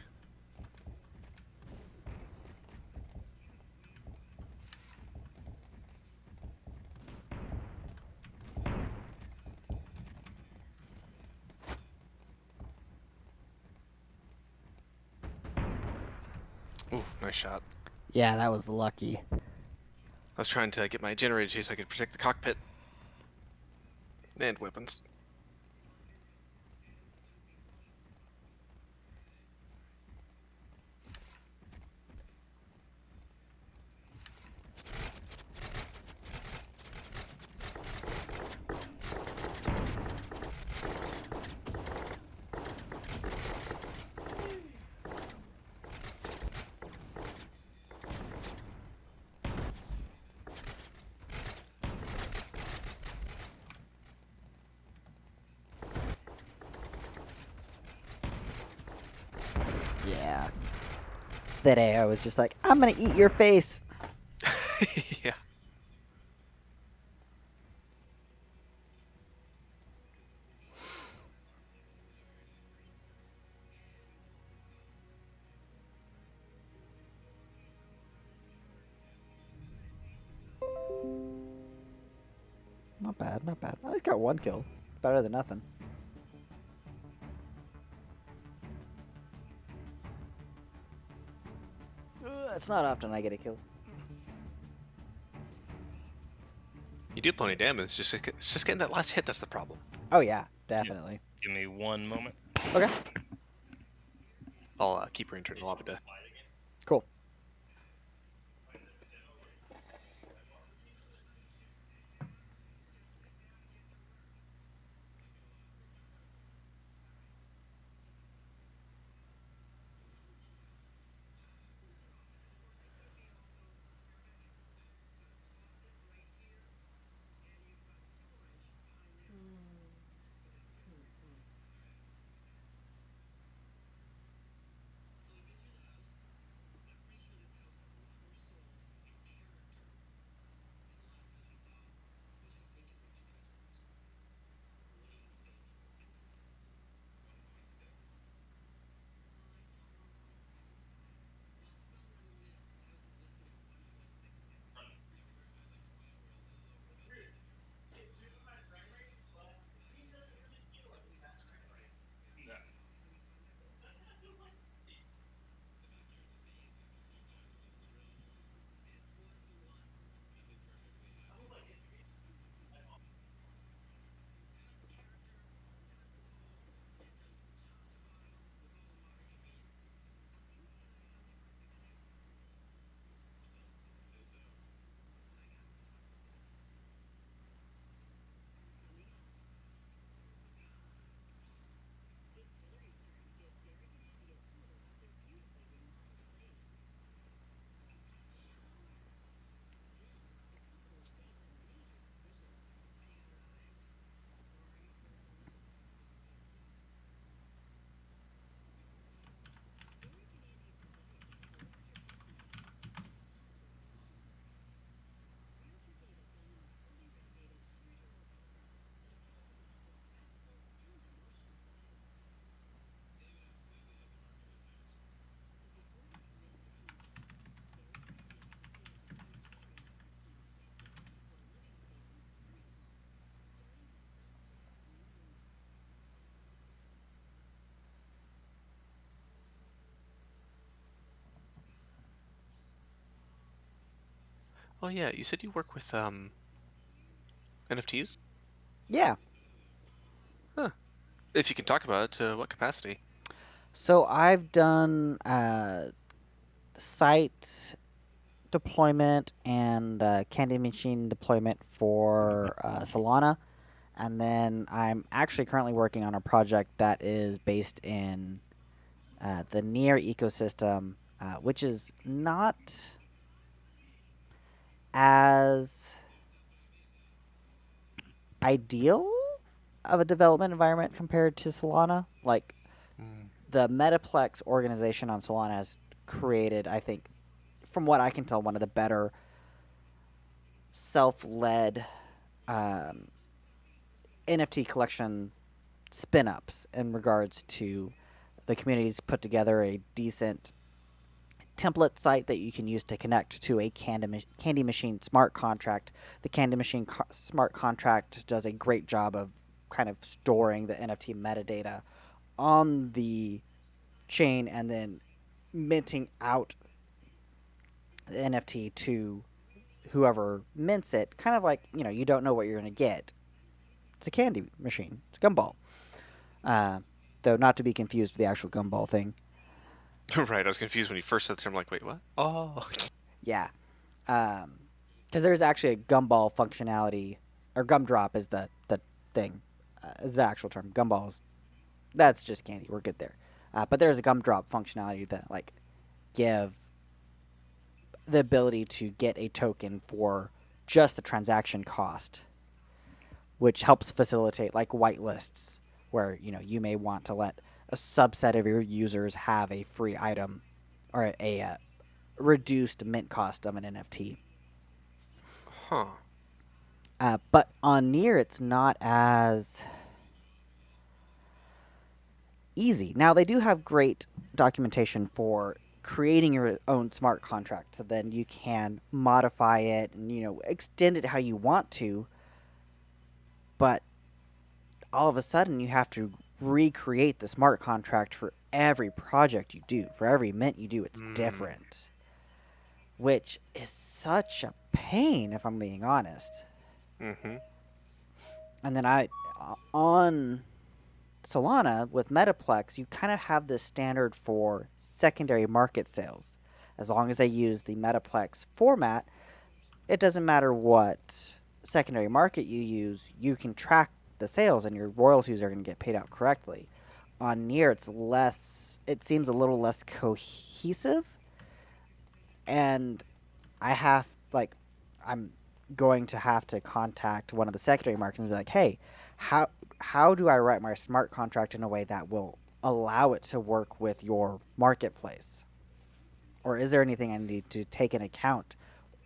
Ooh, nice shot. Yeah, that was lucky. I was trying to get my generator to so I could protect the cockpit and weapons. Yeah. That day I was just like, I'm gonna eat your face. Yeah. Not bad, not bad. I just got one kill. Better than nothing. It's not often I get a kill. You do plenty of damage. It's just getting that last hit that's the problem. Oh yeah, definitely. Give me one moment. Okay, I'll keep her entering the lava to. cool. Oh yeah, you said you work with NFTs. Yeah. Huh. If you can talk about it, to what capacity? So I've done site deployment and candy machine deployment for Solana, and then I'm actually currently working on a project that is based in the near ecosystem, which is not as ideal of a development environment compared to Solana. Like Mm. the Metaplex organization on Solana has created, I think, from what I can tell, one of the better self-led um, NFT collection spin-ups in regards to the community's put together a decent template site that you can use to connect to a Candy Machine smart contract. The Candy Machine smart contract does a great job of kind of storing the NFT metadata on the chain and then minting out the NFT to whoever mints it. Kind of like, you don't know what you're going to get. It's a candy machine. It's a gumball. Though not to be confused with the actual gumball thing. Right, I was confused when you first said the term. Like, wait, what? Oh. Yeah. Because there's actually a gumball functionality, or gumdrop is the thing, is the actual term. Gumballs, that's just candy. We're good there. But there's a gumdrop functionality that like give the ability to get a token for just the transaction cost, which helps facilitate like whitelists, where you may want to let a subset of your users have a free item or a reduced mint cost of an NFT. Huh. But on Near, it's not as easy. Now, they do have great documentation for creating your own smart contract, so then you can modify it and extend it how you want to. But all of a sudden, you have to recreate the smart contract for every project you do. For every mint you do, it's different, which is such a pain, if I'm being honest. Mm-hmm. And then on Solana with Metaplex, you kind of have this standard for secondary market sales. As long as they use the Metaplex format, it doesn't matter what secondary market you use, you can track the sales and your royalties are going to get paid out correctly. On Near, it seems a little less cohesive, and I have, like, I'm going to have to contact one of the secondary markets and be like, hey, how do I write my smart contract in a way that will allow it to work with your marketplace? Or is there anything I need to take into account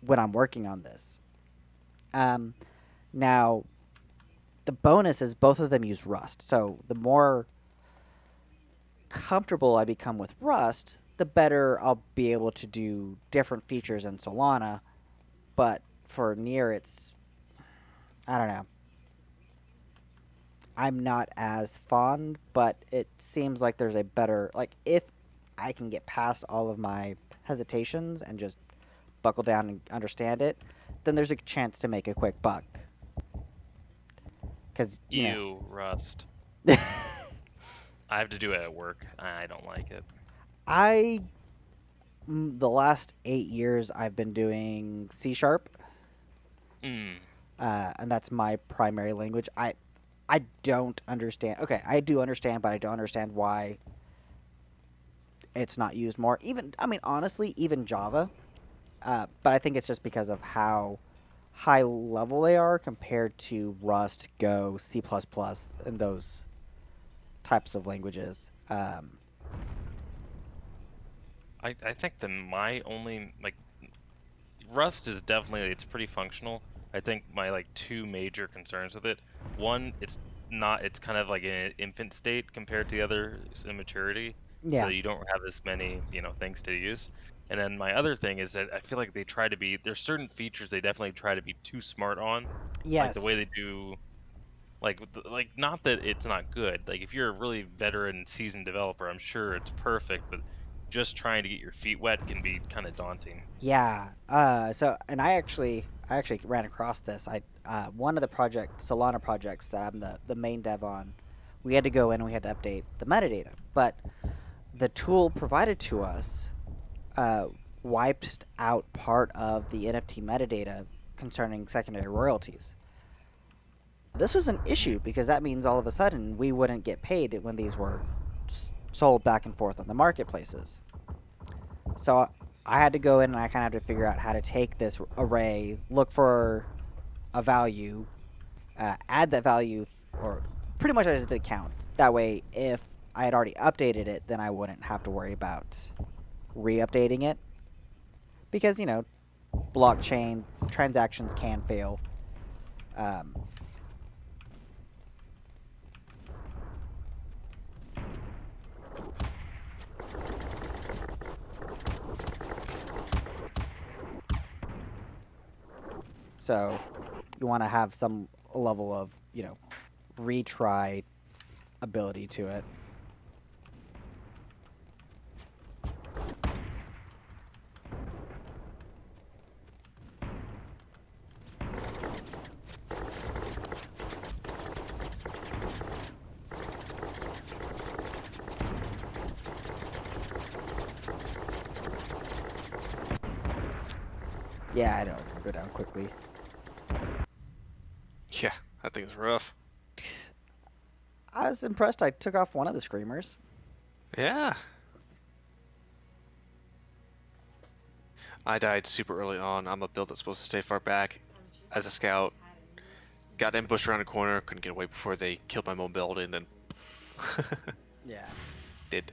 when I'm working on this? Now, the bonus is both of them use Rust. So the more comfortable I become with Rust, the better I'll be able to do different features in Solana. But for Near, I don't know. I'm not as fond, but it seems like there's a better, like, if I can get past all of my hesitations and just buckle down and understand it, then there's a chance to make a quick buck. Because, Ew, Rust. I have to do it at work. I don't like it. the last 8 years, I've been doing C#, Mm. and that's my primary language. I don't understand. Okay, I do understand, but I don't understand why it's not used more. Even, I mean, honestly, even Java. But I think it's just because of how high level they are compared to Rust, Go, C++, and those types of languages. I think my only like Rust is definitely it's pretty functional. I think my like two major concerns with it, one, it's kind of like in an infant state compared to the others in maturity, so Yeah. you don't have as many, things to use. And then my other thing is that I feel like they try to be there's certain features they definitely try to be too smart on, like the way Yes. they do like not that it's not good. Like if you're a really veteran seasoned developer, I'm sure it's perfect, but just trying to get your feet wet can be kind of daunting. Yeah. So, and I actually ran across this. One of the Solana projects that I'm the main dev on, we had to go in and we had to update the metadata, but the tool provided to us uh, wiped out part of the NFT metadata concerning secondary royalties. This was an issue because that means all of a sudden we wouldn't get paid when these were sold back and forth on the marketplaces. So I had to go in and I kind of had to figure out how to take this array, look for a value, add that value, or pretty much I just did count. That way, if I had already updated it, then I wouldn't have to worry about re-updating it. Because, blockchain transactions can fail. Um, so you want to have some level of, retry ability to it. Yeah, I know it's gonna go down quickly. Yeah, that thing's rough. I was impressed. I took off one of the screamers. Yeah. I died super early on. I'm a build that's supposed to stay far back as a scout. Got ambushed around a corner, couldn't get away before they killed my mobility, and then Yeah. Did.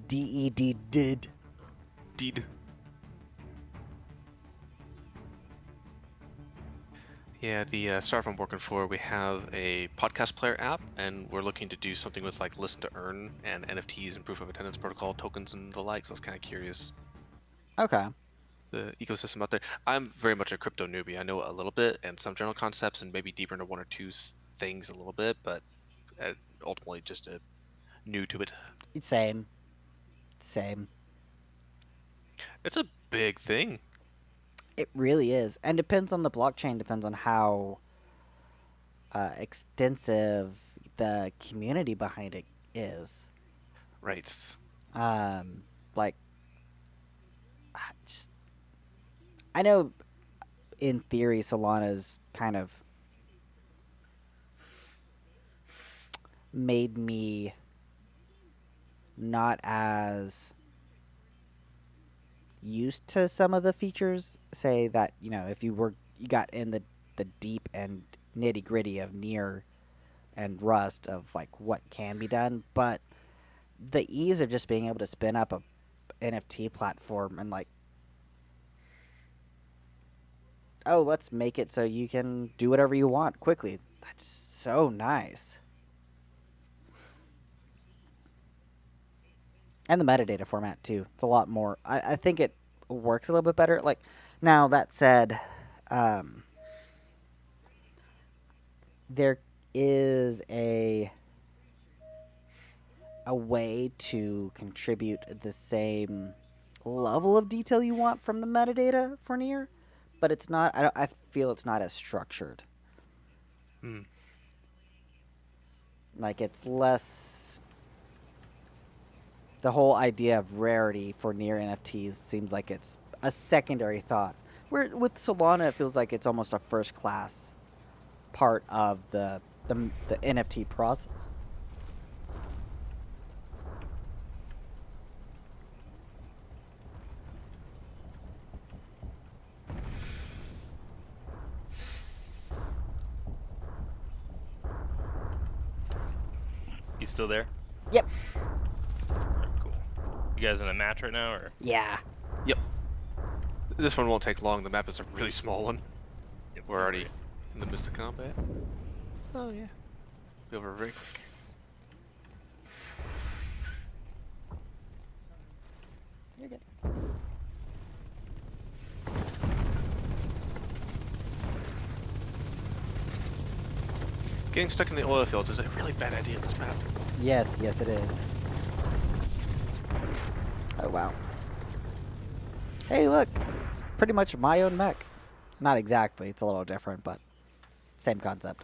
DED did. Did. Yeah, the startup I'm working for, we have a podcast player app, and we're looking to do something with like listen to earn and NFTs and proof of attendance protocol tokens and the like. So I was kind of curious Okay. the ecosystem out there. I'm very much a crypto newbie. I know a little bit and some general concepts, and maybe deeper into one or two things a little bit, but ultimately just new to it. Same. Same. It's a big thing. It really is. And depends on the blockchain, depends on how extensive the community behind it is. Right. Like, just, I know in theory Solana's kind of made me not as used to some of the features. Say that, if you got in the deep and nitty gritty of Near and Rust of like what can be done, but the ease of just being able to spin up a NFT platform and like, oh, let's make it so you can do whatever you want quickly. That's so nice. And the metadata format too. It's a lot more. I think it works a little bit better. Like, now that said, there is a way to contribute the same level of detail you want from the metadata for Near, but it's not. I feel it's not as structured. Hmm. Like, it's less. The whole idea of rarity for Near NFTs seems like it's a secondary thought. Where with Solana, it feels like it's almost a first class part of the NFT process. You still there? Yep. Alright, cool. You guys in a match right now, or? Yeah. Yep. This one won't take long. The map is a really small one. Yep, We're no already worries. in the midst of combat. Oh yeah. Be over very quick. You're good. Getting stuck in the oil fields is a really bad idea in this map. Yes, yes, it is. Oh wow. Hey, look, it's pretty much my own mech. Not exactly. It's a little different, but same concept.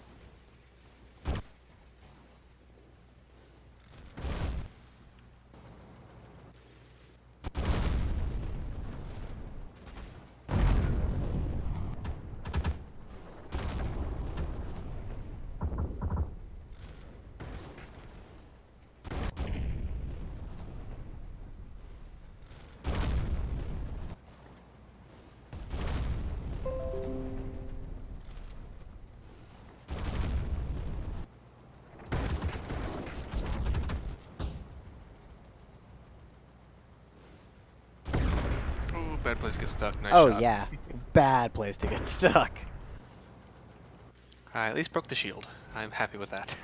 Ooh, bad place to get stuck. Nice Oh shot. yeah, bad place to get stuck. I at least broke the shield. I'm happy with that.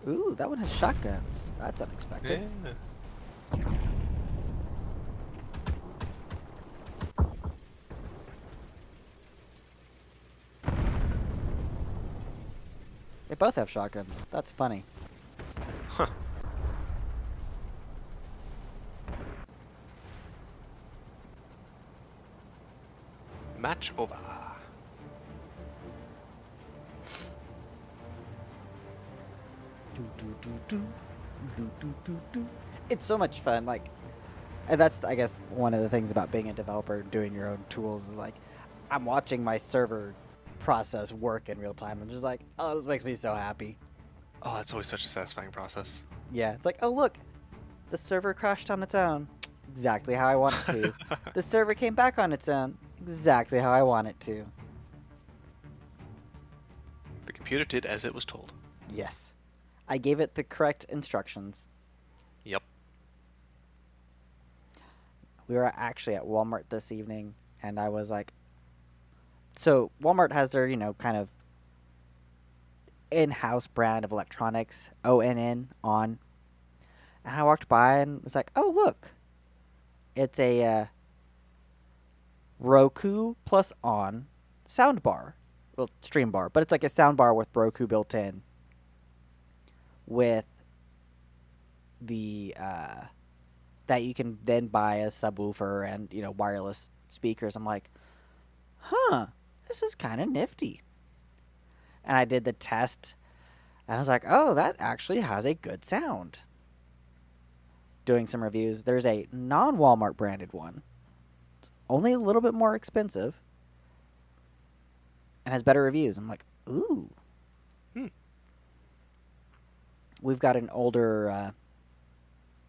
Ooh, that one has shotguns. That's unexpected. Yeah. They both have shotguns. That's funny. Huh. Match over. It's so much fun. Like, and that's, I guess, one of the things about being a developer and doing your own tools is like, I'm watching my server process work in real time. I'm just like, oh, this makes me so happy. Oh, that's always such a satisfying process. Yeah, it's like, oh, look, the server crashed on its own. Exactly how I want it to. The server came back on its own. Exactly how I want it to. The computer did as it was told. Yes. I gave it the correct instructions. Yep. We were actually at Walmart this evening, and I was like, so Walmart has their, kind of in-house brand of electronics, ONN, on. And I walked by and was like, oh, look. It's a Roku plus on sound bar. Well, stream bar, but it's like a sound bar with Roku built in with the that you can then buy a subwoofer and wireless speakers. I'm like, huh, this is kind of nifty. And I did the test, and I was like, oh, that actually has a good sound. Doing some reviews, there's a non-Walmart branded one. It's only a little bit more expensive and has better reviews. I'm like, ooh. We've got an older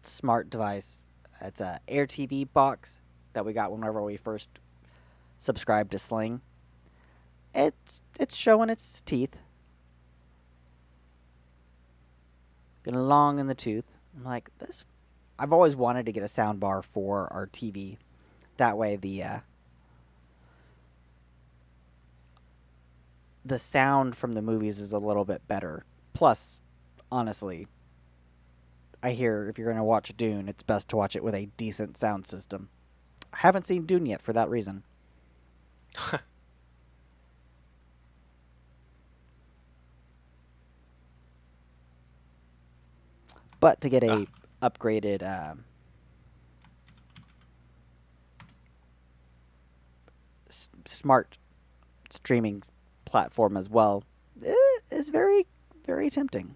smart device. It's a Air TV box that we got whenever we first subscribed to Sling. It's showing its teeth. Getting long in the tooth. I'm like, this. I've always wanted to get a sound bar for our TV. That way the sound from the movies is a little bit better. Plus, honestly, I hear if you're going to watch Dune, it's best to watch it with a decent sound system. I haven't seen Dune yet for that reason. But to get a upgraded smart streaming platform as well is very, very tempting.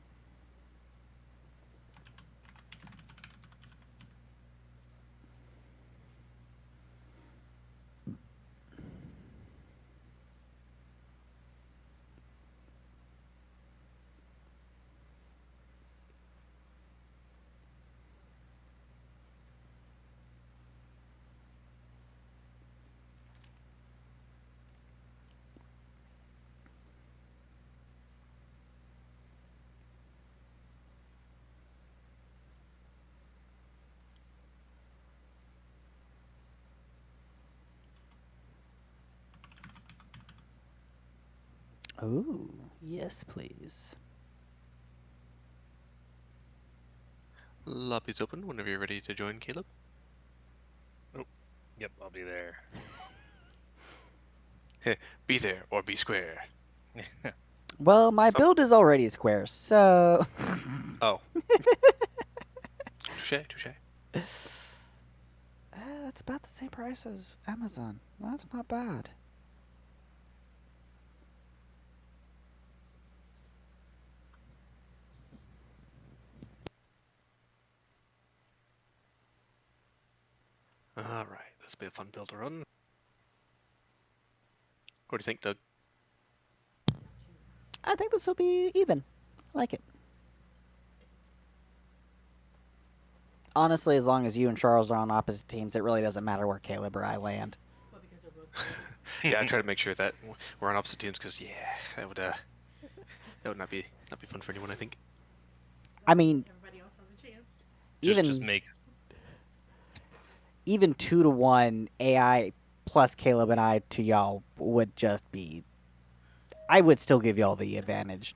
Oh, yes, please. Lobby's open whenever you're ready to join, Caleb. Yep, I'll be there. Be there or be square. Well, my build is already square, so... Oh. Touche, touche. That's about the same price as Amazon. That's not bad. All right, this will be a fun build to run. What do you think, Doug? I think this will be even. I like it. Honestly, as long as you and Charles are on opposite teams, it really doesn't matter where Caleb or I land. Well, because they're both. Yeah, I try to make sure that we're on opposite teams because that would not be fun for anyone, I think. I mean, Everybody else has a chance. Just makes even 2-to-1 AI plus Caleb and I to y'all would just be. I would still give y'all the advantage.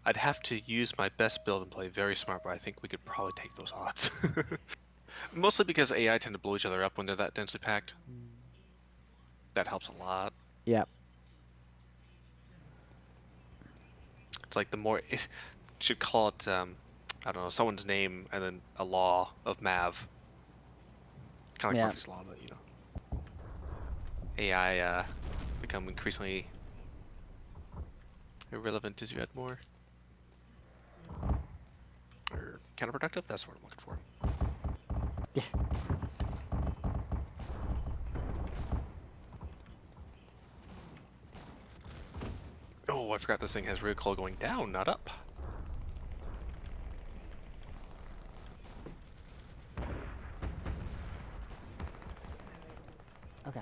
I'd have to use my best build and play very smart, but I think we could probably take those odds. Mostly because AI tend to blow each other up when they're that densely packed. That helps a lot. Yep. It's like the more it should call it I don't know, someone's name and then a law of M.A.V. Kind of like Yeah. Murphy's law, but AI become increasingly irrelevant as you add more. Or counterproductive, that's what I'm looking for. Yeah. Oh, I forgot this thing has recoil going down, not up. Okay.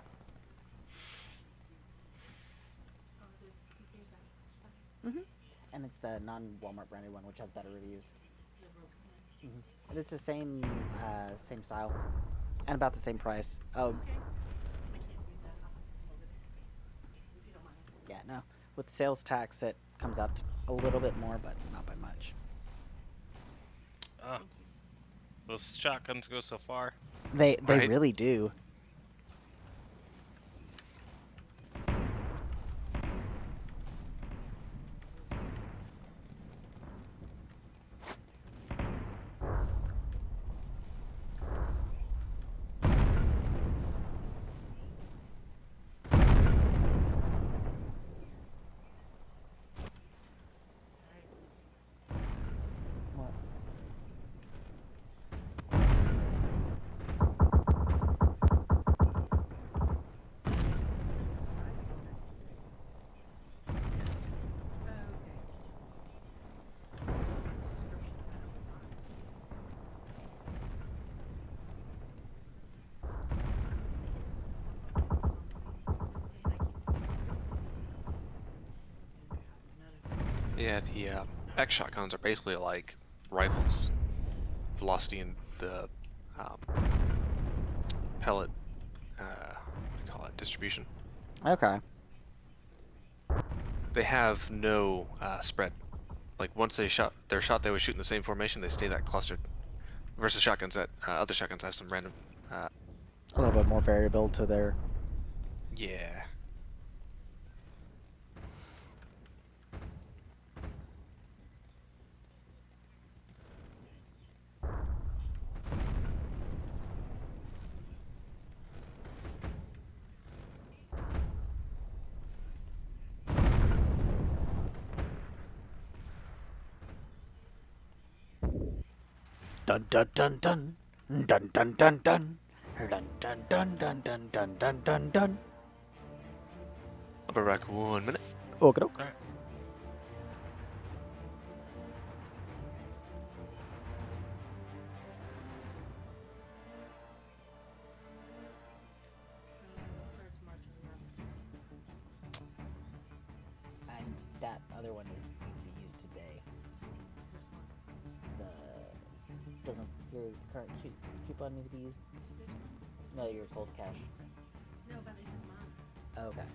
the non-Walmart branded one, which has better reviews. The Rogue one. And it's the same style, and about the same price. Oh, Okay. I can't read that. I'll have to load it. If you don't mind. yeah, no. With sales tax, it comes out to a little bit more, but not by much. Ah, those shotguns go so far. They Right. really do. What? Yeah, the X shotguns are basically like rifles. Velocity and the um, pellet, what do you call it, distribution. Okay. They have no spread. Like once they're shot, they always shoot in the same formation. They stay that clustered. Versus shotguns, that other shotguns have some random. A little bit more variable to their. Yeah. Dun dun dun dun. Dun dun dun dun. Dun dun dun dun dun dun dun dun dun. I'll be back 1 minute. Okay. Alright. Starts March 11th. And that other one needs to be used today. The doesn't your current coupon need to be used? No, your sold cash. No, but they said month. Okay.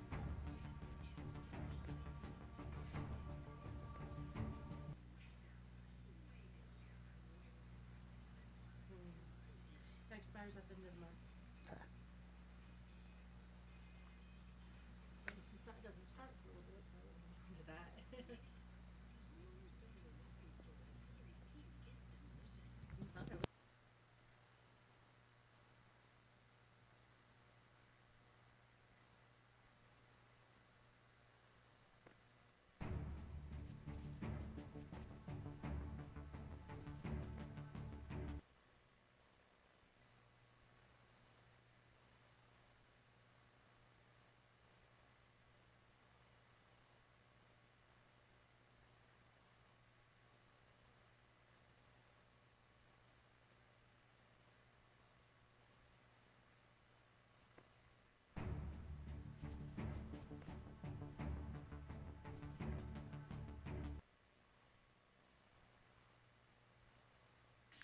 That expires at the end of the month. Okay. So since that doesn't start for a little bit, I will hold on to that. Okay.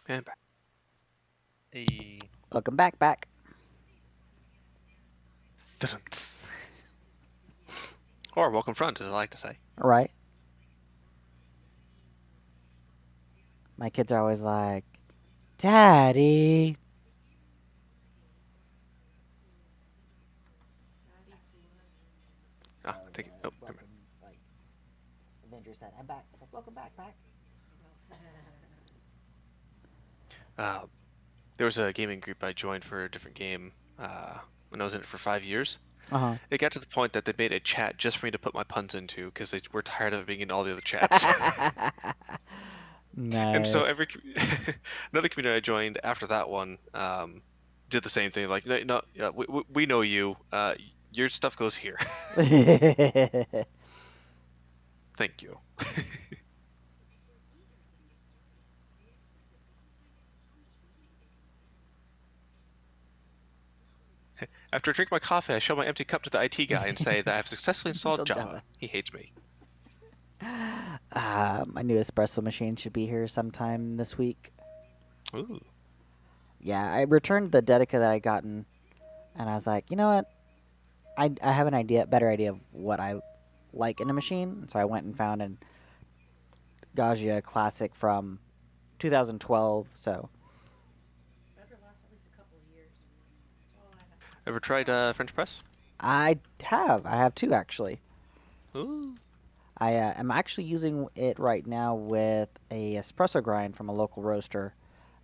And back. Hey. Welcome back. Dun-dun-ts. Or welcome front, as I like to say. All right. My kids are always like, Daddy. Daddy for Ah, take it. Oh, never mind. Welcome, like Avenger said, I'm back. It's like, welcome back. There was a gaming group I joined for a different game when I was in it for 5 years. Uh It got to the point that they made a chat just for me to put my puns into because they were tired of being in all the other chats. huh. And so Nice. another community I joined after that one did the same thing. Like, no, yeah, we know you. Your stuff goes here. Thank you. After I drink my coffee, I show my empty cup to the IT guy and say that I have successfully installed Installed Java. Java. He hates me. My new espresso machine should be here sometime this week. Ooh. Yeah, I returned the Dedica that I gotten, and I was like, you know what? I have an better idea of what I like in a machine. So I went and found an Gaggia Classic from 2012. So Better last at least a couple of years. That's all I have. Ever tried French press? I have two actually. Ooh. I am actually using it right now with a espresso grind from a local roaster.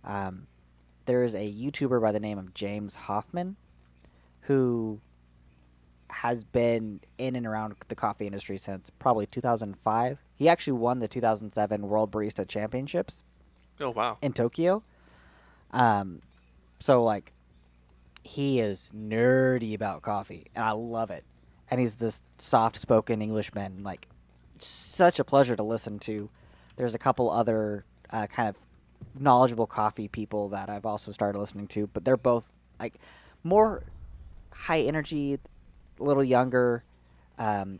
There is a YouTuber by the name of James Hoffman who has been in and around the coffee industry since probably 2005. He actually won the 2007 World Barista Championships Oh wow. in Tokyo. So like, he is nerdy about coffee, and I love it. And he's this soft-spoken Englishman, like such a pleasure to listen to. There's a couple other kind of knowledgeable coffee people that I've also started listening to, but they're both like more high energy, a little younger, and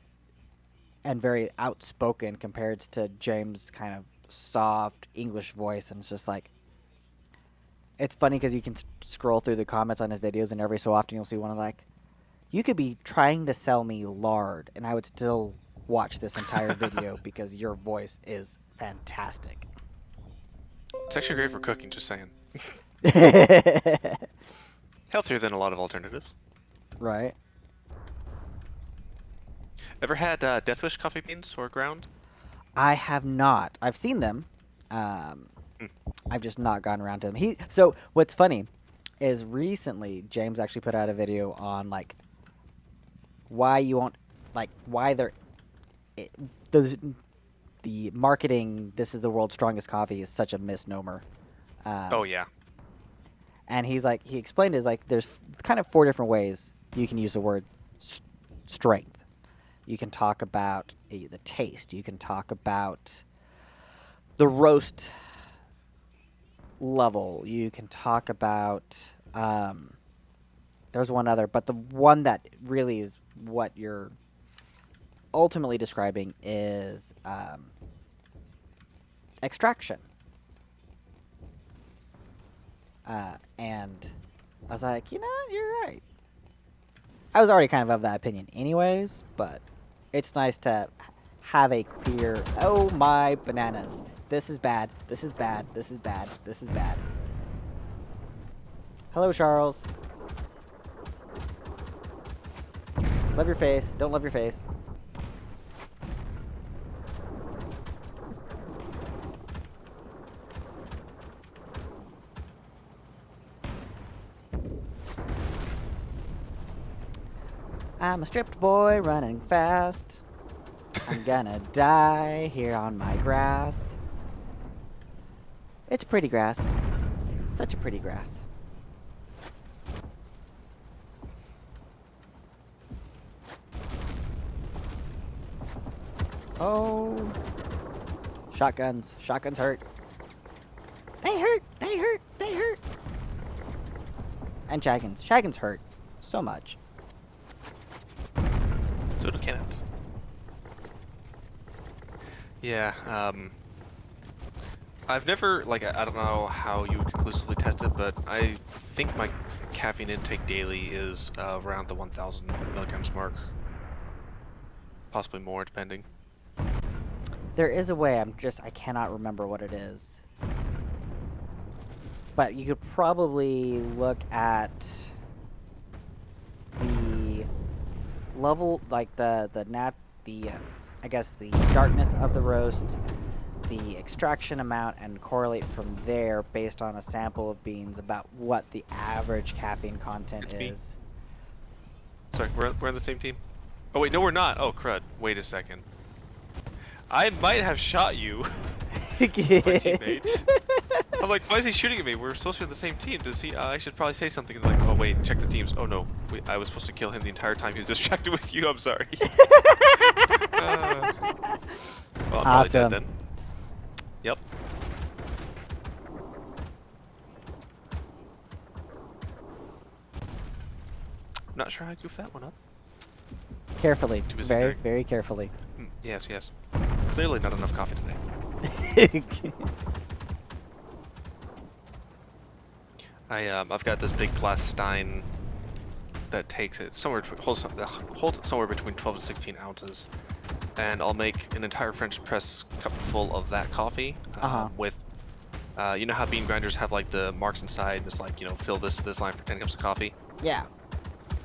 very outspoken compared to James' kind of soft English voice. And it's just like, it's funny because you can scroll through the comments on his videos, and every so often you'll see one of like, you could be trying to sell me lard, and I would still watch this entire video because your voice is fantastic. It's actually great for cooking. Just saying. Healthier than a lot of alternatives. Right. Ever had Death Wish coffee beans or ground? I have not. I've seen them. I've just not gotten around to them. So what's funny is recently James actually put out a video on like why you won't why they're the marketing. This is the world's strongest coffee is such a misnomer. Oh yeah. And he explained it as like there's kind of 4 different ways you can use the word strength. You can talk about the taste. You can talk about the roast level. You can talk about there's one other, but the one that really is what you're ultimately describing is extraction. And I was like, you know, you're right. I was already kind of that opinion anyways, but it's nice to have a clear, oh my bananas. This is bad. This is bad. This is bad. This is bad. Hello, Charles. Love your face. Don't love your face. I'm a stripped boy running fast. I'm gonna die here on my grass. It's pretty grass. Such a pretty grass. Oh. Shotguns. Shotguns hurt. They hurt. They hurt. They hurt. And shaggins. Shaggins hurt. So much. So do cannons. Yeah, I've never, I don't know how you would conclusively test it, but I think my caffeine intake daily is around the 1,000 milligrams mark. Possibly more, depending. There is a way, I cannot remember what it is. But you could probably look at the level, like I guess the darkness of the roast, the extraction amount, and correlate from there based on a sample of beans about what the average caffeine content It's me. is. Sorry, we're on the same team? Oh wait, no we're not. Oh crud. Wait a second. I might have shot you, my teammate. I'm like, why is he shooting at me? We're supposed to be on the same team. Does he? I should probably say something like, oh wait, check the teams. Oh no, I was supposed to kill him the entire time. He was distracted with you. I'm sorry. Well, I'm probably dead Awesome. then. Yep. I'm not sure how I goofed that one up. Carefully. Too busy Very, preparing. very carefully. Yes, yes. Clearly not enough coffee today. I've got this big glass stein that takes it somewhere holds it somewhere between 12 to 16 ounces, and I'll make an entire French press cup full of that coffee with. You know how bean grinders have like the marks inside? It's like, fill this line for 10 cups of coffee. Yeah.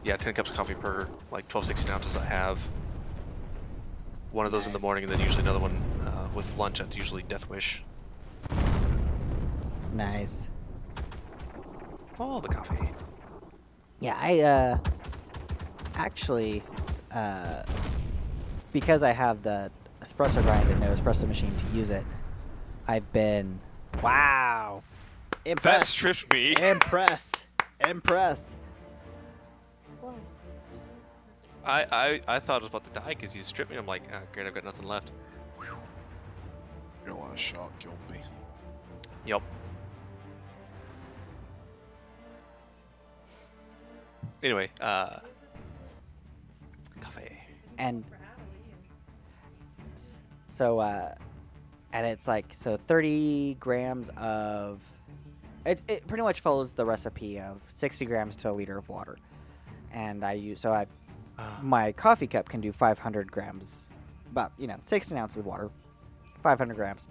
Yeah, 10 cups of coffee per like 12, 16 ounces I have. One of those in the Nice. morning, and then usually another one with lunch. That's usually Death Wish. Nice. All the coffee. Yeah, I actually because I have the espresso grinder and no espresso machine to use it, I've been wow. That Impressed. stripped me. Impressed. I thought I was about to die because you stripped me. I'm like, ah, great, I've got nothing left. Your last shot killed me. Yep. Anyway, coffee. And so and it's like 30 grams of it pretty much follows the recipe of 60 grams to a liter of water. And my coffee cup can do 500 grams, about 16 ounces of water, 500 grams,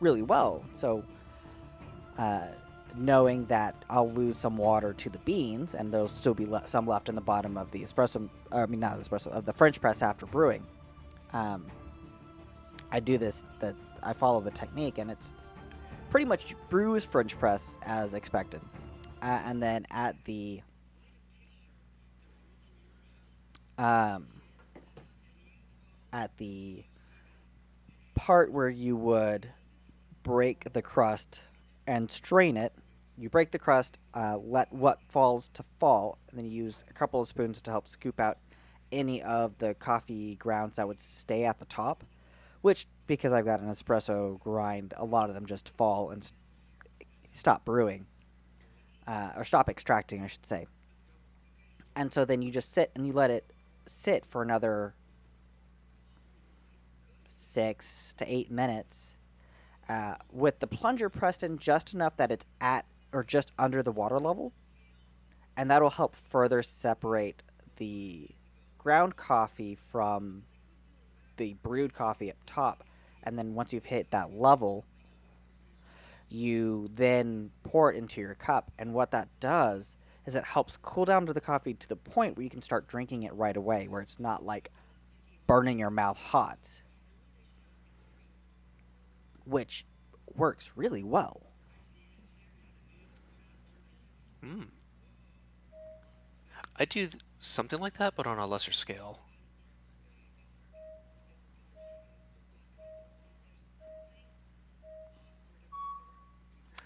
really well. So, knowing that I'll lose some water to the beans, and there'll still be some left in the bottom of the espresso, not the espresso, of the French press after brewing, I do this. I follow the technique, and it's pretty much brews French press as expected, and then at the part where you would break the crust and strain it, you break the crust, let what falls to fall, and then you use a couple of spoons to help scoop out any of the coffee grounds that would stay at the top, which, because I've got an espresso grind, a lot of them just fall and stop brewing, or stop extracting, I should say. And so then you just sit and you let it sit for another 6 to 8 minutes, with the plunger pressed in just enough that it's at or just under the water level, and that'll help further separate the ground coffee from the brewed coffee up top. And then once you've hit that level, you then pour it into your cup, and what that does is it helps cool down to the coffee to the point where you can start drinking it right away, where it's not like burning your mouth hot, which works really well. I do something like that, but on a lesser scale.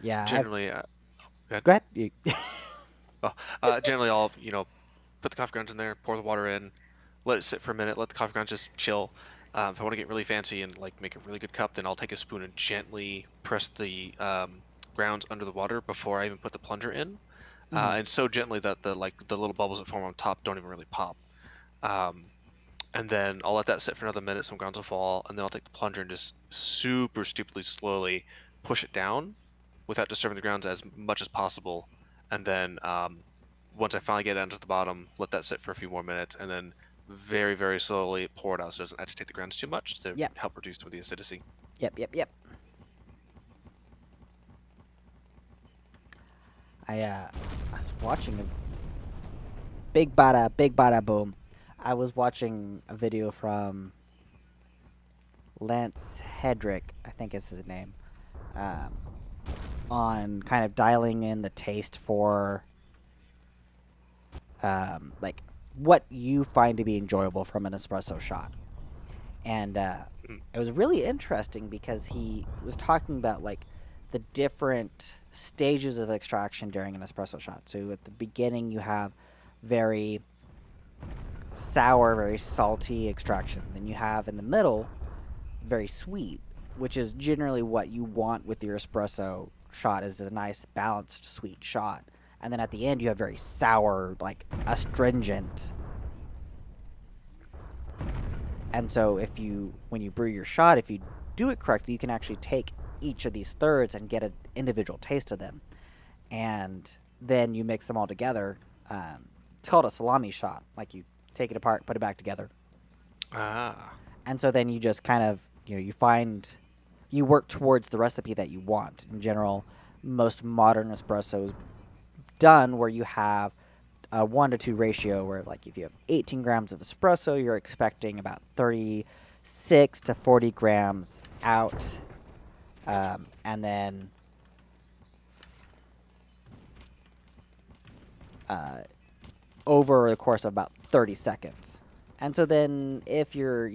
Yeah. Generally, Go ahead. generally I'll put the coffee grounds in there, pour the water in, let it sit for a minute, let the coffee grounds just chill. If I want to get really fancy and like make a really good cup, then I'll take a spoon and gently press the grounds under the water before I even put the plunger in, and so gently that the little bubbles that form on top don't even really pop. And then I'll let that sit for another minute, some grounds will fall, and then I'll take the plunger and just super stupidly slowly push it down without disturbing the grounds as much as possible. And then once I finally get it down to the bottom, let that sit for a few more minutes, and then very, very slowly pour it out so it doesn't agitate the grounds too much to help reduce some of the acidity. Yep. I was watching a big bada boom. I was watching a video from Lance Hedrick, I think is his name, on kind of dialing in the taste for like what you find to be enjoyable from an espresso shot. And it was really interesting because he was talking about like the different stages of extraction during an espresso shot. So at the beginning you have very sour, very salty extraction. Then you have in the middle very sweet, which is generally what you want with your espresso shot, is a nice balanced sweet shot. And then at the end you have very sour, like astringent. And so when you brew your shot, if you do it correctly, you can actually take each of these thirds and get an individual taste of them. And then you mix them all together. It's called a salami shot. Like you take it apart, put it back together. Ah. And so then you just kind of, you work towards the recipe that you want. In general, most modern espressos done where you have a 1-to-2 ratio where, like, if you have 18 grams of espresso, you're expecting about 36 to 40 grams out. And then over the course of about 30 seconds. And so then if you're,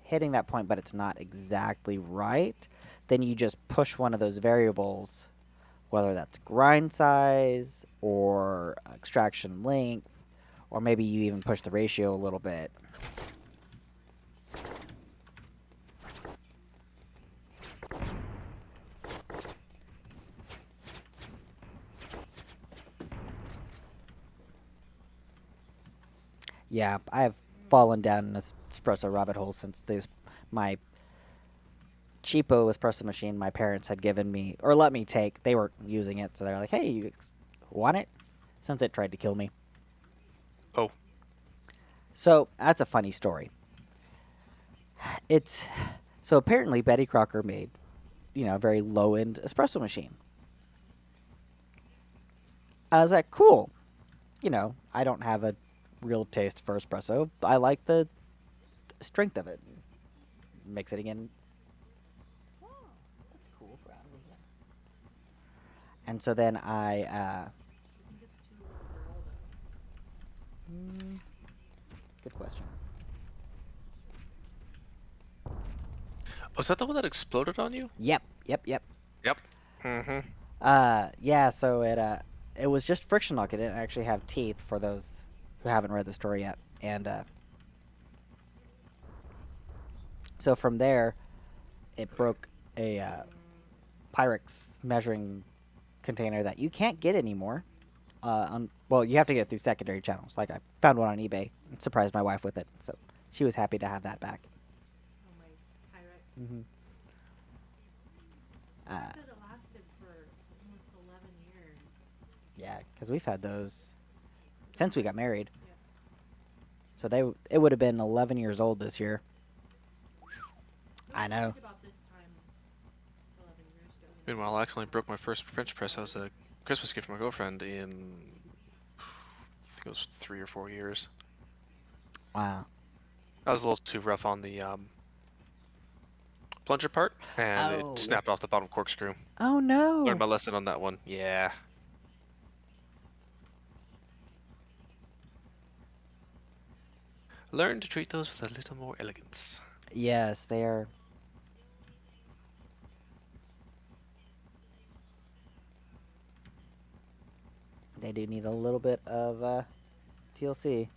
hitting that point but it's not exactly right, then you just push one of those variables, whether that's grind size or extraction length, or maybe you even push the ratio a little bit. Yeah, I have fallen down an espresso rabbit hole since my cheapo espresso machine my parents had given me or let me take. They were using it, so they're like, "Hey, you want it?" Since it tried to kill me. Oh. So that's a funny story. So apparently Betty Crocker made, a very low end espresso machine. I was like, cool. I don't have a real taste for espresso. I like the strength of it. Mix it again. Oh, that's cool for out of here. And so then I think it's too low for all though. Good question. Was that the one that exploded on you? Yep. Yep. Mm-hmm. Yeah. So it was just friction lock. It didn't actually have teeth for those who haven't read the story yet. And so from there, it broke a Pyrex measuring container that you can't get anymore. Well, you have to get it through secondary channels. Like I found one on eBay and surprised my wife with it, so she was happy to have that back. Oh, my Pyrex. Mm-hmm. That could have lasted for almost 11 years. Yeah, because we've had those since we got married. Yeah. So it would have been 11 years old this year. I know. Think about this time 11 years ago. Meanwhile, I accidentally broke my first French press as a Christmas gift from my girlfriend in, I think it was 3 or 4 years. Wow. I was a little too rough on the plunger part, and Oh, it snapped off the bottom corkscrew. Oh no. Learned my lesson on that one. Yeah. Learn to treat those with a little more elegance. Yes, they are. They do need a little bit of TLC.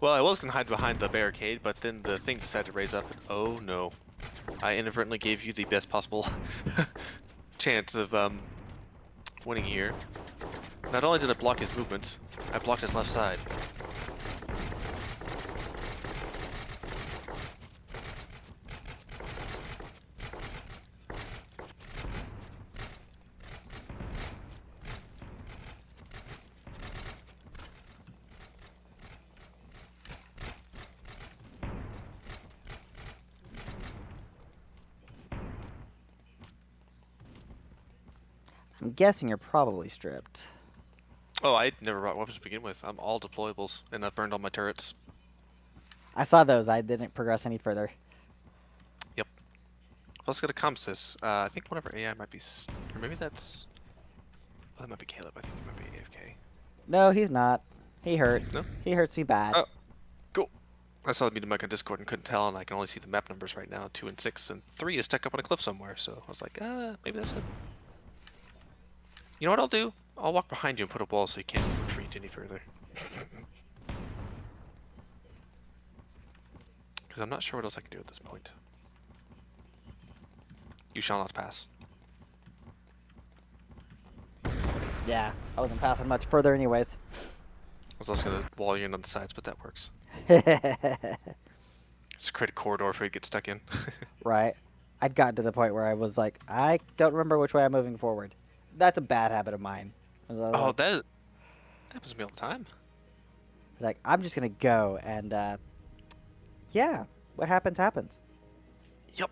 Well, I was gonna hide behind the barricade, but then the thing decided to raise up. Oh no. I inadvertently gave you the best possible chance of winning here. Not only did I block his movement, I blocked his left side. I'm guessing you're probably stripped. Oh, I never brought weapons to begin with. I'm all deployables, and I've burned all my turrets. I saw those. I didn't progress any further. Yep. Let's go to Comsys. I think one of our AI might be, or maybe that's. Oh, that might be Caleb. I think he might be AFK. No, he's not. He hurts. No? He hurts me bad. Oh. Cool. I saw the meeting mic on Discord and couldn't tell, and I can only see the map numbers right now. 2 and 6, and 3 is stuck up on a cliff somewhere. So I was like, maybe that's it. You know what I'll do? I'll walk behind you and put a wall so you can't retreat any further. Because I'm not sure what else I can do at this point. You shall not pass. Yeah, I wasn't passing much further anyways. I was also gonna wall you in on the sides, but that works. It's a create a corridor for you to get stuck in. Right. I'd gotten to the point where I was like, I don't remember which way I'm moving forward. That's a bad habit of mine. I was Oh, like, that happens to me all the time. I'm just gonna go, and yeah, what happens happens. Yep.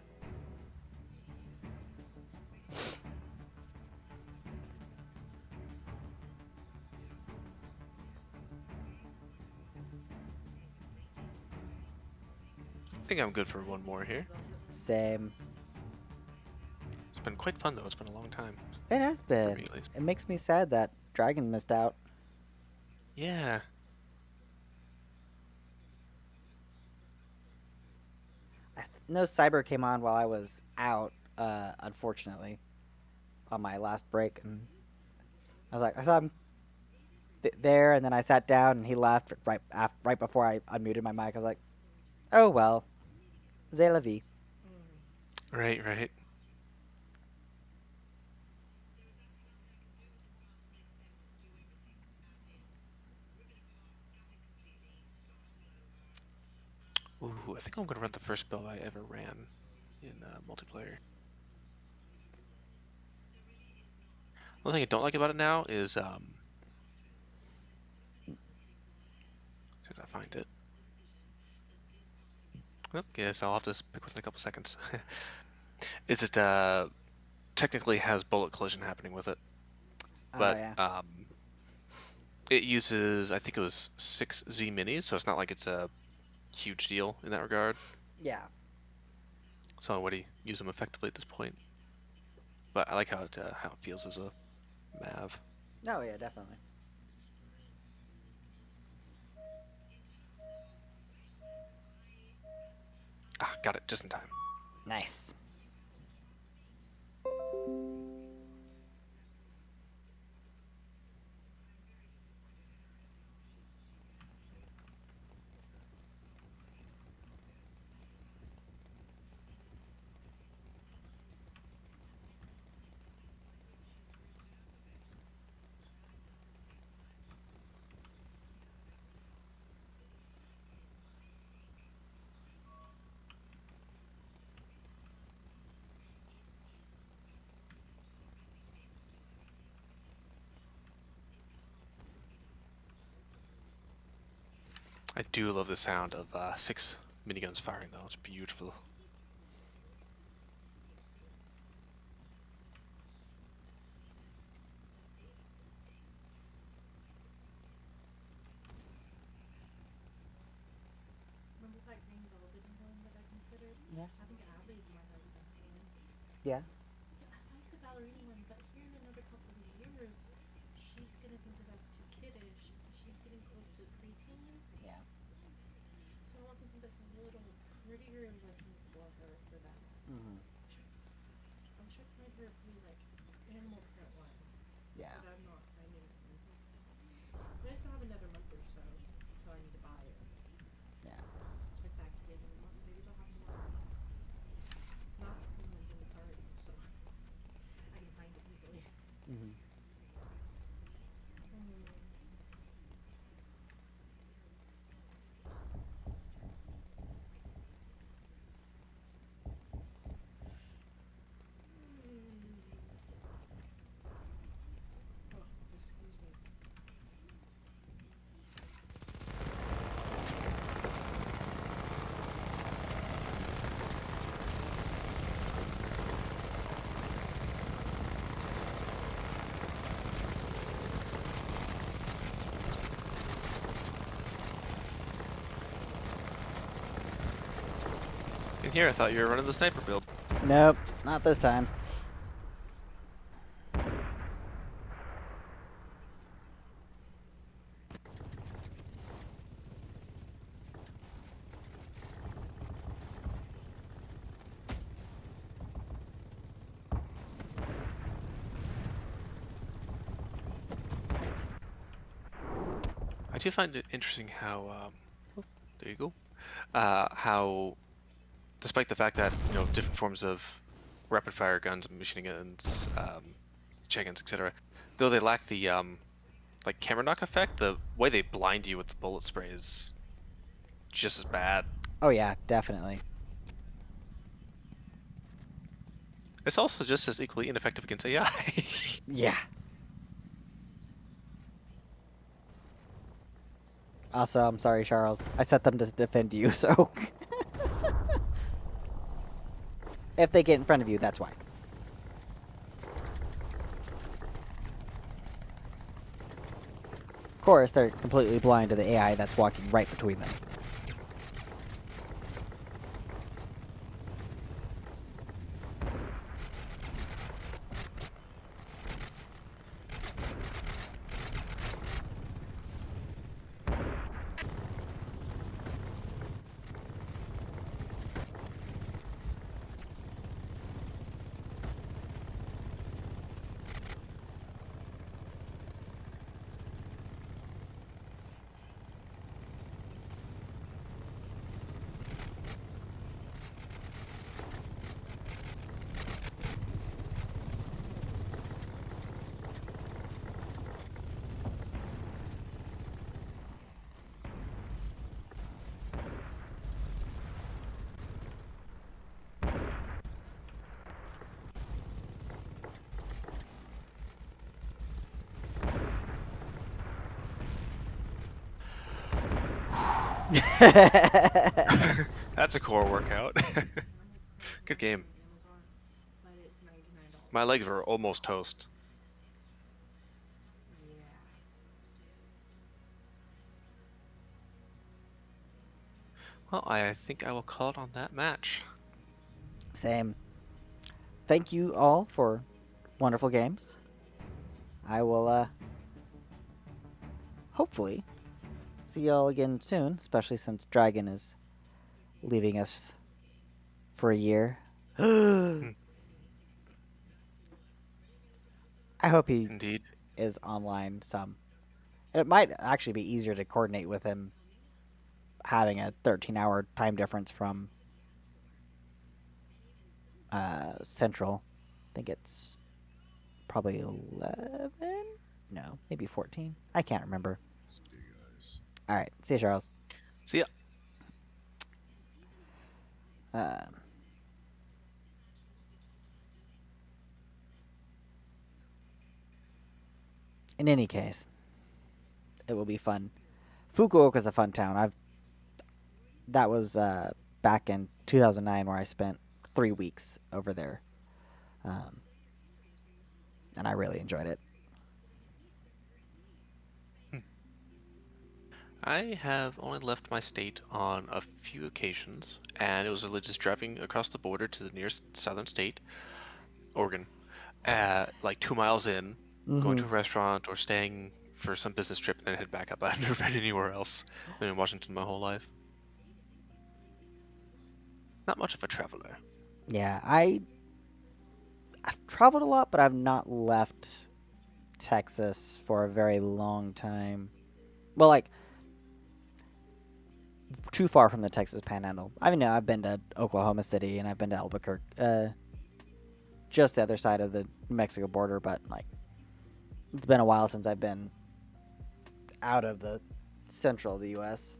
I think I'm good for one more here. Same. It's been quite fun though. It's been a long time. It has For been. me at least. It makes me sad that Dragon missed out. Yeah. No, Cyber came on while I was out, unfortunately, on my last break, and I saw him there, and then I sat down, and he left right before I unmuted my mic. I was like, oh well, c'est la vie. Right, right. Ooh, I think I'm gonna run the first build I ever ran in multiplayer. One thing I don't like about it now is did I find it? Well, yes, I'll have to pick with it in a couple seconds. Is it technically has bullet collision happening with it, Oh but yeah. it uses, I think it was 6 Z minis, so it's not like it's a huge deal in that regard. Yeah. So I already use them effectively at this point. But I like how it feels as a MAV. No, yeah, definitely. Ah, got it just in time. Nice. I do love the sound of 6 miniguns firing though. It's beautiful. Remember that green velvet one that I considered? Yeah. I think Abby might have that one. Yeah. I like the ballerina one, but here in another couple of years, she's gonna think that that's too kiddish. She's getting close to preteen, Yeah. so I want something that's a little prettier looking for her for that. Mm-hmm. I wish I could find her a blue like animal print one, Yeah. but I'm not finding it. But I still have another month or so, so I need to buy it. Yeah. Check back again in a month. Maybe they'll have more. Not someone's in the party, so I can find it easily. Mm-hmm. Oh, excuse me. In here, I thought you were running the sniper build. Nope, not this time. I do find it interesting how, oh, there you go, how despite the fact that different forms of rapid fire guns, machine guns, guns, etc., though they lack the like camera knock effect, the way they blind you with the bullet spray is just as bad. Oh yeah, definitely. It's also just as equally ineffective against AI. Yeah. Also, I'm sorry, Charles. I set them to defend you, so if they get in front of you, that's why. Of course, they're completely blind to the AI that's walking right between them. That's a core workout. Good game. My legs were almost toast. Well, I think I will call it on that match. Same. Thank you all for wonderful games. I will hopefully see y'all again soon, especially since Dragon is leaving us for a year. I hope he Indeed. is online some. It might actually be easier to coordinate with him having a 13-hour time difference from Central. I think it's probably 11? No, maybe 14. I can't remember. See you guys. All right. See you, Charles. See ya. Um, in any case, it will be fun. Fukuoka's a fun town. That was back in 2009 where I spent 3 weeks over there, um, and I really enjoyed it. I have only left my state on a few occasions, and it was really just driving across the border to the nearest southern state, Oregon, like 2 miles in, going Mm-hmm. to a restaurant or staying for some business trip, and then head back up. I've never been anywhere else. Been in Washington my whole life. Not much of a traveler. Yeah, I've traveled a lot, but I've not left Texas for a very long time. Well, like too far from the Texas Panhandle. I mean, I've been to Oklahoma City and I've been to Albuquerque, just the other side of the New Mexico border. But like, it's been a while since I've been out of the central of the U.S.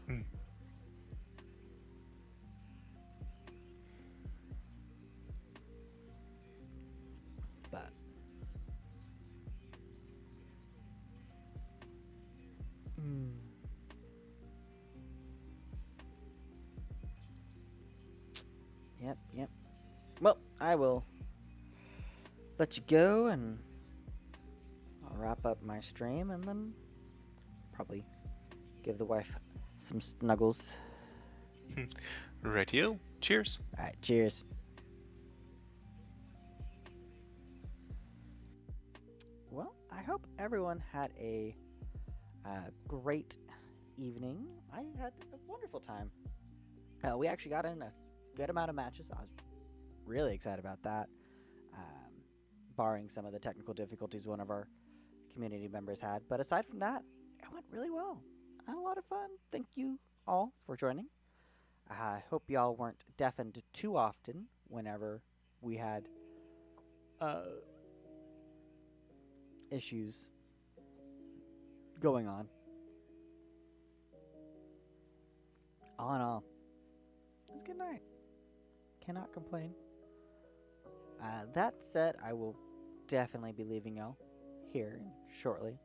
Hmm. But yep, yep. Well, I will let you go and I'll wrap up my stream and then probably give the wife some snuggles. Rightio. Cheers. All right, cheers. Well, I hope everyone had a great evening. I had a wonderful time. We actually got in a good amount of matches. I was really excited about that. Barring some of the technical difficulties one of our community members had. But aside from that, it went really well. I had a lot of fun. Thank you all for joining. I hope y'all weren't deafened too often whenever we had uh, issues going on. All in all, it's a good night. Cannot complain. That said, I will definitely be leaving y'all here shortly.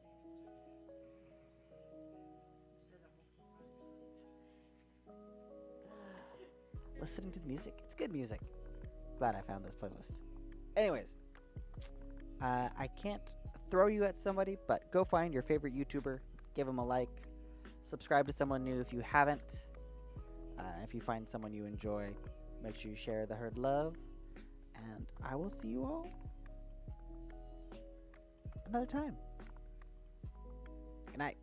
Listening to the music, it's good music. Glad I found this playlist. Anyways, I can't throw you at somebody, but go find your favorite YouTuber, give them a like, subscribe to someone new if you haven't. If you find someone you enjoy, make sure you share the herd love. And I will see you all another time. Good night.